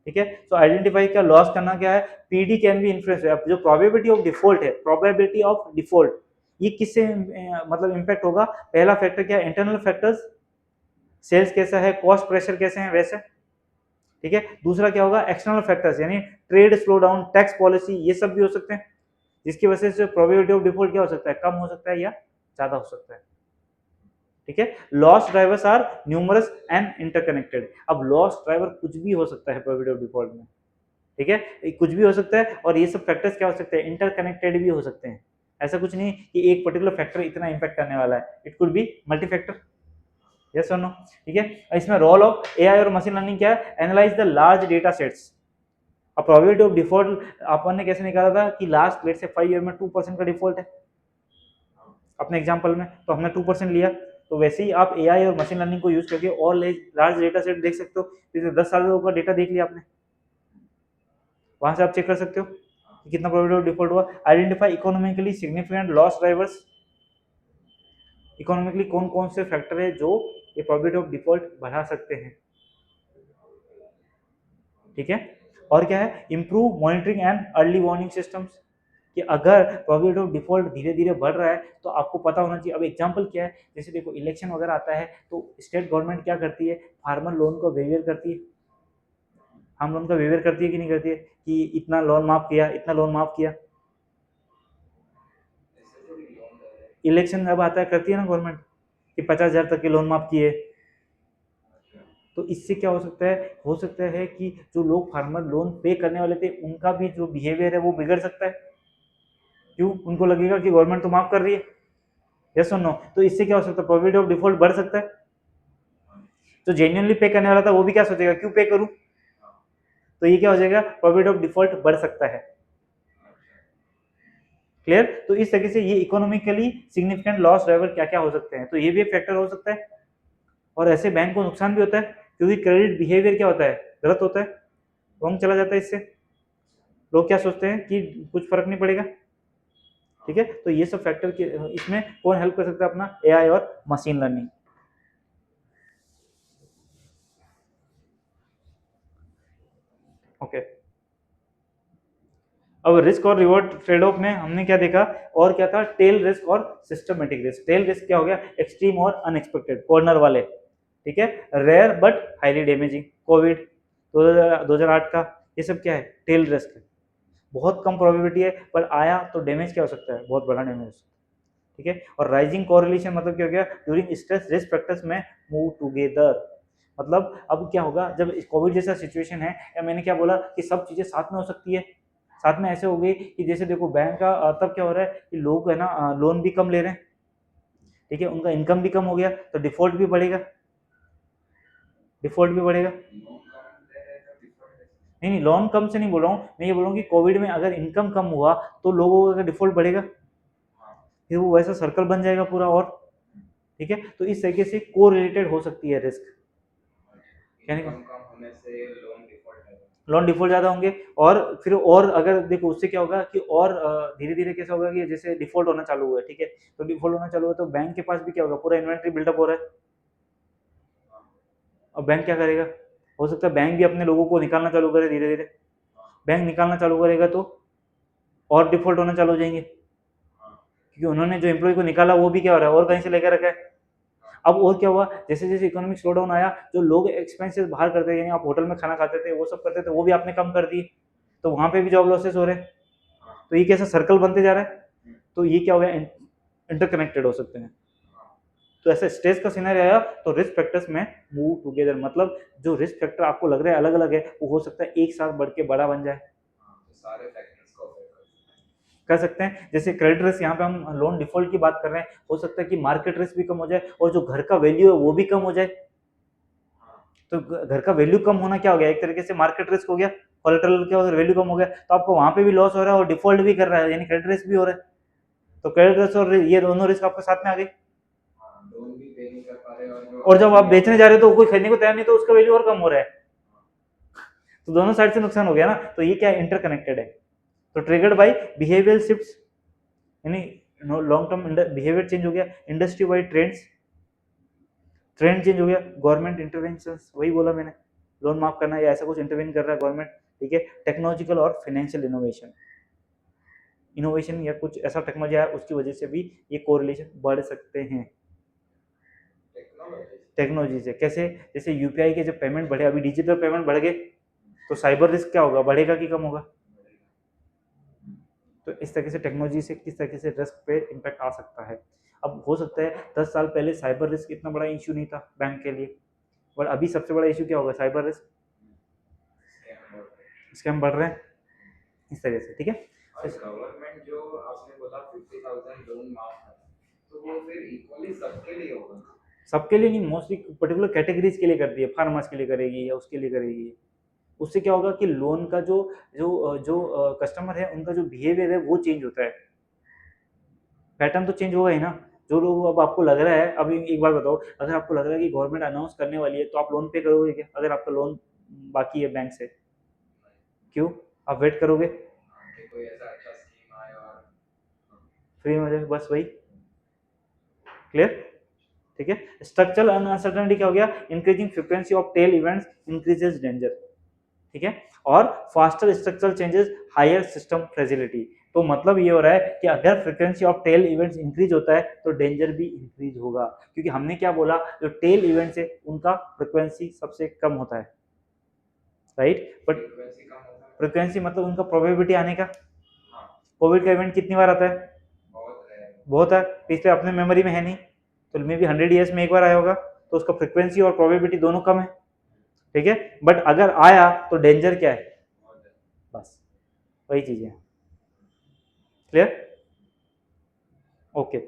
ठीक है, तो आइडेंटिफाई क्या लॉस करना क्या है, पीडी कैन बी इन्फ्लुएंस, जो प्रोबेबिलिटी ऑफ डिफॉल्ट है, प्रोबेबिलिटी ऑफ डिफॉल्ट, ये किससे मतलब इंपैक्ट होगा, पहला फैक्टर क्या है, इंटरनल फैक्टर्स, सेल्स कैसा है, कॉस्ट प्रेशर कैसे हैं वैसे। ठीक है, दूसरा क्या होगा, एक्सटर्नल फैक्टर्स यानी trade slow down, tax policy, ये सब भी हो सकते हैं, जिसकी वजह से प्रोबेबिलिटी ऑफ डिफॉल्ट क्या हो सकता है, कम हो सकता है या ज्यादा हो सकता है। ठीक है, loss drivers are numerous and interconnected, अब लॉस ड्राइवर कुछ भी हो सकता है प्रोबेबिलिटी ऑफ डिफॉल्ट में। ठीक है, कुछ भी हो सकता है, और ये सब फैक्टर्स क्या हो सकते हैं, इंटरकनेक्टेड भी हो सकते हैं। ऐसा कुछ नहीं कि एक पर्टिकुलर फैक्टर इतना इंपैक्ट करने वाला है, it could be multi factor. Yes और नो? ठीक है, इसमें रोल ऑफ एआई और मशीन लर्निंग क्या है, analyse the large data sets. अब प्रोबेबिलिटी ऑफ डिफॉल्ट अपन ने कैसे निकाला था कि लास्ट लेट से 5 ईयर में 2% का डिफॉल्ट है अपने एग्जांपल में, तो हमने 2% लिया। तो वैसे ही आप एआई और मशीन लर्निंग को यूज करके और लार्ज डेटा सेट देख सकते हो, जैसे 10 सालों का डेटा देख लिया आपने, वहां से आप चेक कर सकते हो कि कितना प्रोबेबिलिटी ऑफ डिफॉल्ट हुआ। Identify economically significant loss drivers, economically कौन कौन से फैक्टर है जो ये प्रोबेबिलिटी ऑफ डिफॉल्ट बढ़ा सकते हैं। ठीक है, और क्या है, improve monitoring and early warning systems, कि अगर प्रोबेबिलिटी ऑफ डिफॉल्ट धीरे धीरे बढ़ रहा है तो आपको पता होना चाहिए। अब एग्जांपल क्या है, जैसे देखो इलेक्शन वगैरह आता है तो स्टेट गवर्नमेंट क्या करती है, फार्मर लोन को वेवियर करती है, हम लोन का वेवियर करती है कि नहीं करती है, कि इतना लोन माफ किया, इतना लोन माफ किया। इलेक्शन जब आता है करती है ना गवर्नमेंट, कि 50,000 तक के लोन माफ किए। तो इससे क्या हो सकता है कि जो लोग फार्मर लोन पे करने वाले थे उनका भी जो बिहेवियर है वो बिगड़ सकता है। क्यों, उनको लगेगा कि गवर्नमेंट तो माफ कर रही है। यस और नो? तो इससे क्या हो सकता है, प्रोबेबिलिटी ऑफ डिफॉल्ट बढ़ सकता है। जो जेन्युइनली पे करने वाला था वो भी क्या सोचेगा, क्यों पे करूं, तो ये क्या हो जाएगा, प्रोबेबिलिटी ऑफ डिफॉल्ट बढ़ सकता है। क्लियर? तो इस तरीके से ये इकोनॉमिकली सिग्निफिकेंट लॉस ड्राइवर क्या क्या हो सकते हैं, तो ये भी एक फैक्टर हो सकता है। और ऐसे बैंक को नुकसान भी होता है क्योंकि क्रेडिट बिहेवियर क्या होता है, गलत होता है, रॉन्ग चला जाता है। इससे लोग क्या सोचते हैं कि कुछ फर्क नहीं पड़ेगा। ठीक है, तो ये सब फैक्टर के इसमें कौन हेल्प कर सकता है, अपना एआई और मशीन लर्निंग। ओके, अब रिस्क और रिवॉर्ड ट्रेड ऑफ में हमने क्या देखा, और क्या था, टेल रिस्क और सिस्टमेटिक रिस्क। टेल रिस्क क्या हो गया, एक्सट्रीम और अनएक्सपेक्टेड, कॉर्नर वाले। ठीक है, rare but highly damaging, COVID 2008 का, ये सब क्या है, टेल रिस्क है, बहुत कम प्रोबेबिलिटी है पर आया तो डैमेज क्या हो सकता है, बहुत बड़ा डैमेज हो सकता है। ठीक है, और राइजिंग कोरिलेशन मतलब क्या हो गया, ड्यूरिंग स्ट्रेस रिस्क फैक्टर्स में मूव टुगेदर, मतलब अब क्या होगा जब कोविड जैसा सिचुएशन है, या मैंने क्या बोला कि सब चीजें साथ में हो सकती है। साथ में ऐसे हो गई कि जैसे देखो बैंक का तब क्या हो रहा है कि लोग है ना लोन भी कम ले रहे हैं। ठीक है, उनका इनकम भी कम हो गया तो डिफॉल्ट भी बढ़ेगा, डिफॉल्ट भी बढ़ेगा। नहीं नहीं, लोन कम से नहीं बोल रहा हूँ मैं, ये बोल रहा हूँ कि कोविड में अगर इनकम कम हुआ तो लोगों का डिफॉल्ट बढ़ेगा, फिर वो वैसा सर्कल बन जाएगा पूरा। और ठीक है, तो इस तरीके से को रिलेटेड हो सकती है रिस्क, यानी लोन डिफॉल्ट ज़्यादा होंगे। और फिर और अगर देखो उससे क्या होगा कि और धीरे धीरे कैसा होगा कि जैसे डिफॉल्ट होना चालू हुआ है, ठीक है, तो डिफॉल्ट होना चालू हुआ तो बैंक के पास भी क्या होगा, पूरा इन्वेंट्री बिल्डअप हो रहा है। अब बैंक क्या करेगा, हो सकता है बैंक भी अपने लोगों को निकालना चालू करे धीरे धीरे। बैंक निकालना चालू करेगा तो और डिफॉल्ट होना चालू हो जाएंगे, क्योंकि उन्होंने जो एम्प्लॉय को निकाला वो भी क्या हो रहा है, और कहीं से लेकर रखा है। अब और क्या हुआ, जैसे जैसे इकोनॉमिक स्लो डाउन आया, जो लोग एक्सपेंसेस बाहर करते थे, यानी आप होटल में खाना खाते थे वो सब करते थे, वो भी आपने कम कर दिए, तो वहां पे भी जॉब लॉसेस हो रहे हैं। तो ये कैसा सर्कल बनते जा रहा है, तो ये क्या हो गया, इंटरकनेक्टेड हो सकते हैं। तो ऐसे स्ट्रेस का सिनेरियो आया तो रिस्क फैक्टर्स में मूव टुगेदर, मतलब जो रिस्क फैक्टर आपको लग रहा है अलग अलग है, वो हो सकता है एक साथ बढ़ के बड़ा बन जाए। कर सकते हैं। जैसे क्रेडिट रिस्क, यहाँ पे हम लोन डिफॉल्ट की बात कर रहे हैं, हो सकता है कि मार्केट रिस्क भी कम हो जाए और जो घर का वैल्यू है वो भी कम हो जाए। तो घर का वैल्यू कम होना क्या हो गया, एक तरीके से मार्केट रिस्क हो गया, कोलेटरल क्या हो गया, वैल्यू कम हो गया, तो आपको वहां पे भी लॉस हो रहा है और डिफॉल्ट भी कर रहा है, यानी क्रेडिट रिस्क भी हो रहा है। तो क्रेडिट रिस्क और ये दोनों रिस्क आपके साथ में आ गई। लोन भी पे नहीं कर पा रहे और जो और जब आप बेचने जा रहे हो तो कोई खरीदने को तैयार नहीं, तो उसका वैल्यू और कम हो रहा है, तो दोनों साइड से नुकसान हो गया ना। तो ये क्या इंटरकनेक्टेड है। तो ट्रिगर्ड बाय बिहेवियरल शिफ्ट्स, यानी लॉन्ग टर्म बिहेवियर चेंज हो गया, industry wide trends, trend change हो गया, गवर्नमेंट इंटरवेंशन, वही बोला मैंने, लोन माफ करना या ऐसा कुछ इंटरवेन कर रहा है गवर्नमेंट, ठीक है। टेक्नोलॉजिकल और फाइनेंशियल इनोवेशन, इनोवेशन या कुछ ऐसा टेक्नोलॉजी है उसकी वजह से भी ये कोरिलेशन बढ़ सकते हैं टेक्नोलॉजी से। कैसे, जैसे यूपीआई के जब पेमेंट बढ़े, अभी डिजिटल पेमेंट बढ़ गए, तो साइबर रिस्क क्या होगा, बढ़ेगा कि कम होगा। तो इस तरीके से टेक्नोलॉजी से किस तरीके से रिस्क पे इम्पैक्ट आ सकता है। अब हो सकता है 10 साल पहले साइबर रिस्क इतना बड़ा इशू नहीं था बैंक के लिए, बट अभी सबसे बड़ा इशू क्या होगा, साइबर रिस्क, स्कैम बढ़ रहे हैं इस तरह से, ठीक है। गवर्नमेंट जो आपने बोला 50,000 लोन माफ है, तो वो फिर इक्वली सबके लिए होगा, सबके लिए नहीं, मोस्टली पर्टिकुलर कैटेगरीज के लिए करती है, फार्मर्स के लिए करेगी या उसके लिए करेगी। उससे क्या होगा कि लोन का जो जो जो कस्टमर है उनका जो बिहेवियर है वो चेंज होता है, पैटर्न तो चेंज होगा ही ना। जो लोग, अब आपको लग रहा है, अभी एक बात बताओ, अगर आपको लग रहा है कि गवर्नमेंट अनाउंस करने वाली है तो आप लोन पे करोगे क्या, अगर आपका लोन बाकी है बैंक से, क्यों, आप वेट करोगे, कि कोई ऐसा अच्छा स्कीम आए और फ्री में हो जाए, बस वही, क्लियर, ठीक है। स्ट्रक्चरल अनसर्टेनिटी क्या हो गया, increasing frequency of tail events increases danger, ठीक है। और faster structural changes higher system fragility, तो मतलब ये हो रहा है कि अगर frequency of tail events increase होता है तो डेंजर भी इंक्रीज होगा, क्योंकि हमने क्या बोला, जो टेल इवेंट्स है उनका फ्रीक्वेंसी सबसे कम होता है, राइट। बट फ्रीक्वेंसी कम होता है, फ्रीक्वेंसी मतलब उनका प्रोबेबिलिटी आने का। हाँ कोविड का इवेंट कितनी बार आता है, बहुत है, बहुत है, पिछले अपने मेमोरी में है नहीं, तो मे बी 100 ईयर्स में एक बार आया होगा, तो उसका फ्रीक्वेंसी और प्रोबेबिलिटी दोनों कम है, ठीक है। बट अगर आया तो डेंजर क्या है, बहुत है। बस वही चीज है, क्लियर, ओके।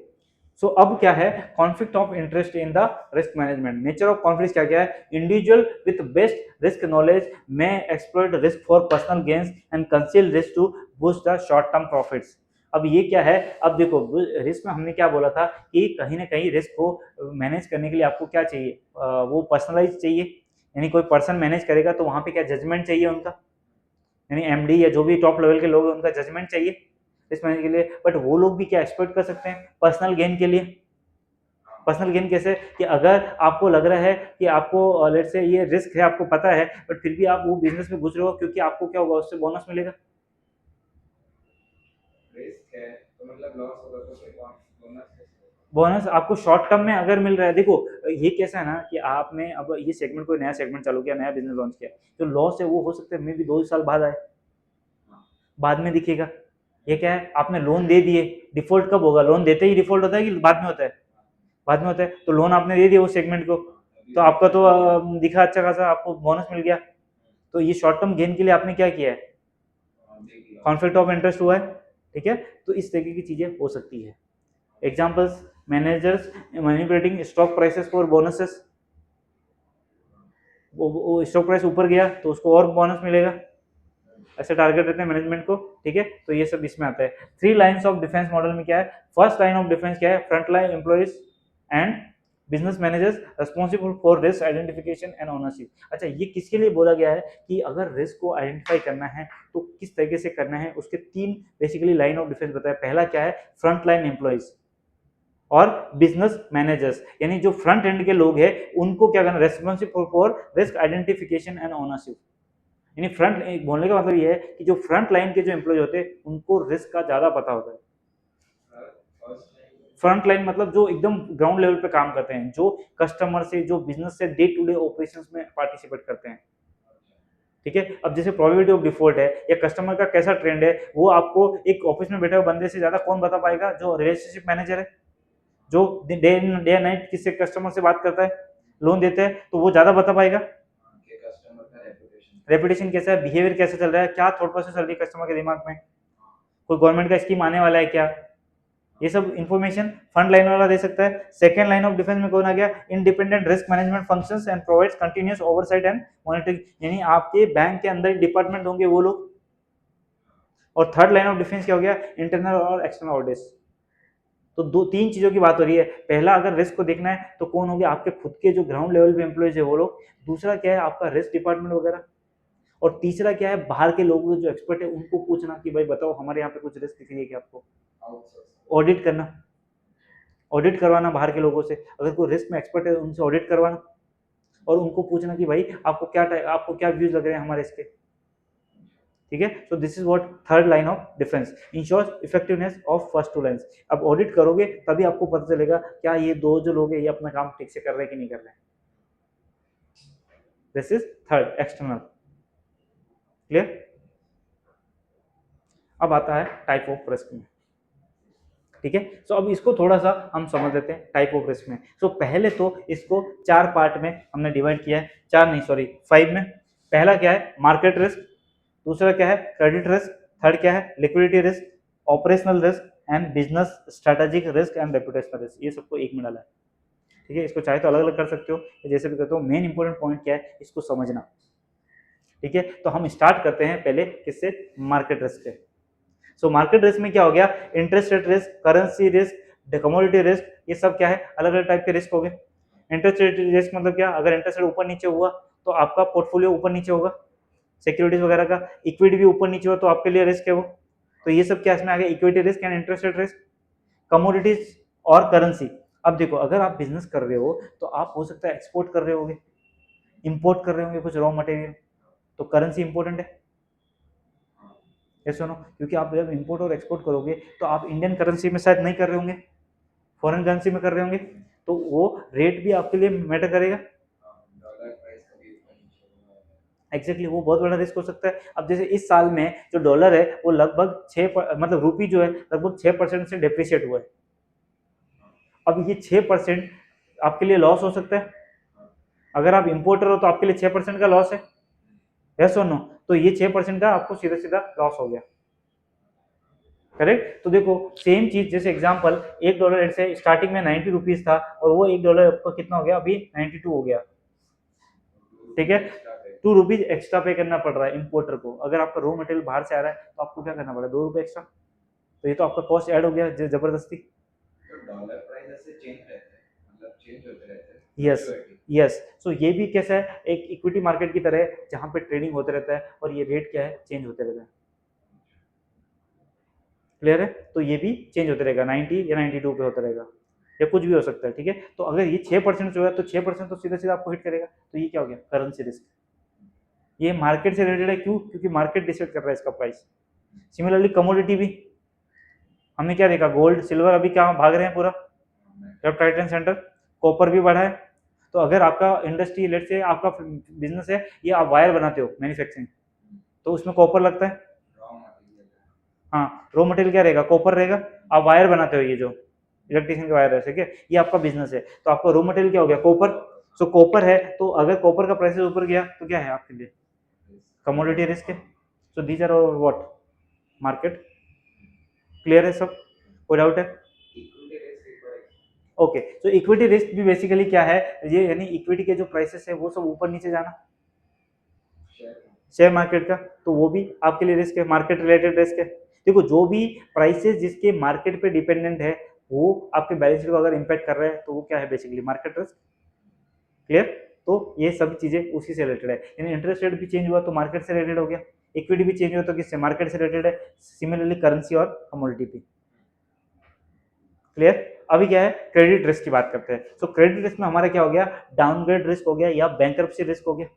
सो अब क्या है, conflict of interest in the risk management, nature of conflict क्या क्या है, individual with best risk knowledge may exploit risk for personal gains and conceal risk to boost the short term profits. अब ये क्या है, अब देखो रिस्क में हमने क्या बोला था कि कहीं ना कहीं रिस्क को मैनेज करने के लिए आपको क्या चाहिए, वो पर्सनलाइज चाहिए, यानी कोई पर्सन मैनेज करेगा तो वहां पे क्या जजमेंट चाहिए उनका, यानी एमडी या जो भी टॉप लेवल के लोग हैं उनका जजमेंट चाहिए रिस्क मैनेज के लिए। बट वो लोग भी क्या एक्सपेक्ट कर सकते हैं पर्सनल गेन के लिए, पर्सनल गेन कैसे, कि अगर आपको लग रहा है कि आपको लेट से ये रिस्क है, आपको पता है, बट फिर भी आप वो बिजनेस में घुस रहे हो, क्योंकि आपको क्या होगा, उससे बोनस मिलेगा, रिस्क है तो मतलब लॉस होगा तो फिर बोनस, बोनस आपको शॉर्ट टर्म में अगर मिल रहा है। देखो ये कैसा है ना कि आपने अब ये सेगमेंट, कोई नया सेगमेंट चालू किया, नया बिजनेस लॉन्च किया, जो लॉस है वो हो सकता है मे भी 2 साल बाद आए, बाद में दिखेगा। ये क्या है, आपने लोन दे दिए, डिफॉल्ट कब होगा, लोन देते ही डिफॉल्ट होता है कि बाद में होता है, बाद में होता है। तो लोन आपने दे दिया उस सेगमेंट को, तो आपका तो दिखा अच्छा खासा, आपको बोनस मिल गया, तो ये शॉर्ट टर्म गेन के लिए आपने क्या किया है, कॉन्फ्लिक्ट ऑफ इंटरेस्ट हुआ है, ठीक है। तो इस तरीके की चीजें हो सकती है। Examples, managers manipulating stock prices for bonuses, वो स्टॉक प्राइस ऊपर गया तो उसको और बोनस मिलेगा, ऐसे टारगेट रहते हैं मैनेजमेंट को, ठीक है। तो ये सब इसमें आता है। 3 लाइन्स ऑफ डिफेंस मॉडल में क्या है, फर्स्ट लाइन ऑफ डिफेंस क्या है, front line employees and business managers responsible for risk identification and ownership. अच्छा, ये किसके लिए बोला गया है कि अगर रिस्क को आइडेंटिफाई करना है तो किस तरीके से करना है, उसके 3 बेसिकली लाइन ऑफ डिफेंस बताया। पहला क्या है, फ्रंट लाइन एम्प्लॉइज और बिजनेस मैनेजर्स, यानी जो फ्रंट एंड के लोग हैं उनको क्या करना, responsible for risk identification and ownership, यानी फ्रंट बोलने का मतलब ये है कि जो फ्रंट लाइन के जो एम्प्लॉय होते हैं उनको रिस्क का ज्यादा पता होता है। फ्रंट लाइन मतलब जो एकदम ग्राउंड लेवल पे काम करते हैं, जो कस्टमर से, जो बिजनेस से डे टू डे ऑपरेशंस में पार्टिसिपेट करते हैं, ठीक है। अब जैसे प्रोबेबिलिटी ऑफ डिफॉल्ट है या कस्टमर का कैसा ट्रेंड है, वो आपको एक ऑफिस में बैठे हुए बंदे से ज्यादा कौन बता पाएगा, जो रिलेशनशिप मैनेजर है, जो डे नाइट किससे कस्टमर से बात करता है, लोन देता है, तो वो ज्यादा बता पाएगा कस्टमर का रेपुटेशन रेपुटेशन कैसा है, बिहेवियर कैसा चल रहा है, क्या थॉट प्रोसेस चल रही है कस्टमर के दिमाग में, कोई गवर्नमेंट का स्कीम आने वाला है क्या, ये सब इंफॉर्मेशन फंड लाइन वाला दे सकता है। सेकंड लाइन ऑफ डिफेंस में कौन आ गया, independent risk management functions and provides continuous oversight and monitoring, यानी आपके बैंक के अंदर डिपार्टमेंट होंगे वो लोग। और थर्ड लाइन ऑफ डिफेंस क्या हो गया, इंटरनल और एक्सटर्नल ऑडिट्स। तो दो तीन चीजों की बात हो रही है। पहला अगर रिस्क को देखना है तो कौन हो गया, आपके खुद के जो ग्राउंड लेवल पे एम्प्लॉयज है वो लोग। दूसरा क्या है, आपका रिस्क डिपार्टमेंट वगैरह। और तीसरा क्या है, बाहर के लोग जो एक्सपर्ट है उनको पूछना कि भाई बताओ हमारे यहाँ पे कुछ रिस्क दिख रही है क्या आपको, ऑडिट करना, ऑडिट करवाना बाहर के लोगों से, अगर कोई रिस्क में एक्सपर्ट है उनसे ऑडिट करवाना और उनको पूछना कि भाई आपको क्या व्यूज लग रहे हैं हमारे इसके, ठीक है। So this is what third line of defence ensures effectiveness of first two lines. अब ऑडिट करोगे तभी आपको पता चलेगा क्या ये दो जो लोग हैं ये अपना काम ठीक से कर रहे हैं कि नहीं कर रहे हैं। This is third external, clear. अब आता है टाइप ऑफ रिस्क में, ठीक है। सो अब इसको थोड़ा सा हम समझ लेते हैं टाइप ऑफ रिस्क में। सो पहले तो इसको चार पार्ट में हमने डिवाइड किया है, चार नहीं सॉरी 5 में। पहला क्या है, मार्केट रिस्क। दूसरा क्या है, क्रेडिट रिस्क। थर्ड क्या है, liquidity risk, operational risk and business strategic risk and reputational risk. ये सबको एक में डाला है, ठीक है। इसको चाहे तो अलग अलग कर सकते हो, जैसे भी करते हो। मेन इंपॉर्टेंट पॉइंट क्या है, इसको समझना, ठीक है। तो हम स्टार्ट करते हैं पहले किससे, मार्केट रिस्क से। सो मार्केट रिस्क में क्या हो गया, interest rate risk, currency risk, commodity risk, ये सब क्या है, अलग अलग टाइप के रिस्क हो गए। इंटरेस्ट रेट रिस्क मतलब क्या, अगर इंटरेस्ट रेट ऊपर नीचे हुआ तो आपका पोर्टफोलियो ऊपर नीचे होगा, सिक्योरिटीज वगैरह का। इक्विटी भी ऊपर नीचे हो तो आपके लिए रिस्क है वो। तो ये सब क्या इसमें आ गया, equity risk and interest rate risk, commodities और करेंसी। अब देखो अगर आप बिजनेस कर रहे हो तो आप हो सकता है एक्सपोर्ट कर रहे होगे, इंपोर्ट कर रहे होंगे कुछ रॉ मटेरियल, तो करेंसी इंपॉर्टेंट है, सुनो। क्योंकि आप जब इंपोर्ट और एक्सपोर्ट करोगे तो आप इंडियन करेंसी में शायद नहीं कर रहे होंगे, फॉरेन करेंसी में कर रहे होंगे, तो वो रेट भी आपके लिए मैटर करेगा। एग्जैक्टली वो बहुत बड़ा रिस्क हो सकता है। अब जैसे इस साल में जो डॉलर है वो लगभग मतलब रूपी जो है लगभग 6% से डिप्रिशिएट हुआ है। अब ये 6% आपके लिए लॉस हो सकता है। अगर आप इंपोर्टर हो तो आपके लिए 6% का लॉस है, यस और नो। तो ये 6% का आपको सीधा सीधा लॉस हो गया, करेक्ट। तो देखो सेम चीज, जैसे एग्जांपल $1 से स्टार्टिंग में 90 रुपीज था और वो $1 आपका कितना हो गया, अभी 92 हो गया, ठीक है। 2 रुपीज एक्स्ट्रा पे करना पड़ रहा है इंपोर्टर को। अगर आपका रॉ मटेरियल बाहर से आ रहा है तो आपको क्या करना पड़ा, 2 रुपए एक्स्ट्रा। तो ये तो आपका कॉस्ट ऐड हो गया जबरदस्ती। डॉलर प्राइस ऐसे चेंज रहते हैं, मतलब चेंज होते रहते हैं। Yes yes. सो ये भी कैसा है, एक इक्विटी मार्केट की तरह है जहां पे ट्रेडिंग होते रहता है और ये रेट क्या है, चेंज होते रहता है, क्लियर है। तो ये भी चेंज होते रहेगा, 90 या 92 पे होता रहेगा या कुछ भी हो सकता है, ठीक है। तो अगर ये 6% जो है तो 6% तो सीधा सीधा आपको हिट करेगा। तो ये क्या हो गया, करेंसी रिस्क। ये मार्केट से रिलेटेड है, क्यों, क्योंकि मार्केट डिसाइड कर रहा है इसका प्राइस। सिमिलरली कमोडिटी भी हमने क्या देखा, गोल्ड सिल्वर अभी क्या भाग रहे हैं पूरा, left right and centre. Copper भी बढ़ा है। तो अगर आपका इंडस्ट्री, लेट से आपका बिजनेस है, ये आप वायर बनाते हो मैन्युफैक्चरिंग, तो उसमें कॉपर लगता है। हाँ, रॉ मटेरियल क्या रहेगा, कॉपर रहेगा। आप वायर बनाते हो, ये जो इलेक्ट्रिशियन के वायर है, ठीक है, ये आपका बिजनेस है, तो आपका रॉ मटेरियल क्या हो गया, कॉपर। सो कॉपर है, तो अगर कॉपर का प्राइस ऊपर गया तो क्या है आपके लिए, कमोडिटी रिस्क है। So these are what, market. Clear है सब, कोई डाउट है। ओके, तो इक्विटी रिस्क भी बेसिकली क्या है, ये यानी इक्विटी के जो प्राइसेस है वो सब ऊपर नीचे जाना, शेयर मार्केट का, तो वो भी आपके लिए रिस्क है, मार्केट रिलेटेड रिस्क है। देखो जो भी प्राइसेस जिसके मार्केट पे डिपेंडेंट है वो आपके बैलेंस शीट को अगर इंपैक्ट कर रहे हैं तो वो क्या है, बेसिकली मार्केट रिस्क, क्लियर। तो ये सब चीजें उसी से रिलेटेड है, यानी इंटरेस्ट रेट भी चेंज हुआ तो मार्केट से रिलेटेड हो गया, इक्विटी भी चेंज हुआ तो किससे, मार्केट से रिलेटेड है। सिमिलरली करेंसी और कमोडिटी भी, क्लियर। अभी क्या है, क्रेडिट रिस्क की बात करते हैं। सो क्रेडिट रिस्क में हमारा क्या हो गया, डाउनग्रेड रिस्क हो गया या बैंकरप्सी रिस्क हो गया,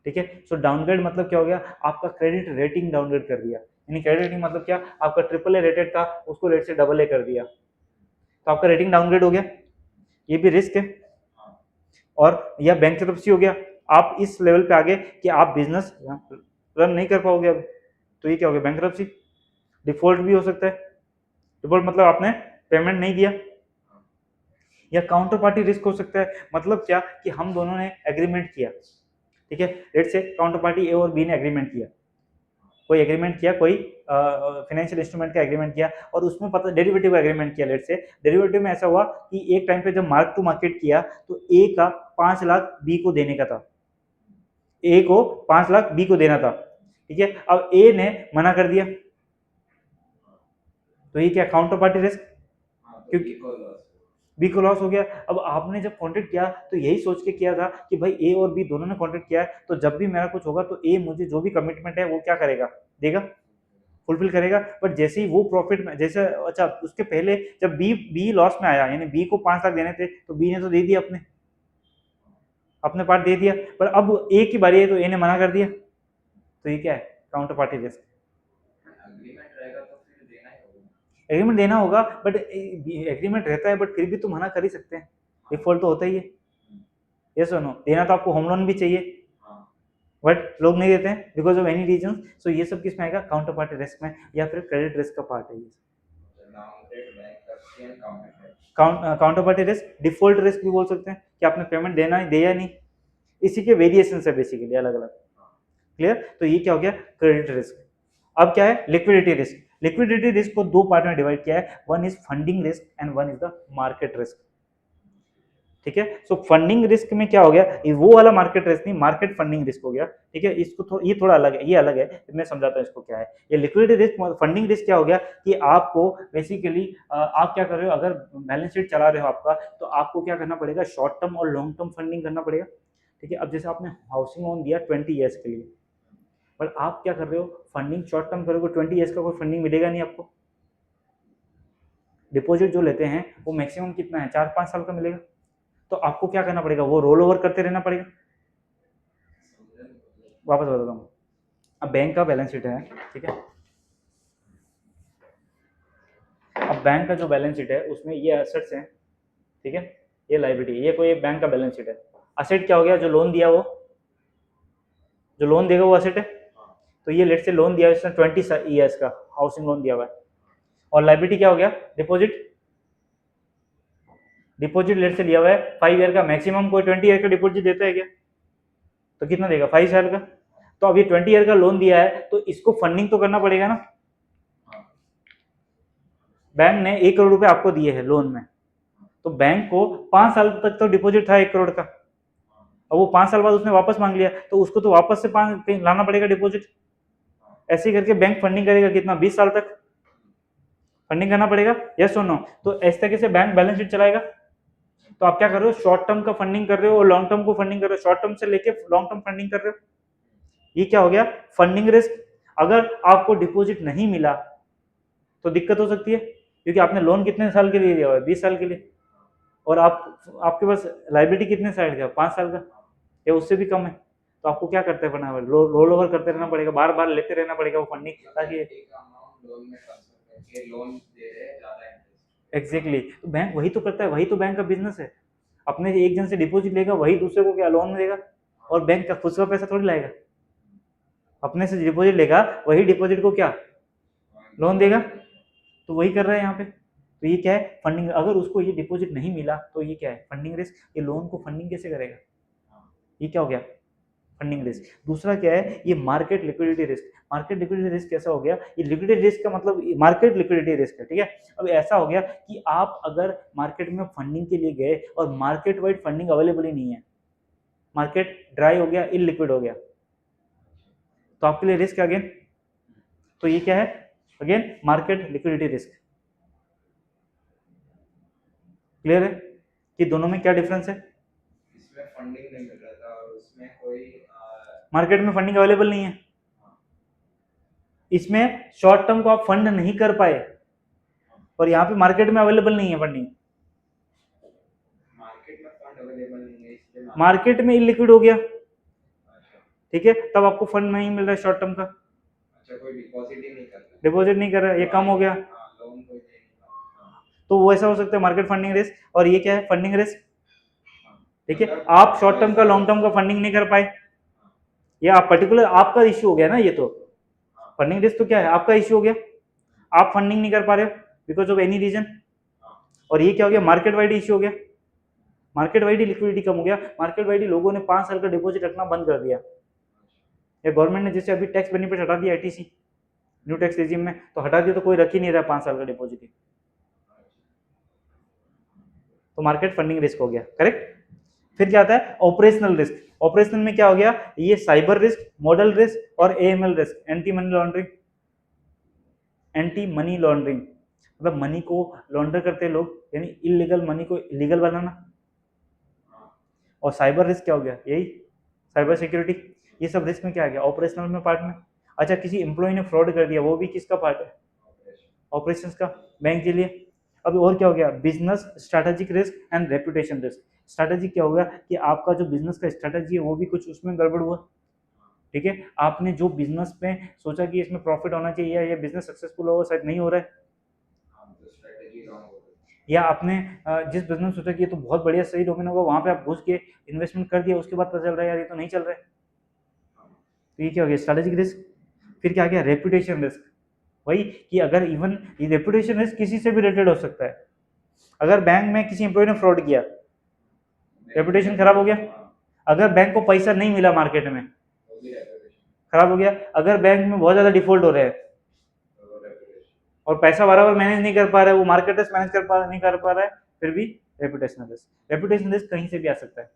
ठीक है। सो डाउनग्रेड मतलब क्या हो गया, आपका क्रेडिट रेटिंग डाउनग्रेड कर दिया, यानी क्रेडिट रेटिंग मतलब क्या, आपका AAA रेटेड था उसको रेट से AA कर दिया, तो आपका रेटिंग डाउनग्रेड हो गया, ये भी रिस्क है। और या बैंकरप्सी हो गया, आप इस लेवल पे आ गए कि आप बिजनेस रन नहीं कर पाओगे अब, तो ये क्या हो गया, बैंकरप्सी। डिफॉल्ट भी हो सकता है, डिफॉल्ट मतलब आपने पेमेंट नहीं दिया। या काउंटर पार्टी रिस्क हो सकता है, मतलब क्या कि हम दोनों ने एग्रीमेंट किया, ठीक है, लेट से काउंटर पार्टी ए और बी ने एग्रीमेंट किया, कोई एग्रीमेंट किया, कोई फाइनेंशियल इंस्ट्रूमेंट का एग्रीमेंट किया, और उसमें पता डेरिवेटिव का एग्रीमेंट किया। लेट से डेरिवेटिव में ऐसा हुआ कि एक टाइम पे जब मार्क टू मार्केट किया तो ए का 5 लाख बी को देने का था, ए को 5 लाख बी को देना था, ठीक है। अब ए ने मना कर दिया, तो ये क्या काउंटर पार्टी रिस्क, क्योंकि बी को लॉस हो गया। अब आपने जब कॉन्ट्रैक्ट किया तो यही सोच के किया था कि भाई ए और बी दोनों ने कॉन्ट्रैक्ट किया है, तो जब भी मेरा कुछ होगा तो ए मुझे जो भी कमिटमेंट है वो क्या करेगा, देगा, फुलफिल करेगा। बट जैसे ही वो प्रॉफिट में, जैसे अच्छा उसके पहले जब बी लॉस में आया, यानी बी को 5 लाख देने थे, तो बी ने तो दे दिया, अपने पार्ट दे दिया, पर अब ए की बारी है तो ए ने मना कर दिया, तो ये क्या है, काउंटर पार्टी रिस्क। एग्रीमेंट देना होगा, बट एग्रीमेंट रहता है, बट फिर भी तो मना कर ही सकते हैं, डिफॉल्ट तो होता ही है। यस और नो, देना तो आपको होम लोन भी चाहिए, बट लोग नहीं देते हैं बिकॉज ऑफ एनी रीजन। सो ये सब किस में आएगा, काउंटर पार्टी रिस्क में, या फिर क्रेडिट रिस्क का पार्ट है ये। Counter party risk, default risk भी बोल सकते हैं कि आपने पेमेंट देना ही दिया नहीं, इसी के वेरिएशन है बेसिकली, अलग अलग। क्लियर, तो ये क्या हो गया, क्रेडिट रिस्क। अब क्या है, लिक्विडिटी रिस्क। लिक्विडिटी रिस्क को दो पार्ट में डिवाइड किया है, one is funding risk and one is the market risk, ठीक है। सो फंडिंग रिस्क में क्या हो गया, ये वो वाला मार्केट रिस्क नहीं, मार्केट फंडिंग रिस्क हो गया, ठीक है। इसको ये थोड़ा अलग है, ये अलग है, मैं समझाता हूँ इसको क्या है। ये लिक्विडिटी रिस्क, फंडिंग रिस्क क्या हो गया कि आपको बेसिकली आप क्या कर रहे हो, अगर बैलेंस शीट चला रहे हो आपका, तो आपको क्या करना पड़ेगा, शॉर्ट टर्म और लॉन्ग टर्म फंडिंग करना पड़ेगा, ठीक है। अब जैसे आपने हाउसिंग लोन दिया 20 ईयर्स के लिए, बट आप क्या कर रहे हो, फंडिंग शॉर्ट टर्म करोगे, 20 ईयर्स का कोई फंडिंग मिलेगा नहीं आपको। डिपॉजिट जो लेते हैं वो मैक्सिमम कितना है, 4-5 साल का मिलेगा, तो आपको क्या करना पड़ेगा, वो रोल ओवर करते रहना पड़ेगा। वापस बताता हूँ, अब बैंक का बैलेंस शीट है, ठीक है। अब बैंक का जो बैलेंस शीट है उसमें ये एसेट्स हैं, ठीक है, ये लायबिलिटी, ये कोई बैंक का बैलेंस शीट है। असेट क्या हो गया, जो लोन दिया, वो जो लोन देगा वो असेट है। तो ये लेट से लोन दिया इसने 20 ईयर्स का हाउसिंग लोन दिया हुआ है, और लायबिलिटी क्या हो गया, डिपॉजिट। डिपॉजिट लेट से लिया हुआ है 5 ईयर का, मैक्सिमम कोई 20 ईयर का डिपॉजिट देता है क्या, तो कितना देगा, 5 साल का। तो अभी 20 ईयर का लोन दिया है तो इसको फंडिंग तो करना पड़ेगा ना। बैंक ने 1 करोड़ रुपए आपको दिए हैं लोन में, तो बैंक को 5 साल तक तो डिपॉजिट था 1 करोड़ का, अब वो 5 साल बाद उसने वापस मांग लिया, तो उसको तो वापस से 5 लाना पड़ेगा डिपॉजिट। ऐसे करके बैंक फंडिंग करेगा कितना, 20 साल तक फंडिंग करना पड़ेगा, यस और नो। तो इस तरीके से बैंक बैलेंस शीट चलाएगा। तो आप क्या कर रहे हो, शॉर्ट टर्म का फंडिंग कर रहे हो और लॉन्ग टर्म को फंडिंग कर रहे हो, शॉर्ट टर्म से लेके लॉन्ग टर्म फंडिंग कर रहे हो, ये क्या हो गया, फंडिंग रिस्क। अगर आपको डिपॉजिट नहीं मिला तो दिक्कत हो सकती है, क्योंकि आपने लोन कितने साल के लिए दिया हुआ है, 20 साल के लिए, और आपके पास लाइबिलिटी कितने साल का, 5 साल का या उससे भी कम है, तो आपको क्या करते रहना पड़ेगा, रोल ओवर करते रहना पड़ेगा, बार बार लेते रहना पड़ेगा वो फंडिंग, ताकि एग्जैक्टली तो बैंक वही तो करता है, वही तो बैंक का बिजनेस है। अपने एक जन से डिपॉजिट लेगा, वही दूसरे को क्या लोन देगा, और बैंक का खुद का पैसा थोड़ी लाएगा, अपने से डिपॉजिट लेगा, वही डिपॉजिट को क्या लोन देगा, तो वही कर रहा है यहाँ पे। तो ये क्या है, फंडिंग। अगर उसको ये डिपॉजिट नहीं मिला तो ये क्या है, फंडिंग रिस्क। ये लोन को फंडिंग कैसे करेगा, ये क्या हो गया, फंडिंग रिस्क। दूसरा क्या है, ये market liquidity risk. Market liquidity risk कैसा हो गया, ये लिक्विडिटी रिस्क का मतलब मार्केट लिक्विडिटी रिस्क है, ठीक है। अब ऐसा हो गया कि आप अगर मार्केट में फंडिंग के लिए गए और मार्केट वाइड फंडिंग अवेलेबल ही नहीं है, मार्केट ड्राई हो गया, इलिक्विड हो गया, तो आपके लिए रिस्क अगेन। तो ये क्या है, again market liquidity risk. Clear है कि दोनों में क्या डिफरेंस है, इसमें फंडिंग नहीं मिल रहा था और उसमें कोई मार्केट में फंडिंग अवेलेबल नहीं है, इसमें शॉर्ट टर्म को आप फंड नहीं कर पाए, और यहाँ पे मार्केट में अवेलेबल नहीं है फंडिंग, मार्केट में फंड अवेलेबल नहीं है, इसलिए मार्केट में इलिक्विड हो गया, ठीक है, तब आपको फंड नहीं मिल रहा है शॉर्ट टर्म का, अच्छा कोई डिपॉजिट ही नहीं कर रहा, डिपॉजिट नहीं कर रहा है, ये कम हो गया, लोन कोई दे नहीं रहा, तो वो ऐसा हो सकता है मार्केट फंडिंग रिस्क। और ये क्या है, फंडिंग रिस्क, ठीक है। आप शॉर्ट टर्म का लॉन्ग टर्म का फंडिंग नहीं कर पाए, ये आप पर्टिकुलर आपका इश्यू हो गया ना, ये तो फंडिंग रिस्क तो क्या है, आपका इश्यू हो गया, आप फंडिंग नहीं कर पा रहे हो बिकॉज ऑफ एनी रीजन, और ये क्या हो गया, मार्केट वाइड इश्यू हो गया, मार्केट वाइड लिक्विडिटी कम हो गया, मार्केट वाइड लोगों ने 5 साल का डिपॉजिट रखना बंद कर दिया, या गवर्नमेंट ने जैसे अभी टैक्स बेनिफिट हटा दिया आईटीसी न्यू टैक्स रेजिम में, तो हटा दिया तो कोई रख ही नहीं रहा 5 साल का डिपॉजिट ही, तो मार्केट फंडिंग रिस्क हो गया, करेक्ट। फिर क्या आता है ऑपरेशनल रिस्क। ऑपरेशनल में क्या हो गया, ये साइबर रिस्क, मॉडल रिस्क और AML risk, anti money laundering. Anti money laundering मतलब मनी को लॉन्डर करते हैं लोग, यानी इलीगल मनी को लीगल बनाना। और साइबर रिस्क क्या हो गया, यही साइबर सिक्योरिटी। ये सब रिस्क में क्या आ गया, ऑपरेशनल में पार्ट में। अच्छा, किसी एम्प्लॉय ने फ्रॉड कर दिया, वो भी किसका पार्ट है, ऑपरेशंस का, बैंक के लिए। अब और क्या हो गया, business strategic risk and reputation risk. Strategy क्या होगा कि आपका जो बिजनेस का स्ट्रैटेजी है वो भी कुछ उसमें गड़बड़ हुआ, ठीक है। आपने जो बिजनेस में सोचा कि इसमें प्रॉफिट होना चाहिए या ये बिजनेस सक्सेसफुल होगा, शायद नहीं हो रहा है, या आपने जिस बिजनेस में सोचा कि ये तो बहुत बढ़िया सही डोमेन होगा, वहां पे आप घुस के इन्वेस्टमेंट कर दिया, उसके बाद पता चल रहा है यार ये तो नहीं चल रहा है, तो ये क्या हो गया, स्ट्रैटेजिक रिस्क। फिर क्या गया, रेपुटेशन रिस्क। वही कि अगर इवन ये रेपुटेशन रिस्क किसी से भी रिलेटेड हो सकता है। अगर बैंक में किसी एम्प्लॉय ने फ्रॉड किया, रेपुटेशन खराब हो गया। अगर बैंक को पैसा नहीं मिला मार्केट में, खराब हो गया। अगर बैंक में बहुत ज्यादा डिफॉल्ट हो रहे हैं और पैसा बराबर मैनेज नहीं कर पा रहा है, वो मार्केट रिस्क मैनेज नहीं कर पा रहा है, फिर भी रेपुटेशनल रिस्क। रेपुटेशन रिस्क कहीं से भी आ सकता है।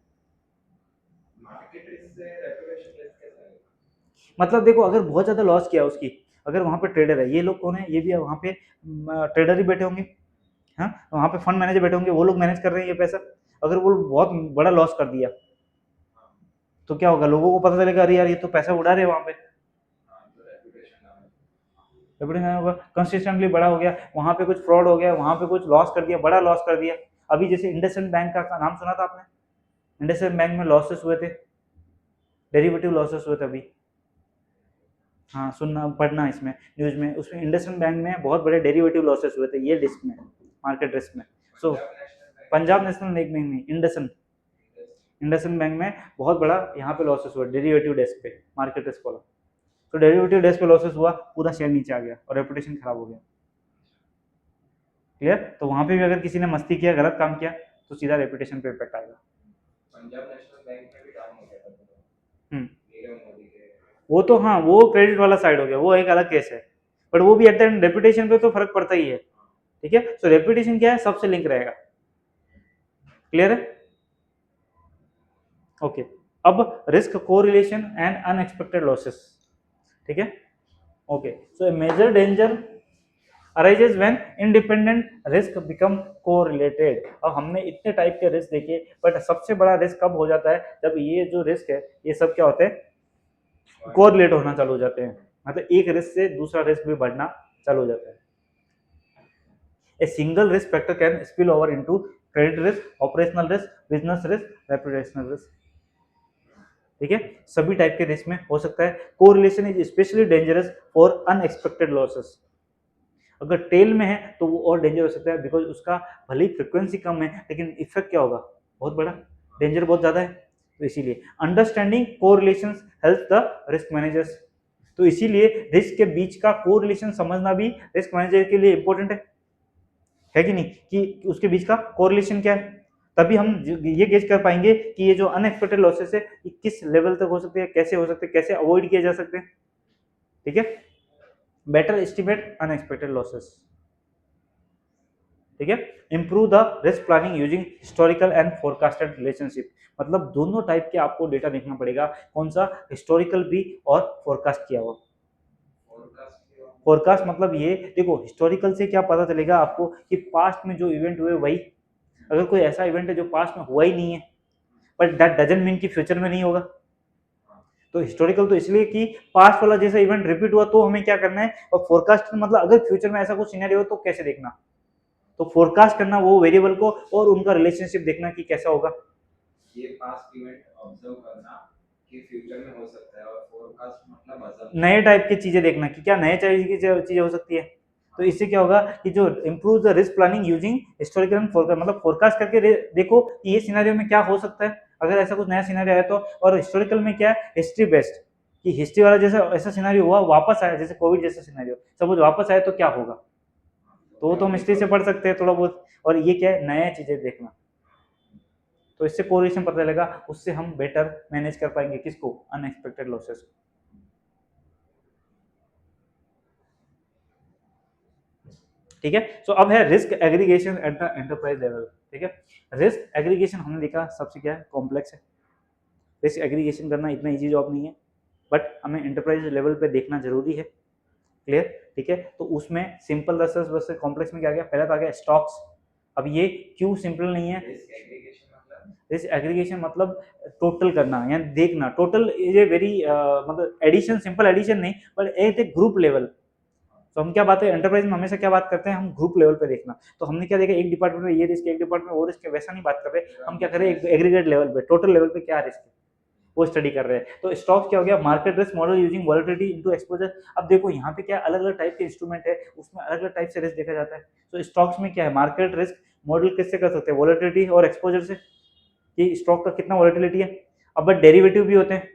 मतलब देखो, अगर बहुत ज्यादा लॉस किया उसकी, अगर वहां पे ट्रेडर है, ये लोग कौन है, ये भी वहां पे ट्रेडर ही बैठे होंगे, हाँ, वहां पे फंड मैनेजर बैठे होंगे, वो लोग मैनेज कर रहे हैं ये पैसा। अगर वो बहुत बड़ा लॉस कर दिया तो क्या होगा, लोगों को पता चलेगा अरे यार ये तो पैसा उड़ा रहे हैं वहां पे, रेपुटेशन होगा। कंसिस्टेंटली बड़ा हो गया, वहां पे कुछ फ्रॉड हो गया, वहां पे कुछ लॉस कर दिया, बड़ा लॉस कर दिया। अभी जैसे इंडसइंड बैंक का नाम सुना था आपने, इंडसइंड बैंक में लॉसेस हुए थे, डेरिवेटिव लॉसेस हुए थे अभी, हाँ सुनना पढ़ना इसमें न्यूज में, उसमें इंडसइंड बैंक में बहुत बड़े डेरिवेटिव लॉसेस हुए थे ये रिस्क में, मार्केट रिस्क में। सो पंजाब नेशनल बैंक में नहीं, इंडसइंड, इंडसइंड बैंक में बहुत बड़ा यहाँ पे लॉसेस हुआ डेरिवेटिव डेस्क पे, मार्केट रिस्क वाला। तो डेरिवेटिव डेस्क पे लॉसेस हुआ, पूरा शेयर नीचे आ गया और रेपुटेशन खराब हो गया, क्लियर। तो वहां पे भी अगर किसी ने मस्ती किया, गलत काम किया, तो सीधा रेपुटेशन पे इम्पैक्ट आएगा। पंजाब नेशनल बैंक में भी डाउन हो गया था नीरव मोदी के, वो तो हाँ, वो क्रेडिट वाला साइड हो गया, वो एक अलग केस है, बट वो भी एट द एंड रेपुटेशन पे तो फर्क पड़ता ही है, ठीक है। सो रेपुटेशन क्या है, सबसे लिंक रहेगा, क्लियर है, ओके। अब risk correlation and unexpected losses, ठीक है, okay. So a major danger arises when independent risk become correlated। अब हमने इतने टाइप के रिस्क देखे, बट सबसे बड़ा रिस्क कब हो जाता है, जब ये जो रिस्क है ये सब क्या होते हैं, कोरिलेट होना चालू हो जाते हैं, मतलब एक रिस्क से दूसरा रिस्क भी बढ़ना चालू हो जाता है। ए single risk factor can spill over into credit risk, operational risk, business risk, reputational risk, ठीक है। सभी टाइप के रिस्क में हो सकता है। Correlation is specially dangerous for unexpected losses. अगर टेल में है तो वो और डेंजर हो सकता है, बिकॉज उसका भले ही फ्रिक्वेंसी कम है लेकिन इफेक्ट क्या होगा, बहुत बड़ा, डेंजर बहुत ज्यादा है। तो इसीलिए understanding correlations help the risk managers. तो इसीलिए रिस्क के बीच का कोरिलेशन समझना भी रिस्क मैनेजर के लिए इंपॉर्टेंट है कि नहीं, कि उसके बीच का कोरिलेशन क्या है, तभी हम ये गेज कर पाएंगे कि ये जो अनएक्सपेक्टेड लॉसेस है ये किस लेवल तक हो सकते हैं, कैसे हो सकते हैं, कैसे अवॉइड किए जा सकते हैं, ठीक है। बेटर एस्टिमेट अनएक्सपेक्टेड लॉसेस, ठीक है। Improve the risk planning using historical and forecasted relationship. मतलब दोनों टाइप के आपको डेटा देखना पड़ेगा, कौन सा, हिस्टोरिकल भी और फोरकास्ट किया हुआ। फोरकास्ट मतलब ये देखो, हिस्टोरिकल से क्या पता चलेगा आपको कि पास्ट में जो इवेंट हुए वही, अगर कोई ऐसा इवेंट है जो पास्ट में हुआ ही नहीं है, बट दैट डजंट मीन कि फ्यूचर में नहीं होगा। तो हिस्टोरिकल तो इसलिए कि पास्ट वाला जैसा इवेंट रिपीट हुआ तो हमें क्या करना है, और फोरकास्ट मतलब अगर फ्यूचर में ऐसा कुछ सिनेरियो हो तो कैसे देखना, तो फोरकास्ट करना वो वेरिएबल को और उनका रिलेशनशिप देखना कि कैसा होगा। ये पास्ट इवेंट ऑब्जर्व करना कि फ्यूचर में हो सकता है, और फोरकास्ट मतलब assumption। नए टाइप की चीजें देखना कि क्या नए टाइप की चीजें हो सकती है। तो इससे क्या होगा कि जो improve the risk planning using historical and forecast, मतलब फोरकास्ट करके देखो कि ये सिनेरियो में क्या हो सकता है, अगर ऐसा कुछ नया सिनेरियो आया तो। और हिस्टोरिकल में क्या है, हिस्ट्री बेस्ड, कि हिस्ट्री वाला जैसा ऐसा सिनेरियो हुआ वापस आया, जैसे कोविड जैसा सिनेरियो सपोज वापस आया तो क्या होगा, तो हम हिस्ट्री से पढ़ सकते हैं थोड़ा बहुत। और ये क्या है, नया चीजें देखना, तो इससे कोरिलेशन पता चलेगा, उससे हम बेटर मैनेज कर पाएंगे किसको, अनएक्सपेक्टेड लॉसेस। ठीक है। सो अब है risk aggregation at the enterprise level. ठीक है, रिस्क एग्रीगेशन हमने देखा सबसे क्या है, कॉम्प्लेक्स है। रिस्क एग्रीगेशन करना इतना इजी जॉब नहीं है, बट हमें एंटरप्राइज लेवल पे देखना जरूरी है। क्लियर, ठीक है। तो उसमें सिंपल वर्सेस कॉम्प्लेक्स में क्या गया, पहला तो आ गया स्टॉक्स। अब ये क्यों सिंपल नहीं है, रिस्क एग्रीगेशन मतलब टोटल करना या देखना, टोटल इज ए वेरी मतलब एडिशन, सिंपल एडिशन नहीं, बट एक ग्रुप लेवल। तो हम क्या बात है, एंटरप्राइज में हमेशा क्या बात करते हैं, हम ग्रुप लेवल पे देखना। तो हमने क्या देखा, एक डिपार्टमेंट में ये रिस्क, एक डिपार्टमेंट में वो रिस्क, वैसा नहीं बात कर रहे हम, क्या कर रहे हैं एग्रीगेट लेवल पे, टोटल लेवल पे क्या रिस्क है वो स्टडी कर रहे हैं। तो स्टॉक्स क्या हो गया, market risk model using volatility into exposure. अब देखो यहाँ पे क्या अलग अलग टाइप के इंस्ट्रूमेंट है, उसमें अलग अलग टाइप से रिस्क देखा जाता है। तो स्टॉक्स में क्या है, मार्केट रिस्क मॉडल किससे कर सकते हैं, वॉलेटिलिटी और एक्सपोजर से, कि स्टॉक का कितना वॉलेटिलिटी है। अब बट डेरिवेटिव भी होते हैं,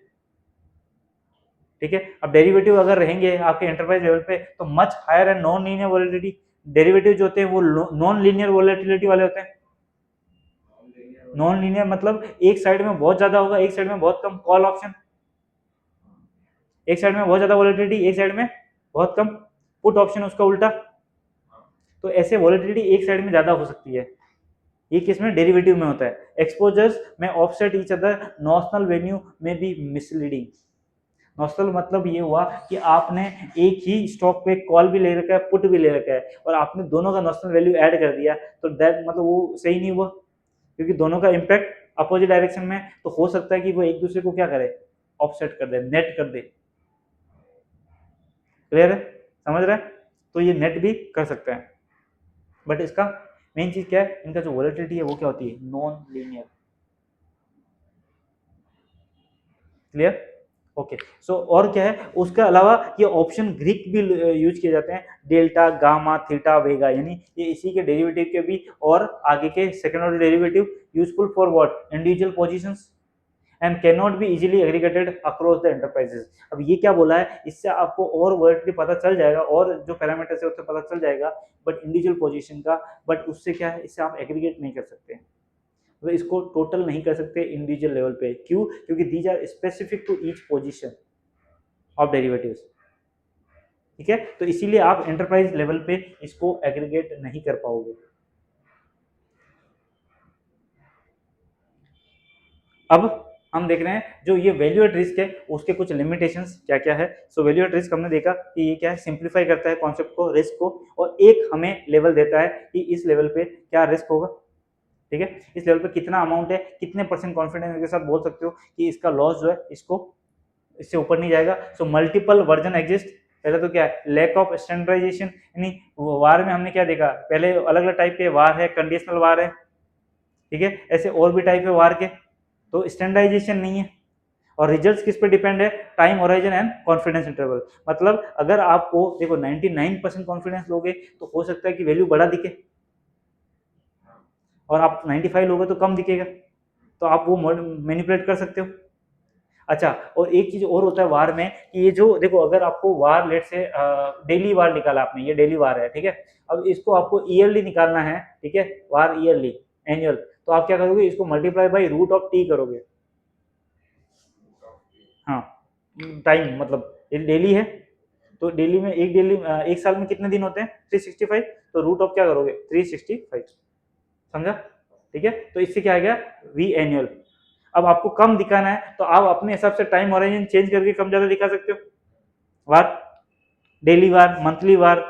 ठीक है। अब डेरिवेटिव अगर रहेंगे आपके एंटरप्राइज लेवल पे तो much higher and non linear volatility. Derivative जो होते हैं वो नॉन लीनियर वॉलेटिलिटी वाले होते हैं। नॉन लीनियर मतलब एक साइड में बहुत ज्यादा होगा, एक साइड में बहुत कम, कॉल ऑप्शन। एक साइड में बहुत ज्यादा वॉलेटिलिटी, एक साइड में बहुत कम, पुट ऑप्शन उसका उल्टा। तो ऐसे वॉलेटिलिटी एक साइड में ज्यादा हो सकती है, ये किसमें, डेरिवेटिव में होता है। एक्सपोजर्स में offset each other, notional value में बी मिसलीडिंग। नॉशनल मतलब ये हुआ कि आपने एक ही स्टॉक पे कॉल भी ले रखा है, पुट भी ले रखा है, और आपने दोनों का नॉशनल वैल्यू ऐड कर दिया, तो दैट मतलब वो सही नहीं हुआ, क्योंकि दोनों का इम्पैक्ट अपोजिट डायरेक्शन में। तो हो सकता है कि वो एक दूसरे को क्या करे, ऑफसेट कर दे, नेट कर दे। क्लियर है, समझ रहे हैं। तो ये नेट भी कर सकते हैं, बट इसका मेन चीज क्या है, इनका जो वॉलेटिलिटी है वो क्या होती है, non linear. Clear, okay. So और क्या है उसके अलावा, ये ऑप्शन ग्रीक भी यूज किए जाते हैं, डेल्टा, गामा, थीटा, वेगा, यानी ये इसी के डेरिवेटिव के भी और आगे के second order derivative, useful for what, individual positions and can not be easily aggregated across the enterprises. अब ये क्या बोला है, इससे आपको और वर्ड पता चल जाएगा, और जो पैरामीटर्स है उससे पता चल जाएगा, बट इंडिविजुअल पोजीशन का, बट उससे क्या है, इससे आप एग्रीगेट नहीं कर सकते, तो इसको टोटल नहीं कर सकते इंडिविजुअल लेवल पे। क्यों, क्योंकि these are specific to each position of derivatives. ठीक है, तो इसीलिए आप एंटरप्राइज लेवल पे इसको एग्रीगेट नहीं कर पाओगे। अब हम देख रहे हैं जो ये वैल्यू एट रिस्क है उसके कुछ लिमिटेशंस क्या क्या है। सो वैल्यू एट रिस्क हमने देखा कि ये क्या है, सिंप्लीफाई करता है कॉन्सेप्ट को, रिस्क को, और एक हमें लेवल देता है कि इस लेवल पे क्या रिस्क होगा। ठीक है, इस लेवल पे कितना अमाउंट है, कितने परसेंट कॉन्फिडेंस के साथ बोल सकते हो कि इसका लॉस जो है इसको इससे ऊपर नहीं जाएगा। So multiple version exist. पहले तो क्या है, लैक ऑफ स्टैंडर्डाइजेशन, यानी वार में हमने क्या देखा, पहले अलग अलग टाइप के वार है, कंडीशनल वार है, ठीक है, ऐसे और भी टाइप है वार के, तो स्टैंडर्डाइजेशन नहीं है। और रिजल्ट्स किस पे डिपेंड है, time horizon and confidence interval. मतलब अगर आपको देखो 99% कॉन्फिडेंस लोगे तो हो सकता है कि वैल्यू बड़ा दिखे, और आप 95 लोगे तो कम दिखेगा, तो आप वो मैनिपुलेट कर सकते हो। अच्छा, और एक चीज और होता है वार में कि ये जो देखो, अगर आपको वार लेट से डेली वार निकाला आपने, ये डेली वार है, ठीक है, अब इसको आपको ईयरली निकालना है, ठीक है, वार ईयरली, एनुअल, तो आप क्या करोगे, इसको multiply by root of T करोगे। हाँ, टाइम मतलब ये डेली है, तो डेली में एक साल में कितने दिन होते हैं, 365, तो रूट ऑफ क्या करोगे, 365, समझा। ठीक है, तो इससे क्या आ गया, वी एनुअल। अब आपको कम दिखाना है तो आप अपने हिसाब से टाइम होराइजन चेंज करके कम ज्यादा दिखा सकते हो, वार, डेली वार, मंथली वार,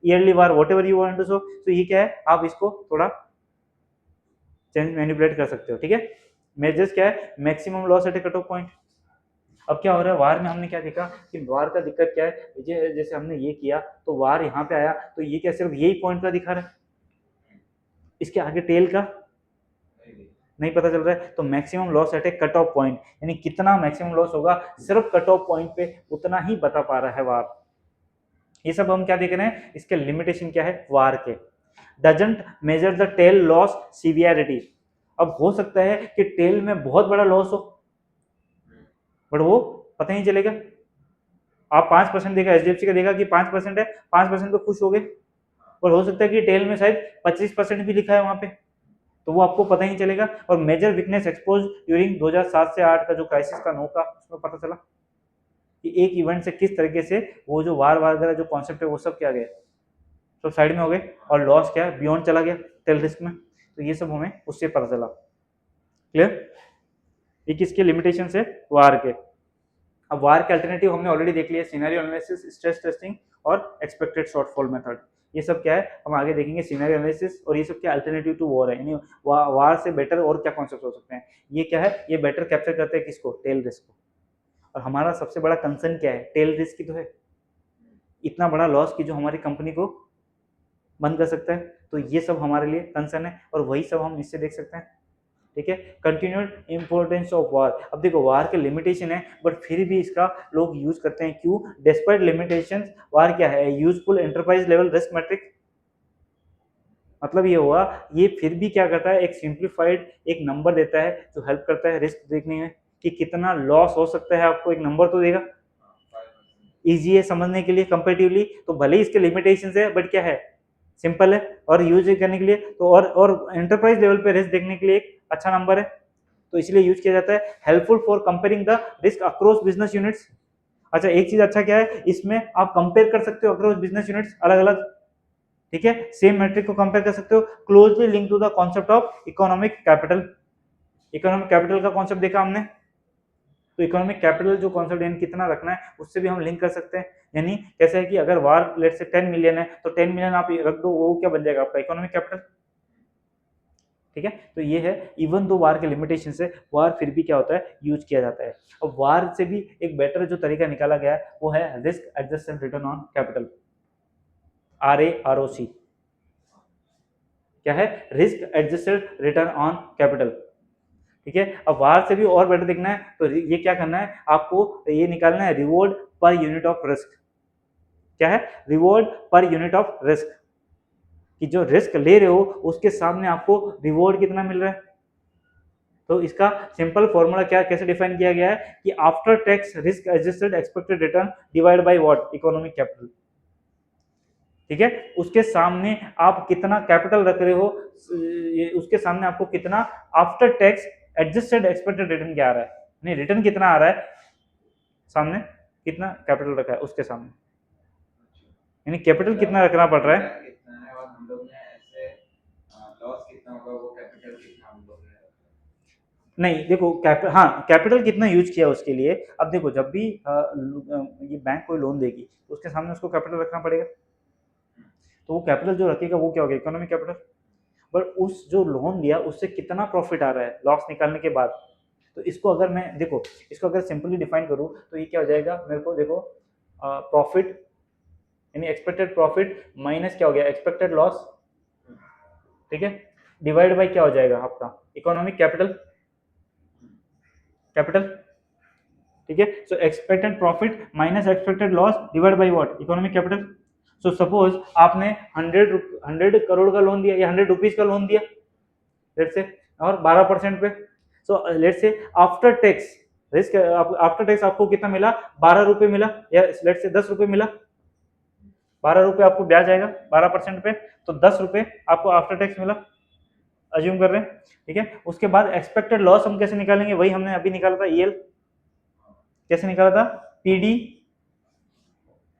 ईयरली वार, whatever you want to show. तो ये क्या है, आप इसको थोड़ा चेंज मैनिपुलेट कर सकते हो। ठीक है, मेजर्स क्या है, मैक्सिमम लॉस एट ए कट ऑफ पॉइंट। अब क्या हो रहा है, वार में हमने क्या देखा कि वार का दिक्कत क्या है, जैसे हमने ये किया तो वार यहाँ पे आया, तो ये क्या सिर्फ यही पॉइंट का दिखा रहा है, इसके आगे टेल का नहीं पता चल रहा है। तो मैक्सिमम लॉस एट ए कट ऑफ पॉइंट, यानी कितना मैक्सिमम लॉस होगा, सिर्फ कट ऑफ पॉइंट पे उतना ही बता पा रहा है वार। ये सब हम क्या देख रहे हैं, इसके लिमिटेशन क्या है वार के। Doesn't measure the tail loss severity. अब हो सकता है कि टेल में बहुत बड़ा लॉस हो, बट वो पता नहीं चलेगा। आप 5% देखा, एचडीएफसी का देखा कि 5% है, 5% तो खुश हो गए, और हो सकता है कि टेल में शायद 25% भी लिखा है वहां पे, तो वो आपको पता ही नहीं चलेगा। और मेजर वीकनेस एक्सपोज ड्यूरिंग 2007 से 8 का जो क्राइसिस का नो का, उसमें पता चला कि एक इवेंट से किस तरीके से वो जो वार वगैरह जो कॉन्सेप्ट है वो सब क्या गया, सब साइड में हो गए, और लॉस क्या है, बियॉन्ड चला गया टेल रिस्क में। तो ये सब हमें उससे पता चला। क्लियर? ये किसके लिमिटेशन है, वार के। अब वार के अल्टरनेटिव हमने ऑलरेडी देख लिया, सिनेरियो एनालिसिस, स्ट्रेस टेस्टिंग और एक्सपेक्टेड शॉर्टफॉल मेथड। ये सब क्या है हम आगे देखेंगे, सिनेरियो एनालिसिस, और ये सब क्या अल्टरनेटिव टू वॉर है, यानी वार से बेटर और क्या कॉन्सेप्ट हो सकते हैं। ये क्या है, ये बेटर कैप्चर करते हैं किसको, टेल रिस्क को। और हमारा सबसे बड़ा कंसर्न क्या है, टेल रिस्क की तो है, इतना बड़ा लॉस की जो हमारी कंपनी को बंद कर सकता है। तो ये सब हमारे लिए कंसर्न है, और वही सब हम इससे देख सकते हैं। ठीक है, कंटिन्यूड इंपॉर्टेंस ऑफ वार। अब देखो वार के लिमिटेशन है, बट फिर भी इसका लोग यूज करते हैं, क्यों, डिस्पाइट लिमिटेशंस वार क्या है, useful enterprise level risk metric. मतलब ये हुआ, ये फिर भी क्या करता है, एक सिंप्लीफाइड एक नंबर देता है जो हेल्प करता है रिस्क देखने में कि कितना लॉस हो सकता है, आपको एक नंबर तो देगा, इजी है समझने के लिए कंपेरेटिवली। तो भले ही इसके लिमिटेशंस है, बट क्या है, सिंपल है, और यूज करने के लिए तो, और एंटरप्राइज लेवल पे रिस्क देखने के लिए एक अच्छा नंबर है, तो इसलिए यूज किया जाता है। Helpful for comparing the risk across business units. अच्छा एक चीज अच्छा क्या है, इसमें आप कंपेयर कर सकते हो अक्रॉस बिजनेस यूनिट्स अलग अलग। ठीक है, सेम मैट्रिक को कंपेयर कर सकते हो। Closely link to the concept of economic capital. Economic capital का कॉन्सेप्ट देखा हमने, तो इकोनॉमिक कैपिटल जो कॉन्सेप्ट यानी कितना रखना है, उससे भी हम लिंक कर सकते हैं। यानी कैसे है कि अगर वार लेट से 10 मिलियन है, तो 10 मिलियन आप रख दो, वो क्या बन जाएगा, आपका इकोनॉमिक कैपिटल। ठीक है, तो ये है, इवन दो वार के लिमिटेशन से, वार फिर भी क्या होता है, यूज किया जाता है। और वार से भी एक बेटर जो तरीका निकाला गया है, वो है risk adjusted return on capital, RAROC। क्या है, risk adjusted return on capital. ठीक है, अब वार से भी और बेटर देखना है, तो ये क्या करना है आपको, ये निकालना है reward per unit of risk. क्या है, reward per unit of risk, कि जो रिस्क ले रहे हो उसके सामने आपको रिवॉर्ड कितना मिल रहा है। तो इसका सिंपल फॉर्मूला क्या, कैसे डिफाइन किया गया है कि after tax risk adjusted expected return divide by what, economic capital. ठीक है, उसके सामने आप कितना कैपिटल रख रहे हो, उसके सामने आपको कितना after tax adjusted expected return क्या आ रहा है, नहीं रिटर्न कितना आ रहा है, सामने कितना कैपिटल रखा है उसके सामने, यानी कैपिटल कितना रखना पड़ रहा है। कितना है, और हम लोग ने ऐसे लॉस कितना होगा, वो कैपिटल कितना हम लोग ने रखा नहीं देखो हाँ कैपिटल कितना यूज किया उसके लिए। अब देखो जब भी ये बैंक कोई लोन देगी, तो उसके सामने उसको कैपिटल रखना पड़ेगा, तो वो कैपिटल जो रखेगा वो क्या होगा, इकोनॉमिक कैपिटल। बट उस जो लोन दिया उससे कितना प्रॉफिट आ रहा है लॉस निकालने के बाद। तो इसको अगर मैं देखो, इसको अगर सिंपली डिफाइन करूँ, तो ये क्या हो जाएगा मेरे को, देखो प्रॉफिट यानी एक्सपेक्टेड प्रॉफिट माइनस क्या हो गया, एक्सपेक्टेड लॉस। ठीक है, डिवाइड बाय क्या हो जाएगा आपका, इकोनॉमिक कैपिटल, कैपिटल। ठीक है, सो expected profit minus expected loss divide by what, economic capital. So suppose आपने 100 करोड़ का लोन दिया, या 100 रुपीज का लोन दिया लेट से, और 12% पे। सो लेट से after tax risk, after tax आपको कितना मिला, 12 रुपए मिला, या लेट से 10 रुपए मिला। 12 रुपए आपको ब्याज आएगा 12% पे, तो 10 रुपए आपको आफ्टर टैक्स मिला, अज्यूम कर रहे हैं। ठीक है, उसके बाद एक्सपेक्टेड लॉस हम कैसे निकालेंगे, वही हमने अभी निकाला था, EL कैसे निकाला था, PD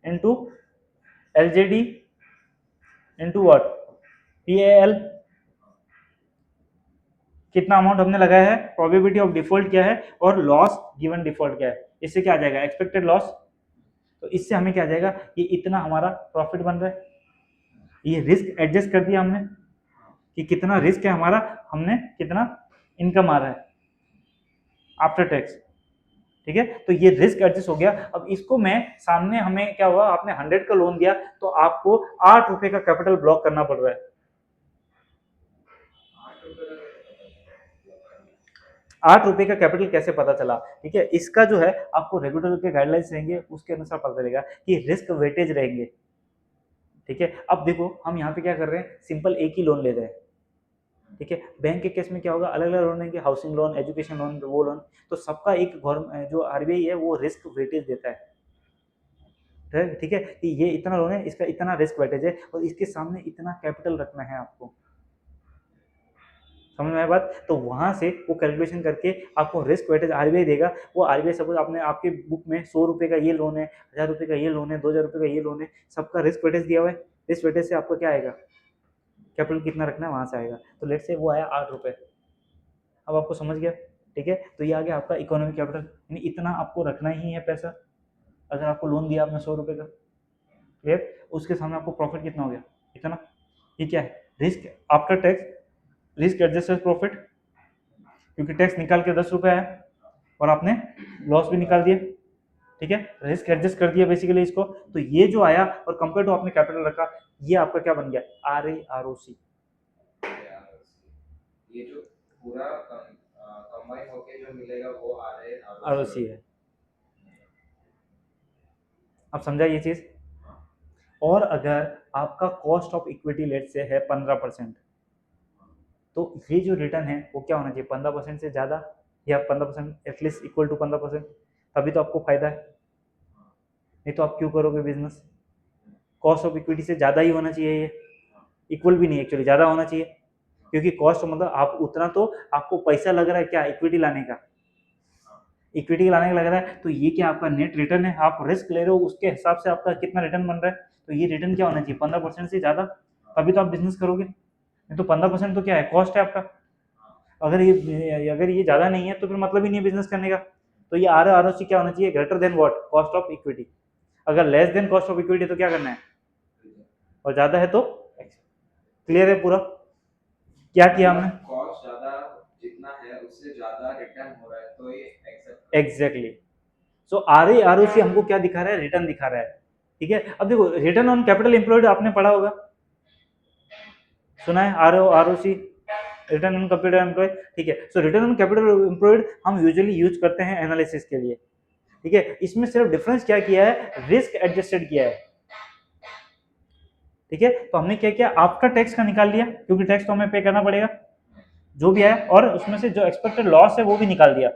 into LGD into what, PAL। कितना अमाउंट हमने लगाया है, प्रोबेबिलिटी ऑफ डिफॉल्ट क्या है, और लॉस गिवन डिफॉल्ट क्या है, इससे क्या आ जाएगा, एक्सपेक्टेड लॉस। तो इससे हमें क्या आ जाएगा, ये इतना हमारा प्रॉफिट बन रहा है, ये रिस्क एडजस्ट कर दिया हमने कि कितना रिस्क है हमारा, हमने कितना इनकम आ रहा है आफ्टर टैक्स। ठीक है, तो ये रिस्क एडजस्ट हो गया। अब इसको मैं सामने, हमें क्या हुआ, आपने 100 का लोन दिया, तो आपको 8 रुपए का कैपिटल ब्लॉक करना पड़ रहा है। 8 रुपए का कैपिटल कैसे पता चला, ठीक है, इसका जो है आपको रेगुलेटर के गाइडलाइंस रहेंगे, उसके अनुसार पता चलेगा कि रिस्क वेटेज रहेंगे। ठीक है, अब देखो हम यहाँ पे क्या कर रहे हैं, सिंपल एक ही लोन ले रहे हैं। ठीक है, बैंक के केस में क्या होगा, अलग अलग लोन लेंगे, हाउसिंग लोन, एजुकेशन लोन, वो लोन, तो सबका एक गवर्नमेंट जो RBI है वो रिस्क वेटेज देता है। ठीक है, कि ये इतना लोन है, इसका इतना रिस्क वेटेज है, और इसके सामने इतना कैपिटल रखना है आपको, समझ में आया बात। तो वहां से वो कैलकुलेशन करके आपको रिस्क वेटेज RBI देगा। वो RBI सपोज आपने आपके बुक में 100 रुपए का ये लोन है, 1000 रुपए का ये लोन है, 2000 रुपए का ये लोन है, सबका रिस्क वेटेज दिया हुआ है, इस वजह से आपको क्या आएगा, कैपिटल कितना रखना है वहाँ से आएगा। तो लेट से वो आया 8 रुपये, अब आपको समझ गया, ठीक है। तो ये आ गया आपका इकोनॉमिक कैपिटल, यानी इतना आपको रखना ही है पैसा। अगर आपको लोन दिया आपने 100 रुपये का, क्लियर, उसके सामने आपको प्रॉफिट कितना हो गया, इतना। ये क्या है, risk after tax, risk adjusted profit, क्योंकि टैक्स निकाल के 10 रुपये आया और आपने लॉस भी निकाल दिया, ठीक है, रिस्क एडजस्ट कर दिया बेसिकली इसको। तो ये जो आया और कंपेयर टू आपने कैपिटल रखा, ये आपका क्या बन गया, RAROC। ये जो पूरा कंबाइन होके जो मिलेगा वो ROC है। अब समझा ये चीज। और अगर आपका कॉस्ट ऑफ इक्विटी लेट से है 15%, तो ये जो रिटर्न है वो क्या होना चाहिए, 15% से ज़्यादा या 15% एटलीस्ट इक्वल टू 15%, तभी तो आपको फायदा है, नहीं तो आप क्यों करोगे बिजनेस। कॉस्ट ऑफ इक्विटी से ज़्यादा ही होना चाहिए, ये इक्वल भी नहीं, एक्चुअली ज़्यादा होना चाहिए, क्योंकि कॉस्ट मतलब आप उतना तो आपको पैसा लग रहा है क्या, इक्विटी लाने का, इक्विटी लाने का लग रहा है, तो ये क्या आपका नेट रिटर्न है, आप रिस्क ले रहे हो उसके हिसाब से आपका कितना रिटर्न बन रहा है, तो ये रिटर्न क्या होना चाहिए, 15% से ज़्यादा, तभी तो आप बिजनेस करोगे। नहीं तो 15% तो क्या है, कॉस्ट है आपका। अगर ये ज़्यादा नहीं है तो फिर मतलब ही नहीं है बिजनेस करने का। तो ये ROC क्या होना चाहिए, greater than what, cost of equity. अगर less than cost of equity तो क्या करना है, और ज़्यादा है तो, क्लियर है पूरा, क्या किया हमने, कॉस्ट ज्यादा जितना है उससे ज्यादा रिटर्न हो रहा है तो ये एक्सेप्ट एग्जैक्टली। सो RAROC हमको क्या दिखा रहा है, रिटर्न दिखा रहा है, ठीक है। अब देखो रिटर्न ऑन कैपिटल एम्प्लॉयड आपने पढ़ा होगा, सुना है, ROC, return on capital employed, ठीक है। सो रिटर्न ऑन कैपिटल एम्प्लॉयड हम यूजुअली यूज करते हैं एनालिसिस के लिए, ठीक है। इसमें सिर्फ डिफरेंस क्या किया है, रिस्क एडजस्टेड किया है, ठीक है। तो हमने क्या किया, आपका टैक्स का निकाल लिया, क्योंकि टैक्स तो हमें पे करना पड़ेगा जो भी है, और उसमें से जो एक्सपेक्टेड लॉस है वो भी निकाल दिया।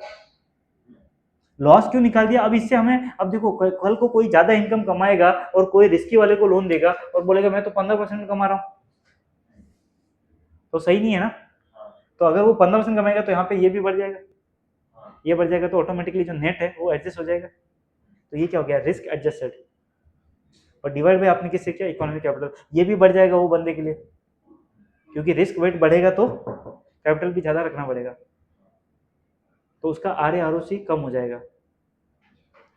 लॉस क्यों निकाल दिया, अब इससे हमें, अब देखो कल को कोई ज्यादा इनकम कमाएगा और कोई रिस्की वाले को लोन देगा और बोलेगा मैं तो 15% कमा रहा हूँ, तो सही नहीं है ना। तो अगर वो 15% कमाएगा तो यहाँ पे ये भी बढ़ जाएगा, ये बढ़ जाएगा, तो ऑटोमेटिकली जो नेट है वो एडजस्ट हो जाएगा। तो ये क्या हो गया, रिस्क एडजस्टेड, और डिवाइड बाय आपने किससे किया, इकोनॉमिक कैपिटल, ये भी बढ़ जाएगा वो बंदे के लिए, क्योंकि रिस्क वेट बढ़ेगा तो कैपिटल भी ज्यादा रखना पड़ेगा, तो उसका RAROC कम हो जाएगा,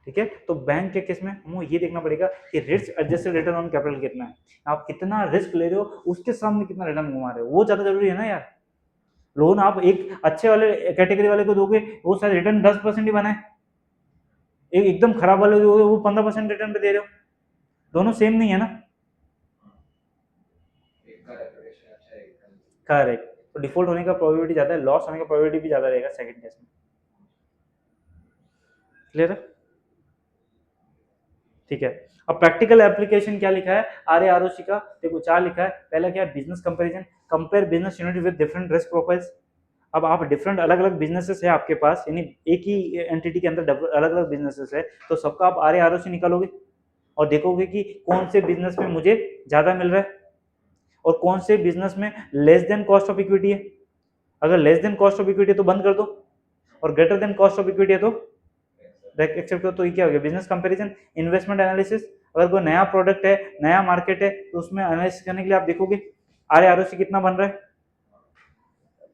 ठीक है। तो बैंक के केस में हमें ये देखना पड़ेगा कि risk adjusted return on capital कितना है, आप कितना रिस्क ले रहे हो उसके सामने कितना रिटर्न घुमा रहे हो, वो ज्यादा जरूरी है ना यार। लोन आप एक अच्छे वाले कैटेगरी वाले को दोगे वो शायद रिटर्न 10% ही बनाए, एक एकदम खराब वाले दोगे वो 15% रिटर्न पे दे रहे हो, दोनों सेम नहीं है ना, करेक्ट। तो डिफॉल्ट होने का प्रोबेबिलिटी ज्यादा है, लॉस होने का प्रोबेबिलिटी भी ज्यादा रहेगा सेकंड केस में, क्लियर है, ठीक है। अब प्रैक्टिकल एप्लीकेशन क्या लिखा है RAROC का, देखो 4 लिखा है। पहला क्या है, business comparison, compare business unit with different risk profiles. अब आप डिफरेंट अलग अलग बिजनेसेस है आपके पास, यानी एक ही एंटिटी के अंदर अलग अलग बिजनेसेस है, तो सबका आप RAROC निकालोगे और देखोगे कि कौन से बिजनेस में मुझे ज्यादा मिल रहा है और कौन से बिजनेस में less than cost of equity है। अगर less than cost of equity है तो बंद कर दो, और greater than cost of equity है तो एक्सेप्ट करो। तो ये क्या हो गया, बिजनेस कंपैरिजन। इन्वेस्टमेंट एनालिसिस, अगर कोई नया प्रोडक्ट है, नया मार्केट है, तो उसमें एनालिसिस करने के लिए आप देखोगे RAROC कितना बन रहा है।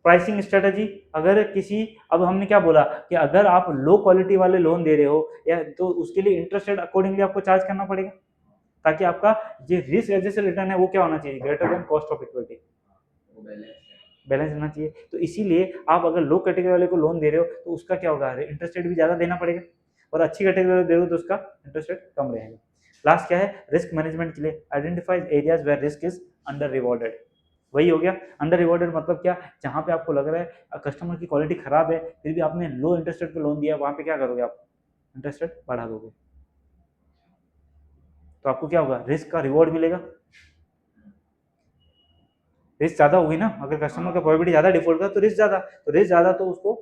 प्राइसिंग स्ट्रेटजी, अगर किसी, अब हमने क्या बोला कि अगर आप लो क्वालिटी वाले लोन दे रहे हो या तो उसके लिए इंटरेस्ट रेट अकॉर्डिंगली आपको चार्ज करना पड़ेगा, ताकि आपका जो रिस्क एडजस्टेड रिटर्न है वो क्या होना चाहिए, greater then cost of equity, balance होना चाहिए। तो इसीलिए आप अगर लो कैटेगरी वाले को लोन दे रहे हो तो उसका क्या होगा, इंटरेस्ट रेट भी ज्यादा देना पड़ेगा, और अच्छी कैटेगरी वाले दे रहे हो तो उसका इंटरेस्ट रेट कम रहेगा। लास्ट क्या है, रिस्क मैनेजमेंट के लिए identifies areas where risk is under rewarded. वही हो गया अंडर रिवॉर्डेड, मतलब क्या, जहाँ पे आपको लग रहा है कस्टमर की क्वालिटी खराब है फिर भी आपने लो इंटरेस्ट रेट पे लोन दिया, वहां पे क्या करोगे आप, इंटरेस्ट रेट बढ़ा दोगे, तो आपको क्या होगा, रिस्क का रिवॉर्ड मिलेगा। रिस्क ज्यादा होगी ना, अगर कस्टमर का प्रोबेबिलिटी ज्यादा डिफॉल्ट का, तो रिस्क ज्यादा, तो रिस्क ज्यादा तो उसको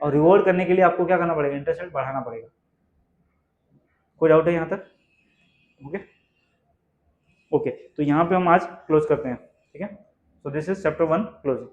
और रिवॉर्ड करने के लिए आपको क्या करना पड़ेगा, इंटरेस्ट रेट बढ़ाना पड़ेगा। कोई डाउट है यहाँ तक, ओके ओके। तो यहाँ पे हम आज क्लोज करते हैं, ठीक है। So this is chapter 1 closing.